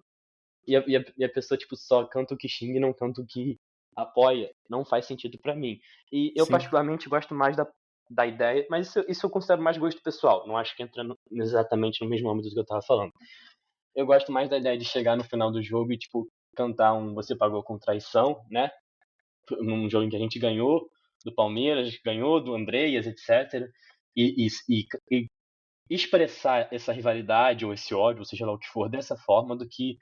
e a pessoa, tipo, só canta o que xinga e não canta o que apoia. Não faz sentido pra mim. E eu, particularmente, gosto mais da ideia, mas isso eu considero mais gosto pessoal. Não acho que entra exatamente no mesmo âmbito do que eu tava falando. Eu gosto mais da ideia de chegar no final do jogo e, tipo, cantar um Você Pagou com Traição, né? Num jogo em que a gente ganhou do Palmeiras, ganhou do Andreas, etc. E expressar essa rivalidade ou esse ódio, ou seja lá o que for, dessa forma, do que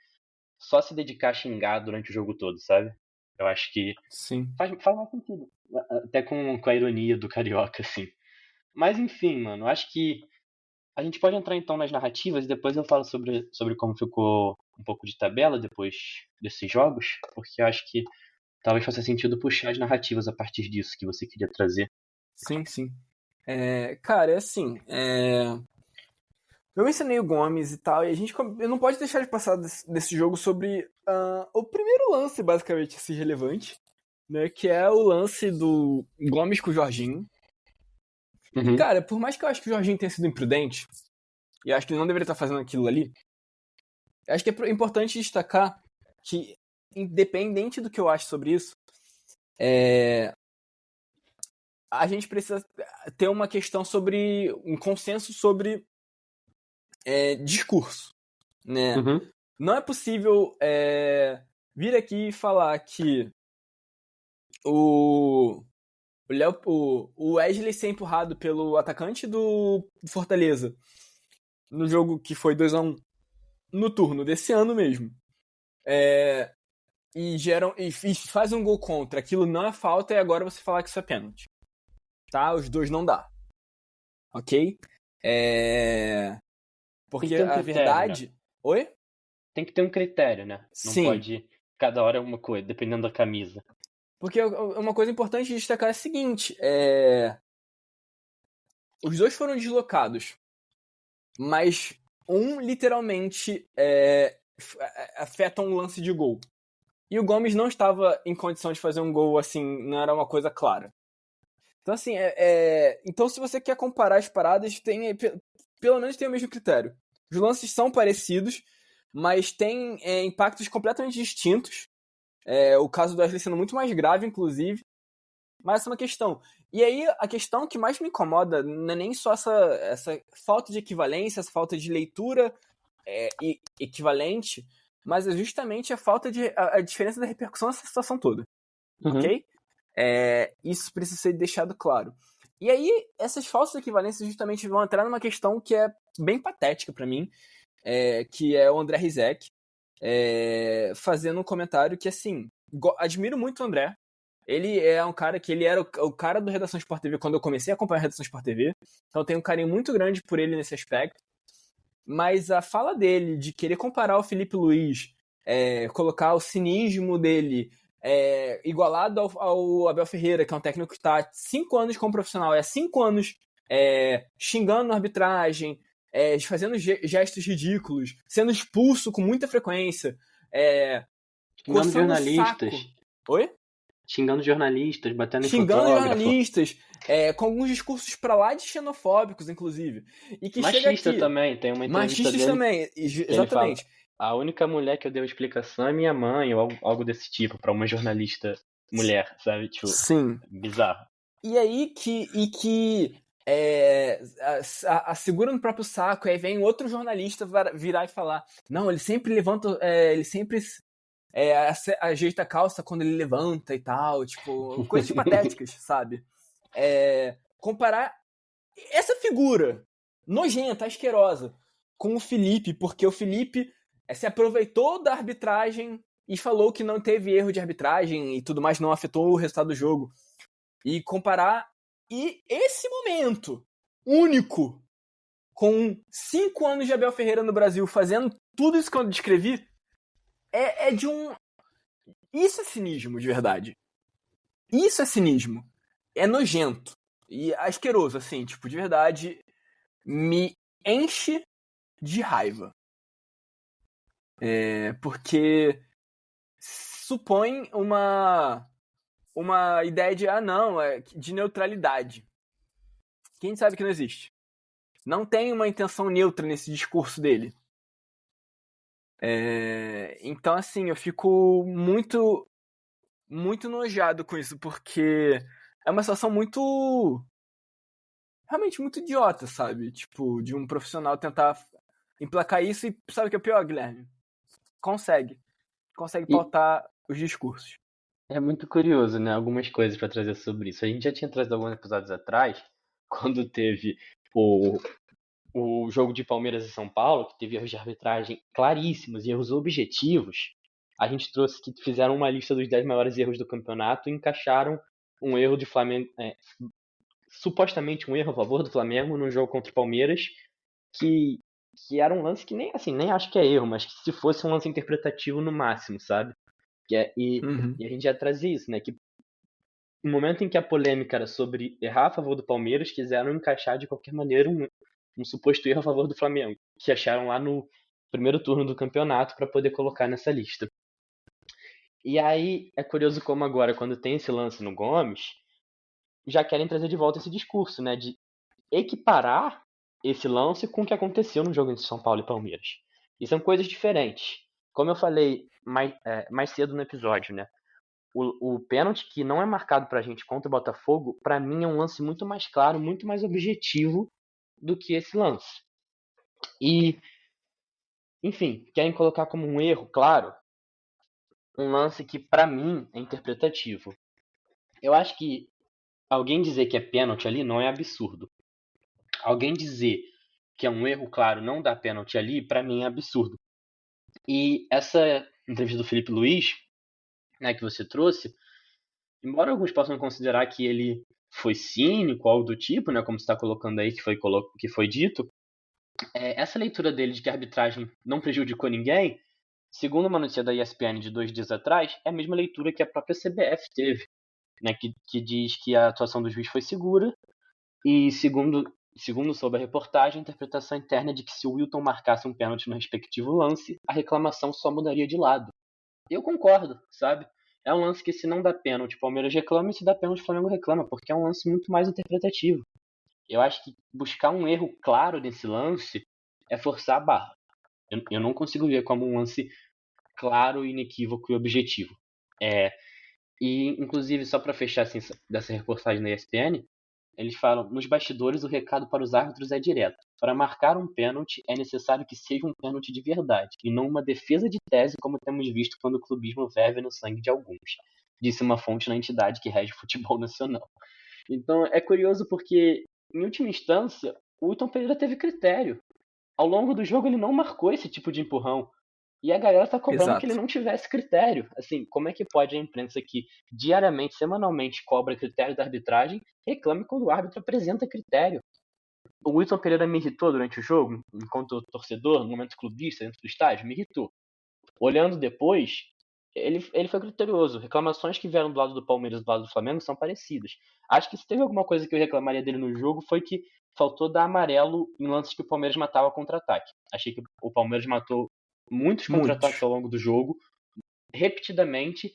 só se dedicar a xingar durante o jogo todo, sabe? Eu acho que faz mais sentido. Até com a ironia do carioca, assim. Mas enfim, mano, acho que a gente pode entrar então nas narrativas e depois eu falo sobre como ficou um pouco de tabela depois desses jogos, porque eu acho que talvez faça sentido puxar as narrativas a partir disso que você queria trazer. Sim. Cara, é assim. Eu mencionei o Gomes e tal, e eu não pode deixar de passar desse jogo sobre o primeiro lance, basicamente, esse relevante, né? Que é o lance do Gomes com o Jorginho. E, cara, por mais que eu acho que o Jorginho tenha sido imprudente, e acho que ele não deveria estar fazendo aquilo ali, acho que é importante destacar que, independente do que eu acho sobre isso, a gente precisa ter uma questão sobre um consenso sobre discurso, né? Não é possível vir aqui e falar que o Wesley ser empurrado pelo atacante do Fortaleza no jogo que foi 2-1 no turno desse ano mesmo, e faz um gol contra, aquilo não é falta, e agora você falar que isso é pênalti. Tá? Os dois não dá. Ok? Porque um a critério, verdade... né? Oi? Tem que ter um critério, né? Não Sim. pode... Cada hora é uma coisa, dependendo da camisa. Porque uma coisa importante de destacar é a seguinte, os dois foram deslocados, mas um literalmente afeta um lance de gol. E o Gomes não estava em condição de fazer um gol assim, não era uma coisa clara. Então assim, então se você quer comparar as paradas, pelo menos tem o mesmo critério. Os lances são parecidos, mas tem impactos completamente distintos. O caso do Wesley sendo muito mais grave, inclusive. Mas essa é uma questão. E aí, a questão que mais me incomoda não é nem só essa falta de equivalência, essa falta de leitura equivalente, mas é justamente a diferença da repercussão nessa situação toda. Ok? Isso precisa ser deixado claro. E aí, essas falsas equivalências justamente vão entrar numa questão que é bem patética pra mim, que é o André Rizek, fazendo um comentário que, assim, admiro muito o André. Ele é um cara que ele era o cara do Redação Sport TV quando eu comecei a acompanhar a Redação Sport TV, então eu tenho um carinho muito grande por ele nesse aspecto. Mas a fala dele de querer comparar o Felipe Luiz, colocar o cinismo dele igualado ao Abel Ferreira, que é um técnico que está há 5 anos como profissional, 5 anos xingando a arbitragem, fazendo gestos ridículos, sendo expulso com muita frequência, xingando jornalistas. Oi? Xingando jornalistas, batendo em xingando fotógrafo. jornalistas, com alguns discursos pra lá de xenofóbicos, inclusive. E que machista chega aqui, também, tem uma entrevista machistas dele, também, exatamente. Fala, a única mulher que eu dei uma explicação é minha mãe, ou algo desse tipo, pra uma jornalista mulher, sabe? Tipo, sim. Bizarro. E aí que segura no próprio saco, aí vem outro jornalista virar e falar, não, ele sempre levanta, ele sempre ajeita a calça quando ele levanta e tal, tipo, coisas patéticas, sabe? Comparar essa figura nojenta, asquerosa, com o Felipe, porque o Felipe se aproveitou da arbitragem e falou que não teve erro de arbitragem e tudo mais, não afetou o resultado do jogo. E comparar esse momento único com 5 anos de Abel Ferreira no Brasil fazendo tudo isso que eu descrevi de um... Isso é cinismo, de verdade. Isso é cinismo. É nojento. E asqueroso, assim, tipo, de verdade, me enche de raiva. Porque supõe uma ideia de neutralidade. Que a gente sabe que não existe. Não tem uma intenção neutra nesse discurso dele. Então, assim, eu fico muito, muito nojado com isso, porque é uma situação realmente muito idiota, sabe? Tipo, de um profissional tentar emplacar isso e sabe o que é pior, Guilherme? Consegue pautar os discursos. É muito curioso, né? Algumas coisas pra trazer sobre isso. A gente já tinha trazido alguns episódios atrás, quando teve o jogo de Palmeiras e São Paulo, que teve erros de arbitragem claríssimos e erros objetivos. A gente trouxe que fizeram uma lista dos 10 maiores erros do campeonato e encaixaram um erro de Flamengo, supostamente um erro a favor do Flamengo no jogo contra o Palmeiras, que era um lance que nem acho que é erro, mas que se fosse um lance interpretativo no máximo, sabe? E a gente já trazia isso, né? Que no momento em que a polêmica era sobre errar a favor do Palmeiras, quiseram encaixar de qualquer maneira um suposto erro a favor do Flamengo, que acharam lá no primeiro turno do campeonato para poder colocar nessa lista. E aí é curioso como agora, quando tem esse lance no Gomes, já querem trazer de volta esse discurso, né? De equiparar esse lance com o que aconteceu no jogo entre São Paulo e Palmeiras. E são coisas diferentes. Como eu falei mais cedo no episódio, né? O pênalti que não é marcado pra gente contra o Botafogo, pra mim é um lance muito mais claro, muito mais objetivo do que esse lance. E, enfim, querem colocar como um erro, claro, um lance que pra mim é interpretativo. Eu acho que alguém dizer que é pênalti ali não é absurdo. Alguém dizer que é um erro claro não dar pênalti ali, pra mim é absurdo. E essa entrevista do Felipe Luiz, né, que você trouxe, embora alguns possam considerar que ele foi cínico, algo do tipo, né, como você está colocando aí, que foi dito, essa leitura dele de que a arbitragem não prejudicou ninguém, segundo uma notícia da ESPN de 2 dias atrás, é a mesma leitura que a própria CBF teve, né, que diz que a atuação do juiz foi segura, e segundo soube a reportagem, a interpretação interna é de que se o Wilton marcasse um pênalti no respectivo lance, a reclamação só mudaria de lado. Eu concordo, sabe? É um lance que se não dá pênalti, o Palmeiras reclama, e se dá pênalti, o Flamengo reclama, porque é um lance muito mais interpretativo. Eu acho que buscar um erro claro nesse lance é forçar a barra. Eu não consigo ver como um lance claro, inequívoco e objetivo. E, inclusive, só para fechar assim, dessa reportagem da ESPN, eles falam, nos bastidores o recado para os árbitros é direto. Para marcar um pênalti é necessário que seja um pênalti de verdade, e não uma defesa de tese como temos visto quando o clubismo ferve no sangue de alguns, disse uma fonte na entidade que rege o futebol nacional. Então é curioso porque, em última instância, o Wilton Pereira teve critério. Ao longo do jogo ele não marcou esse tipo de empurrão. E a galera tá cobrando Exato. que ele não tivesse critério. Assim, como é que pode a imprensa que diariamente, semanalmente cobra critério da arbitragem, reclame quando o árbitro apresenta critério? O Wilton Pereira me irritou durante o jogo, enquanto torcedor, no momento clubista, dentro do estádio, me irritou. Olhando depois, ele foi criterioso. Reclamações que vieram do lado do Palmeiras e do lado do Flamengo são parecidas. Acho que se teve alguma coisa que eu reclamaria dele no jogo foi que faltou dar amarelo em lances que o Palmeiras matava contra-ataque. Achei que o Palmeiras matou muitos contra-ataques ao longo do jogo, repetidamente,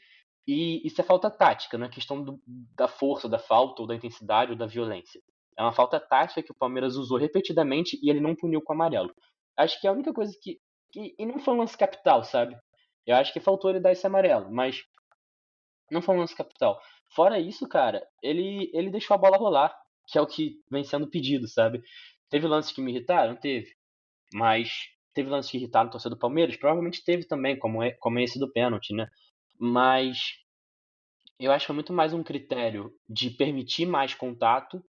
e isso é falta tática, não é questão da força, da falta, ou da intensidade, ou da violência. É uma falta tática que o Palmeiras usou repetidamente e ele não puniu com amarelo. Acho que é a única coisa que... E não foi um lance capital, sabe? Eu acho que faltou ele dar esse amarelo, mas não foi um lance capital. Fora isso, cara, ele deixou a bola rolar, que é o que vem sendo pedido, sabe? Teve lances que me irritaram? Teve. Mas teve lances que irritaram o torcedor do Palmeiras? Provavelmente teve também, como esse do pênalti, né? Mas eu acho que é muito mais um critério de permitir mais contato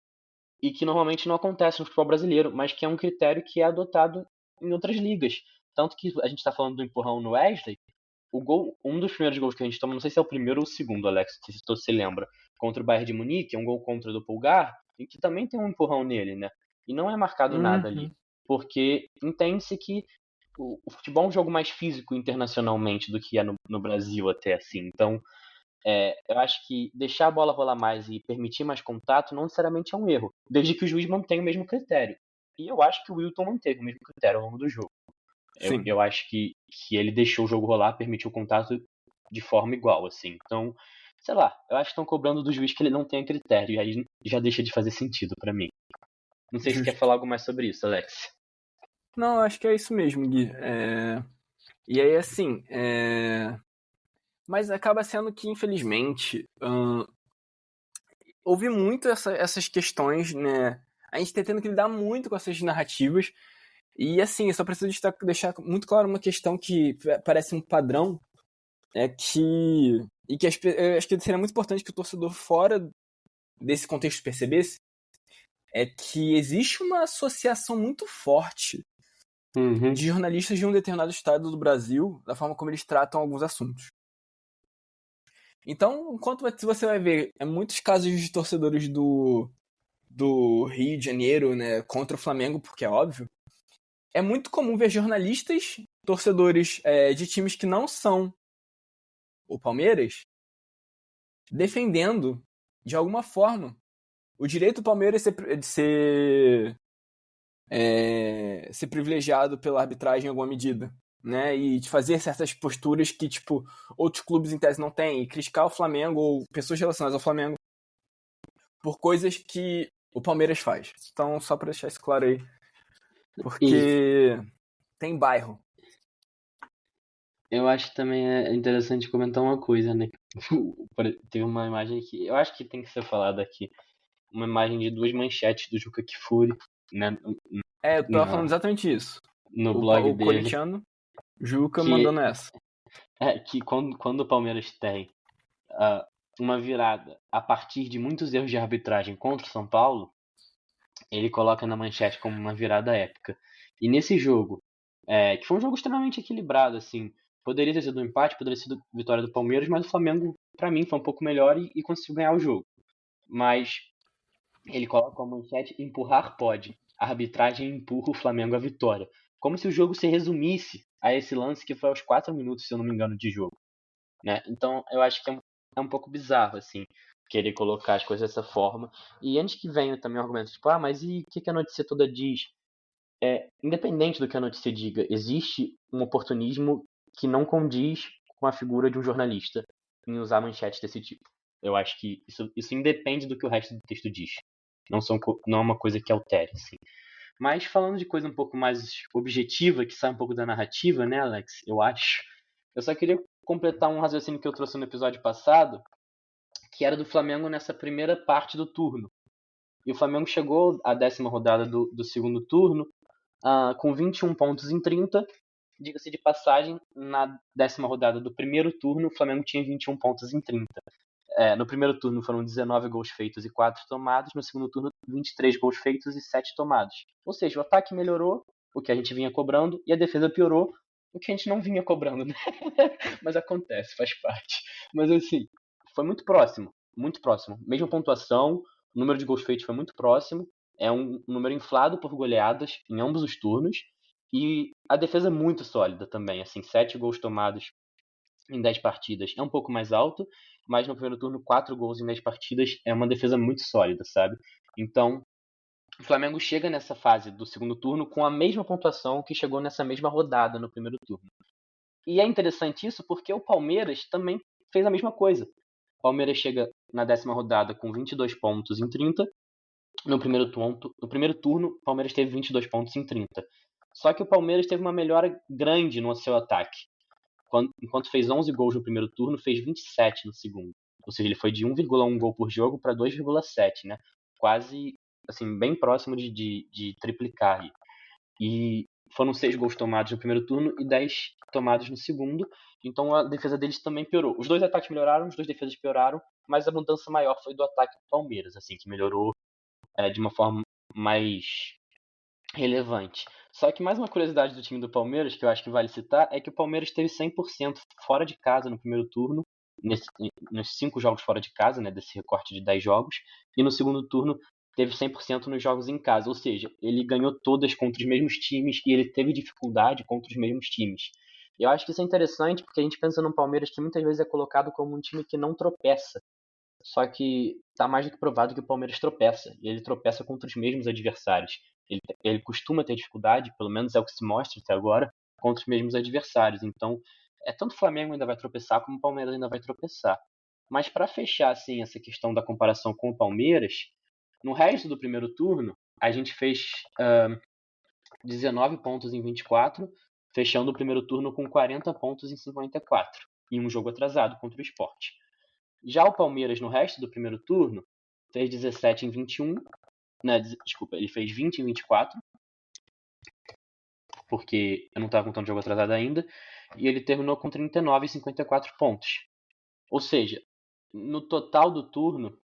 e que normalmente não acontece no futebol brasileiro, mas que é um critério que é adotado em outras ligas. Tanto que a gente está falando do empurrão no Wesley, um dos primeiros gols que a gente toma, não sei se é o primeiro ou o segundo, Alex, se você lembra, contra o Bayern de Munique, é um gol contra do Pulgar, em que também tem um empurrão nele, né? E não é marcado nada ali, porque entende-se que o futebol é um jogo mais físico internacionalmente do que é no Brasil até assim. Então, eu acho que deixar a bola rolar mais e permitir mais contato não necessariamente é um erro, desde que o juiz mantenha o mesmo critério. E eu acho que o Wilton manteve o mesmo critério ao longo do jogo. Eu acho que ele deixou o jogo rolar, permitiu o contato de forma igual, assim. Então, sei lá, eu acho que estão cobrando do juiz que ele não tenha critério, e aí já deixa de fazer sentido pra mim. Não sei se você quer falar algo mais sobre isso, Alex. Não, acho que é isso mesmo, Gui. E aí, assim, mas acaba sendo que, infelizmente, houve muito essas questões, né? A gente tá tendo que lidar muito com essas narrativas. E, assim, eu só preciso deixar muito claro uma questão que parece um padrão, eu acho que seria muito importante que o torcedor fora desse contexto percebesse, é que existe uma associação muito forte de jornalistas de um determinado estado do Brasil, da forma como eles tratam alguns assuntos. Então, enquanto você vai ver muitos casos de torcedores do Rio de Janeiro, né, contra o Flamengo, porque é óbvio, é muito comum ver jornalistas, torcedores de times que não são o Palmeiras, defendendo, de alguma forma, o direito do Palmeiras de ser privilegiado pela arbitragem em alguma medida. né? E de fazer certas posturas que, tipo, outros clubes em tese não têm. E criticar o Flamengo ou pessoas relacionadas ao Flamengo por coisas que o Palmeiras faz. Então, só pra deixar isso claro aí. Porque tem bairro. Eu acho que também é interessante comentar uma coisa, né? Teve uma imagem que eu acho que tem que ser falada aqui. Uma imagem de 2 manchetes do Juca Kfouri, né? Eu tava falando exatamente isso. No blog O dele. corintiano Juca mandando essa. Que quando o Palmeiras tem uma virada a partir de muitos erros de arbitragem contra o São Paulo, ele coloca na manchete como uma virada épica. E nesse jogo, que foi um jogo extremamente equilibrado, assim, poderia ter sido um empate, poderia ter sido vitória do Palmeiras, mas o Flamengo, pra mim, foi um pouco melhor e conseguiu ganhar o jogo. Mas ele coloca a manchete: empurrar pode. A arbitragem empurra o Flamengo à vitória. Como se o jogo se resumisse a esse lance que foi aos 4 minutos, se eu não me engano, de jogo. Né? Então, eu acho que é um pouco bizarro, assim, querer colocar as coisas dessa forma. E antes que venha também o argumento, tipo, mas e o que a notícia toda diz? Independente do que a notícia diga, existe um oportunismo que não condiz com a figura de um jornalista em usar manchetes desse tipo. Eu acho que isso independe do que o resto do texto diz. Não é uma coisa que altere, assim. Mas falando de coisa um pouco mais objetiva, que sai um pouco da narrativa, né, Alex? Eu acho. Eu só queria completar um raciocínio que eu trouxe no episódio passado, que era do Flamengo nessa primeira parte do turno. E o Flamengo chegou à 10ª rodada do segundo turno com 21 pontos em 30. Diga-se de passagem, na 10ª rodada do primeiro turno, o Flamengo tinha 21 pontos em 30. No primeiro turno foram 19 gols feitos e 4 tomados. No segundo turno, 23 gols feitos e 7 tomados. Ou seja, o ataque melhorou, o que a gente vinha cobrando, e a defesa piorou, o que a gente não vinha cobrando, né? Mas acontece, faz parte. Mas assim, foi muito próximo, muito próximo. Mesma pontuação, o número de gols feitos foi muito próximo. É um número inflado por goleadas em ambos os turnos. E a defesa é muito sólida também, assim, 7 gols tomados em 10 partidas é um pouco mais alto, mas no primeiro turno 4 gols em 10 partidas é uma defesa muito sólida, sabe? Então, o Flamengo chega nessa fase do segundo turno com a mesma pontuação que chegou nessa mesma rodada no primeiro turno. E é interessante isso porque o Palmeiras também fez a mesma coisa. O Palmeiras chega na 10ª rodada com 22 pontos em 30. No primeiro turno, o Palmeiras teve 22 pontos em 30. Só que o Palmeiras teve uma melhora grande no seu ataque. Enquanto fez 11 gols no primeiro turno, fez 27 no segundo. Ou seja, ele foi de 1,1 gol por jogo para 2,7, né? Quase, assim, bem próximo de triplicar. E foram 6 gols tomados no primeiro turno e 10 tomados no segundo. Então a defesa deles também piorou. Os dois ataques melhoraram, os dois defesas pioraram, mas a mudança maior foi do ataque do Palmeiras, assim, que melhorou de uma forma mais relevante. Só que mais uma curiosidade do time do Palmeiras, que eu acho que vale citar, é que o Palmeiras teve 100% fora de casa no primeiro turno, nos 5 jogos fora de casa, né, desse recorte de 10 jogos, e no segundo turno teve 100% nos jogos em casa, ou seja, ele ganhou todas contra os mesmos times e ele teve dificuldade contra os mesmos times. Eu acho que isso é interessante porque a gente pensa no Palmeiras que muitas vezes é colocado como um time que não tropeça. Só que tá mais do que provado que o Palmeiras tropeça. E ele tropeça contra os mesmos adversários. Ele costuma ter dificuldade, pelo menos é o que se mostra até agora, contra os mesmos adversários. Então, tanto o Flamengo ainda vai tropeçar, como o Palmeiras ainda vai tropeçar. Mas para fechar assim, essa questão da comparação com o Palmeiras, no resto do primeiro turno, a gente fez 19 pontos em 24, fechando o primeiro turno com 40 pontos em 54, em um jogo atrasado contra o Sport. Já o Palmeiras, no resto do primeiro turno, fez 17 em 21. Desculpa, ele fez 20 em 24. Porque eu não estava contando o jogo atrasado ainda. E ele terminou com 39 em 54 pontos. Ou seja, no total do turno...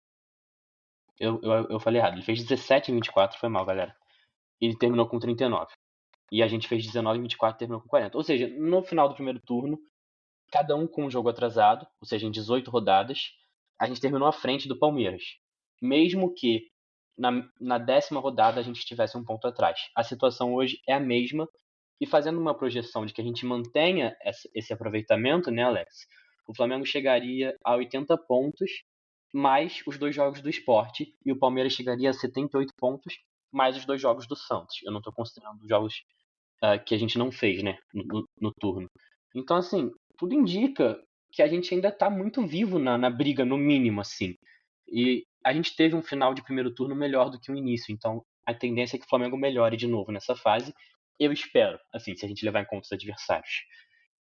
Eu falei errado. Ele fez 17 em 24. Foi mal, galera. E ele terminou com 39. E a gente fez 19 em 24 e terminou com 40. Ou seja, no final do primeiro turno, cada um com um jogo atrasado, ou seja, em 18 rodadas, a gente terminou à frente do Palmeiras. Mesmo que na 10ª rodada a gente estivesse um ponto atrás. A situação hoje é a mesma, e fazendo uma projeção de que a gente mantenha esse aproveitamento, né, Alex? O Flamengo chegaria a 80 pontos, mais os 2 jogos do Sport, e o Palmeiras chegaria a 78 pontos, mais os 2 jogos do Santos. Eu não estou considerando os jogos que a gente não fez, né, no turno. Então, assim, tudo indica que a gente ainda tá muito vivo na briga, no mínimo, assim. E a gente teve um final de primeiro turno melhor do que o início, então a tendência é que o Flamengo melhore de novo nessa fase. Eu espero, assim, se a gente levar em conta os adversários.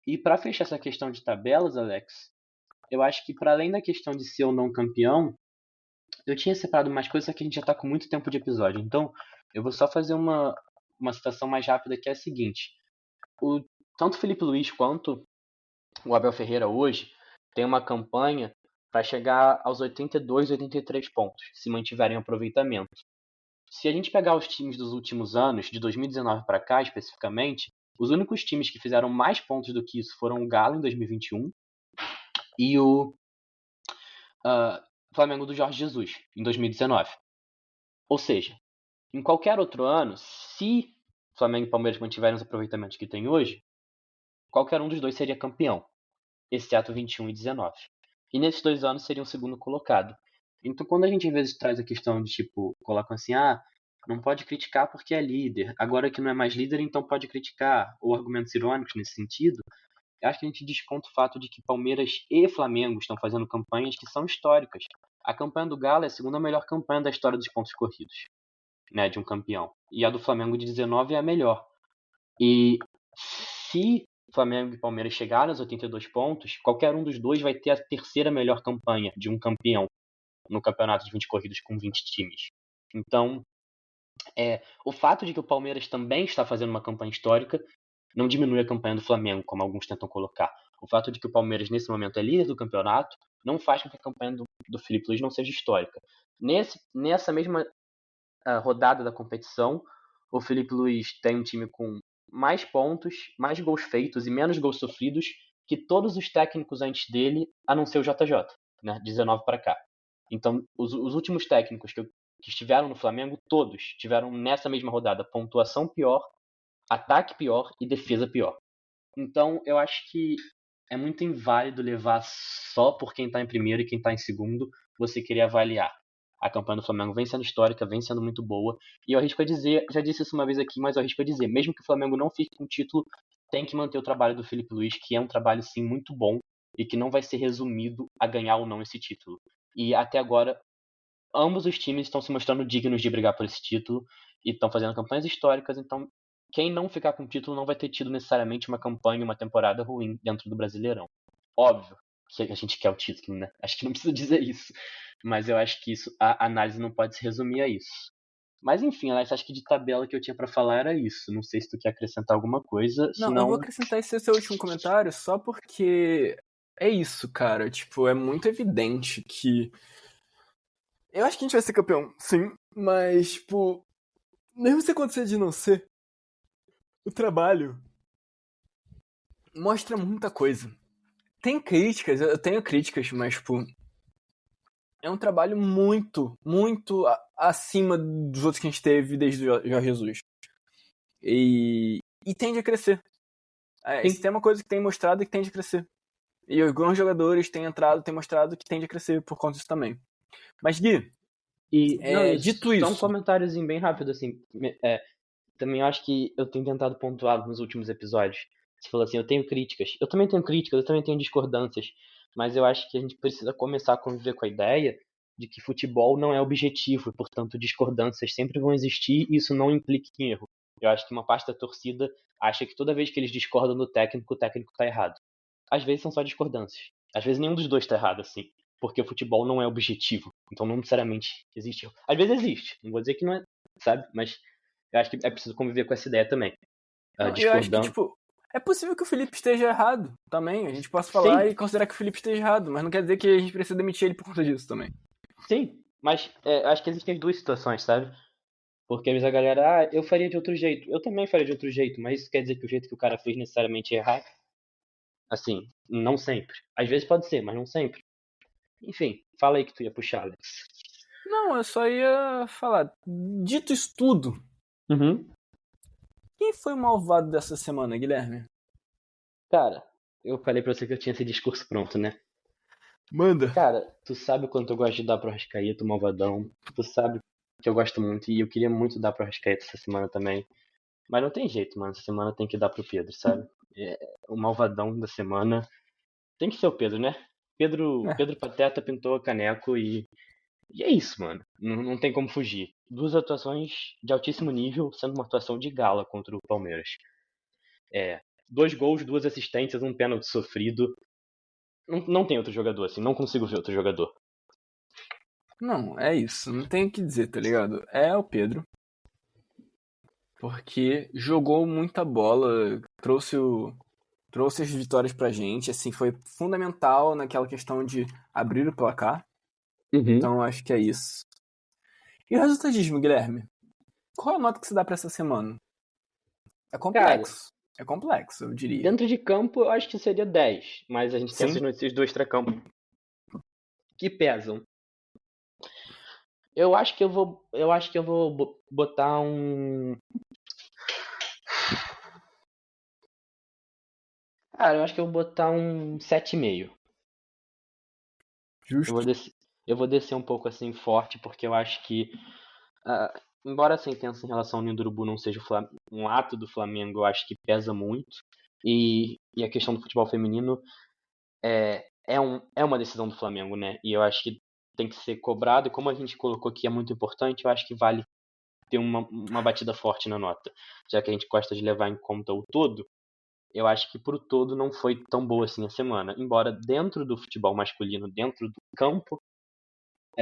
E para fechar essa questão de tabelas, Alex, eu acho que para além da questão de ser ou não campeão, eu tinha separado mais coisas, só que a gente já tá com muito tempo de episódio. Então, eu vou só fazer uma citação mais rápida, que é a seguinte. Tanto o Felipe Luiz quanto o Abel Ferreira hoje tem uma campanha para chegar aos 82, 83 pontos, se mantiverem o aproveitamento. Se a gente pegar os times dos últimos anos, de 2019 para cá especificamente, os únicos times que fizeram mais pontos do que isso foram o Galo em 2021 e o Flamengo do Jorge Jesus em 2019. Ou seja, em qualquer outro ano, se Flamengo e Palmeiras mantiverem os aproveitamentos que tem hoje, qualquer um dos dois seria campeão, exceto 21 e 19. E nesses 2 anos seria um segundo colocado. Então, quando a gente às vezes traz a questão de, tipo, colocam assim, não pode criticar porque é líder, agora que não é mais líder, então pode criticar, ou argumentos irônicos nesse sentido, eu acho que a gente desconta o fato de que Palmeiras e Flamengo estão fazendo campanhas que são históricas. A campanha do Galo é a segunda melhor campanha da história dos pontos corridos, né, de um campeão. E a do Flamengo de 19 é a melhor. E se Flamengo e Palmeiras chegarem aos 82 pontos, qualquer um dos dois vai ter a terceira melhor campanha de um campeão no campeonato de 20 corridas com 20 times. Então, o fato de que o Palmeiras também está fazendo uma campanha histórica não diminui a campanha do Flamengo, como alguns tentam colocar. O fato de que o Palmeiras, nesse momento, é líder do campeonato não faz com que a campanha do Felipe Luiz não seja histórica. Nessa mesma rodada da competição, o Felipe Luiz tem um time com mais pontos, mais gols feitos e menos gols sofridos que todos os técnicos antes dele, a não ser o JJ, né, 19 para cá. Então, os últimos técnicos que estiveram no Flamengo, todos tiveram nessa mesma rodada pontuação pior, ataque pior e defesa pior. Então, eu acho que é muito inválido levar só por quem está em primeiro e quem está em segundo, você querer avaliar. A campanha do Flamengo vem sendo histórica, vem sendo muito boa. E eu arrisco a dizer, já disse isso uma vez aqui, mas eu arrisco a dizer, mesmo que o Flamengo não fique com o título, tem que manter o trabalho do Felipe Luiz, que é um trabalho, sim, muito bom e que não vai ser resumido a ganhar ou não esse título. E até agora, ambos os times estão se mostrando dignos de brigar por esse título e estão fazendo campanhas históricas, então quem não ficar com o título não vai ter tido necessariamente uma campanha, uma temporada ruim dentro do Brasileirão. Óbvio que a gente quer o título, né? Acho que não precisa dizer isso. Mas eu acho que a análise não pode se resumir a isso. Mas enfim, Alex, acho que de tabela que eu tinha pra falar era isso. Não sei se tu quer acrescentar alguma coisa. Não, senão... eu vou acrescentar esse seu último comentário só porque é isso, cara. Tipo, é muito evidente que... Eu acho que a gente vai ser campeão, sim. Mas, tipo, mesmo se acontecer de não ser, o trabalho mostra muita coisa. Tem críticas, eu tenho críticas, mas, tipo, é um trabalho muito, muito acima dos outros que a gente teve desde o Jorge Jesus. E tende a crescer. Isso tem uma coisa que tem mostrado e que tende a crescer. E alguns jogadores têm entrado, têm mostrado que tende a crescer por conta disso também. Mas, Gui, dito isso... Só um comentáriozinho bem rápido, assim. Também eu acho que eu tenho tentado pontuar nos últimos episódios. Você falou assim, eu tenho críticas. Eu também tenho críticas, eu também tenho discordâncias. Mas eu acho que a gente precisa começar a conviver com a ideia de que futebol não é objetivo. E, portanto, discordâncias sempre vão existir e isso não implica em erro. Eu acho que uma parte da torcida acha que toda vez que eles discordam do técnico, o técnico está errado. Às vezes são só discordâncias. Às vezes nenhum dos dois está errado, assim. Porque o futebol não é objetivo. Então não necessariamente existe erro. Às vezes existe. Não vou dizer que não é, sabe? Mas eu acho que é preciso conviver com essa ideia também. Eu acho que, tipo, é possível que o Felipe esteja errado também. A gente possa falar e considerar que o Felipe esteja errado, mas não quer dizer que a gente precisa demitir ele por conta disso também. Sim, mas acho que existem duas situações, sabe? Porque às vezes a galera, eu faria de outro jeito. Eu também faria de outro jeito, mas isso quer dizer que o jeito que o cara fez necessariamente é errado? Assim, não sempre. Às vezes pode ser, mas não sempre. Enfim, fala aí que tu ia puxar, Alex. Não, eu só ia falar. Dito isso tudo, quem foi o malvado dessa semana, Guilherme? Cara, eu falei pra você que eu tinha esse discurso pronto, né? Manda. Cara, tu sabe o quanto eu gosto de dar pro Arrascaeta, o malvadão. Tu sabe que eu gosto muito e eu queria muito dar pro Arrascaeta essa semana também. Mas não tem jeito, mano. Essa semana tem que dar pro Pedro, sabe? O malvadão da semana tem que ser o Pedro, né? Pedro Pateta pintou a caneco e é isso, mano. Não tem como fugir. 2 atuações de altíssimo nível, sendo uma atuação de gala contra o Palmeiras. 2 gols, 2 assistências, um pênalti sofrido. Não tem outro jogador assim, não consigo ver outro jogador. Não, é isso. Não tem o que dizer, tá ligado? É o Pedro. Porque jogou muita bola, trouxe as vitórias pra gente, assim, foi fundamental naquela questão de abrir o placar. Então acho que é isso. E o resultadismo, Guilherme? Qual a nota que você dá pra essa semana? É complexo. É complexo, eu diria. Dentro de campo, eu acho que seria 10. Mas a gente tem Sim. essas notícias do extracampo que pesam. Eu acho que eu vou botar um... Cara, eu acho que eu vou botar um 7,5. Justo. Eu vou descer um pouco assim forte, porque eu acho que, embora a sentença em relação ao Ninho do Urubu não seja um ato do Flamengo, eu acho que pesa muito. E a questão do futebol feminino é uma decisão do Flamengo, né? E eu acho que tem que ser cobrado. E como a gente colocou aqui é muito importante, eu acho que vale ter uma batida forte na nota. Já que a gente gosta de levar em conta o todo, eu acho que pro todo não foi tão boa assim a semana. Embora dentro do futebol masculino, dentro do campo,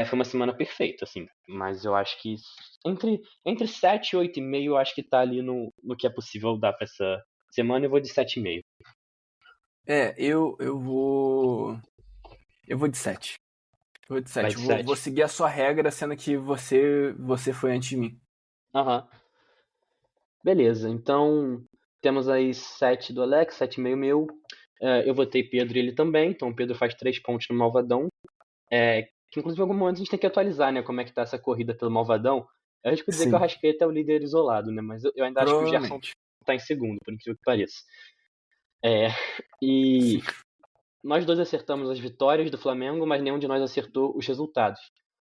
foi uma semana perfeita, assim. Mas eu acho que entre 7 e 8,5 eu acho que tá ali no que é possível dar pra essa semana. Eu vou de 7,5. Eu vou de 7. Eu vou de 7. Vai de 7. Vou seguir a sua regra, sendo que você foi antes de mim. Aham. Beleza, então temos aí 7 do Alex, 7,5 meu. Eu votei Pedro e ele também, então o Pedro faz 3 pontos no Malvadão. Que inclusive em algum momento a gente tem que atualizar, né, como é que tá essa corrida pelo Malvadão. A gente pode dizer que o Arrascaeta é o líder isolado, né, mas eu ainda acho que o Gerson tá em segundo, por incrível que pareça. E nós dois acertamos as vitórias do Flamengo, mas nenhum de nós acertou os resultados.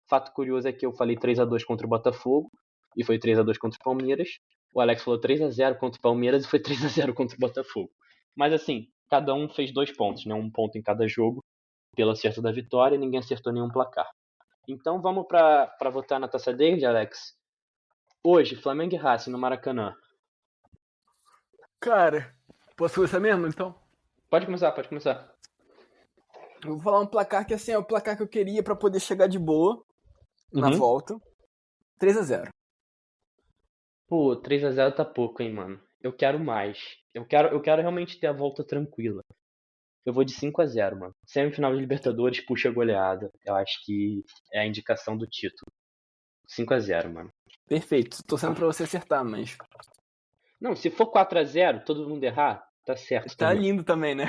Fato curioso é que eu falei 3-2 contra o Botafogo e foi 3-2 contra o Palmeiras. O Alex falou 3-0 contra o Palmeiras e foi 3-0 contra o Botafogo. Mas assim, cada um fez 2 pontos, né? Um ponto em cada jogo pelo acerto da vitória e ninguém acertou nenhum placar. Então vamos pra votar na Taça Davis, Alex. Hoje, Flamengo e Racing no Maracanã. Cara, posso começar mesmo, então? Pode começar. Eu vou falar um placar que, assim, é o placar que eu queria pra poder chegar de boa na volta. 3-0. Pô, 3-0 tá pouco, hein, mano. Eu quero mais. Eu quero realmente ter a volta tranquila. Eu vou de 5-0, mano. Semifinal de Libertadores, puxa goleada. Eu acho que é a indicação do título. 5-0, mano. Perfeito. Tô sendo pra você acertar, mas... Não, se for 4-0, todo mundo errar, tá certo. Tá também. lindo também, né?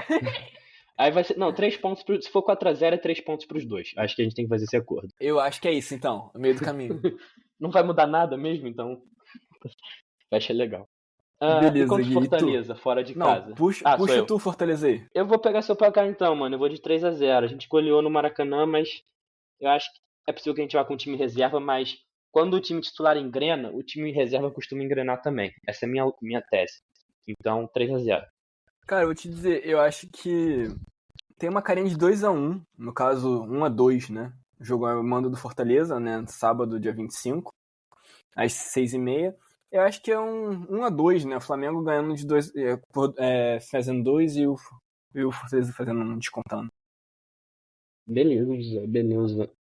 Aí vai ser... Não, 3 pontos... Se for 4-0, é 3 pontos pros dois. Acho que a gente tem que fazer esse acordo. Eu acho que é isso, então. No meio do caminho. Não vai mudar nada mesmo, então... Vai ser legal. Beleza, e contra Gui, Fortaleza, fora de casa? Não, puxa tu, Fortaleza aí. Eu vou pegar seu placar então, mano. Eu vou de 3-0. A gente goleou no Maracanã, mas eu acho que é possível que a gente vá com o time reserva, mas quando o time titular engrena, o time reserva costuma engrenar também. Essa é a minha tese. Então, 3-0. Cara, eu vou te dizer, eu acho que tem uma carinha de 2-1, no caso 1-2, né? O jogo é o mando do Fortaleza, né? Sábado, dia 25, às 6h30. Eu acho que é um 1-2, né? O Flamengo ganhando de 2, fazendo 2 e o Fortaleza fazendo 1, descontando. Beleza.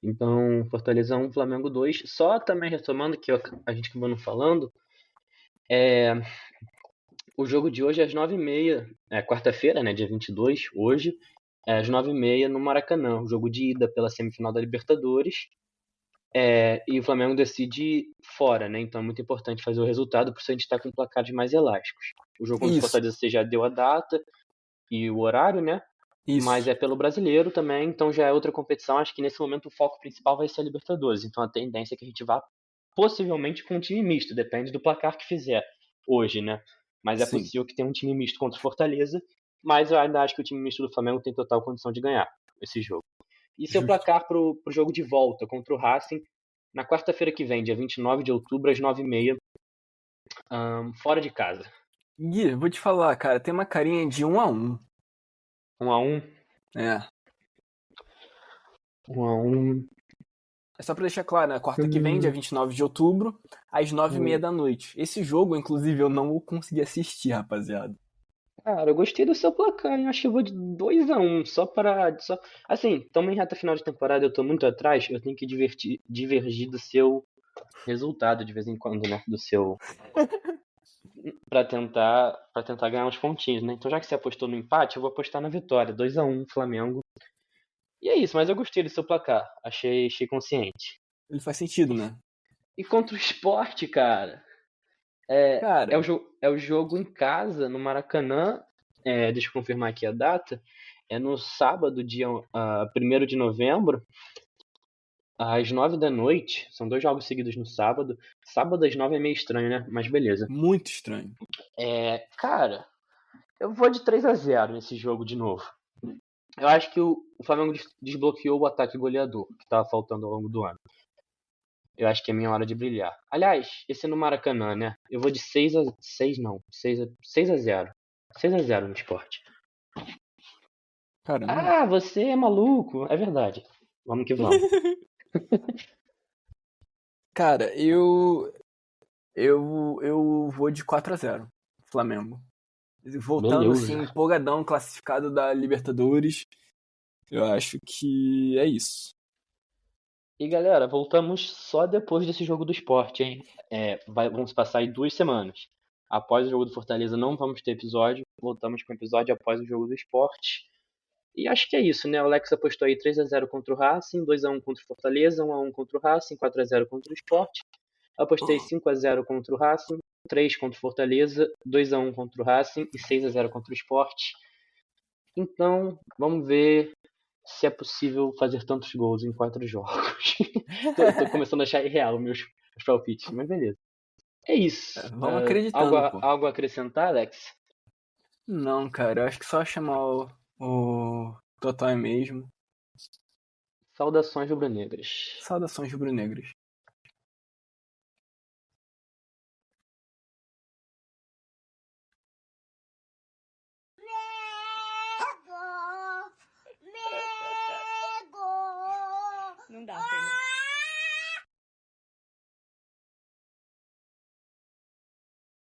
Então, Fortaleza 1, Flamengo 2. Só também retomando que a gente acabou não falando, o jogo de hoje é às 9h30, quarta-feira, né? Dia 22, hoje, às 9h30 no Maracanã. O jogo de ida pela semifinal da Libertadores. E o Flamengo decide fora, né? Então é muito importante fazer o resultado, por isso a gente está com placares mais elásticos. O jogo contra o Fortaleza você já deu a data e o horário, né? Isso. Mas é pelo brasileiro também, então já é outra competição. Acho que nesse momento o foco principal vai ser a Libertadores. Então a tendência é que a gente vá possivelmente com um time misto, depende do placar que fizer hoje, né? Mas é possível que tenha um time misto contra o Fortaleza, mas eu ainda acho que o time misto do Flamengo tem total condição de ganhar esse jogo. E seu placar pro jogo de volta contra o Racing, na quarta-feira que vem, dia 29 de outubro, às 9h30, Fora de casa. Gui, vou te falar, cara, tem uma carinha de 1-1. 1-1. É. 1-1. É só pra deixar claro, né? Quarta que vem, dia 29 de outubro, às 9h30 da noite. Esse jogo, inclusive, eu não vou conseguir assistir, rapaziada. Cara, eu gostei do seu placar, hein? Acho que eu vou de 2-1, só para... Assim, estamos em reta final de temporada, eu tô muito atrás, eu tenho que divergir do seu resultado de vez em quando, né? Do seu... Pra tentar ganhar uns pontinhos, né? Então já que você apostou no empate, eu vou apostar na vitória. 2-1, Flamengo. E é isso, mas eu gostei do seu placar. Achei consciente. Ele faz sentido, né? E contra o Sport, cara... Cara, É o jogo em casa, no Maracanã. Deixa eu confirmar aqui a data. É no sábado, dia 1º de novembro, às 9 da noite. São 2 jogos seguidos no sábado. Sábado às 9 é meio estranho, né? Mas beleza. muito estranho. Cara, eu vou de 3-0 nesse jogo de novo. Eu acho que o Flamengo desbloqueou o ataque goleador que estava faltando ao longo do ano. Eu acho que é minha hora de brilhar. Aliás, esse é no Maracanã, né? Eu vou de 6-0. 6-0. 6-0 no Sport. Caramba. Ah, você é maluco. É verdade. Vamos que vamos. Cara, eu vou de 4-0, Flamengo. Voltando Beleza. assim, empolgadão, classificado da Libertadores. Eu acho que é isso. E galera, voltamos só depois desse jogo do Sport, hein? Vamos passar aí 2 semanas. Após o jogo do Fortaleza não vamos ter episódio. Voltamos com o episódio após o jogo do Sport. E acho que é isso, né? O Alex apostou aí 3-0 contra o Racing, 2-1 contra o Fortaleza, 1-1 contra o Racing, 4-0 contra o Sport. Eu apostei 5-0 contra o Racing, 3 contra o Fortaleza, 2-1 contra o Racing e 6-0 contra o Sport. Então, vamos ver se é possível fazer tantos gols em 4 jogos. tô começando a achar irreal meus palpites, mas beleza. É isso. Vamos acreditando, pô. Algo a acrescentar, Alex? Não, cara, eu acho que só chamar o Totói mesmo. Saudações rubro-negras. Saudações rubro-negras. Não dá,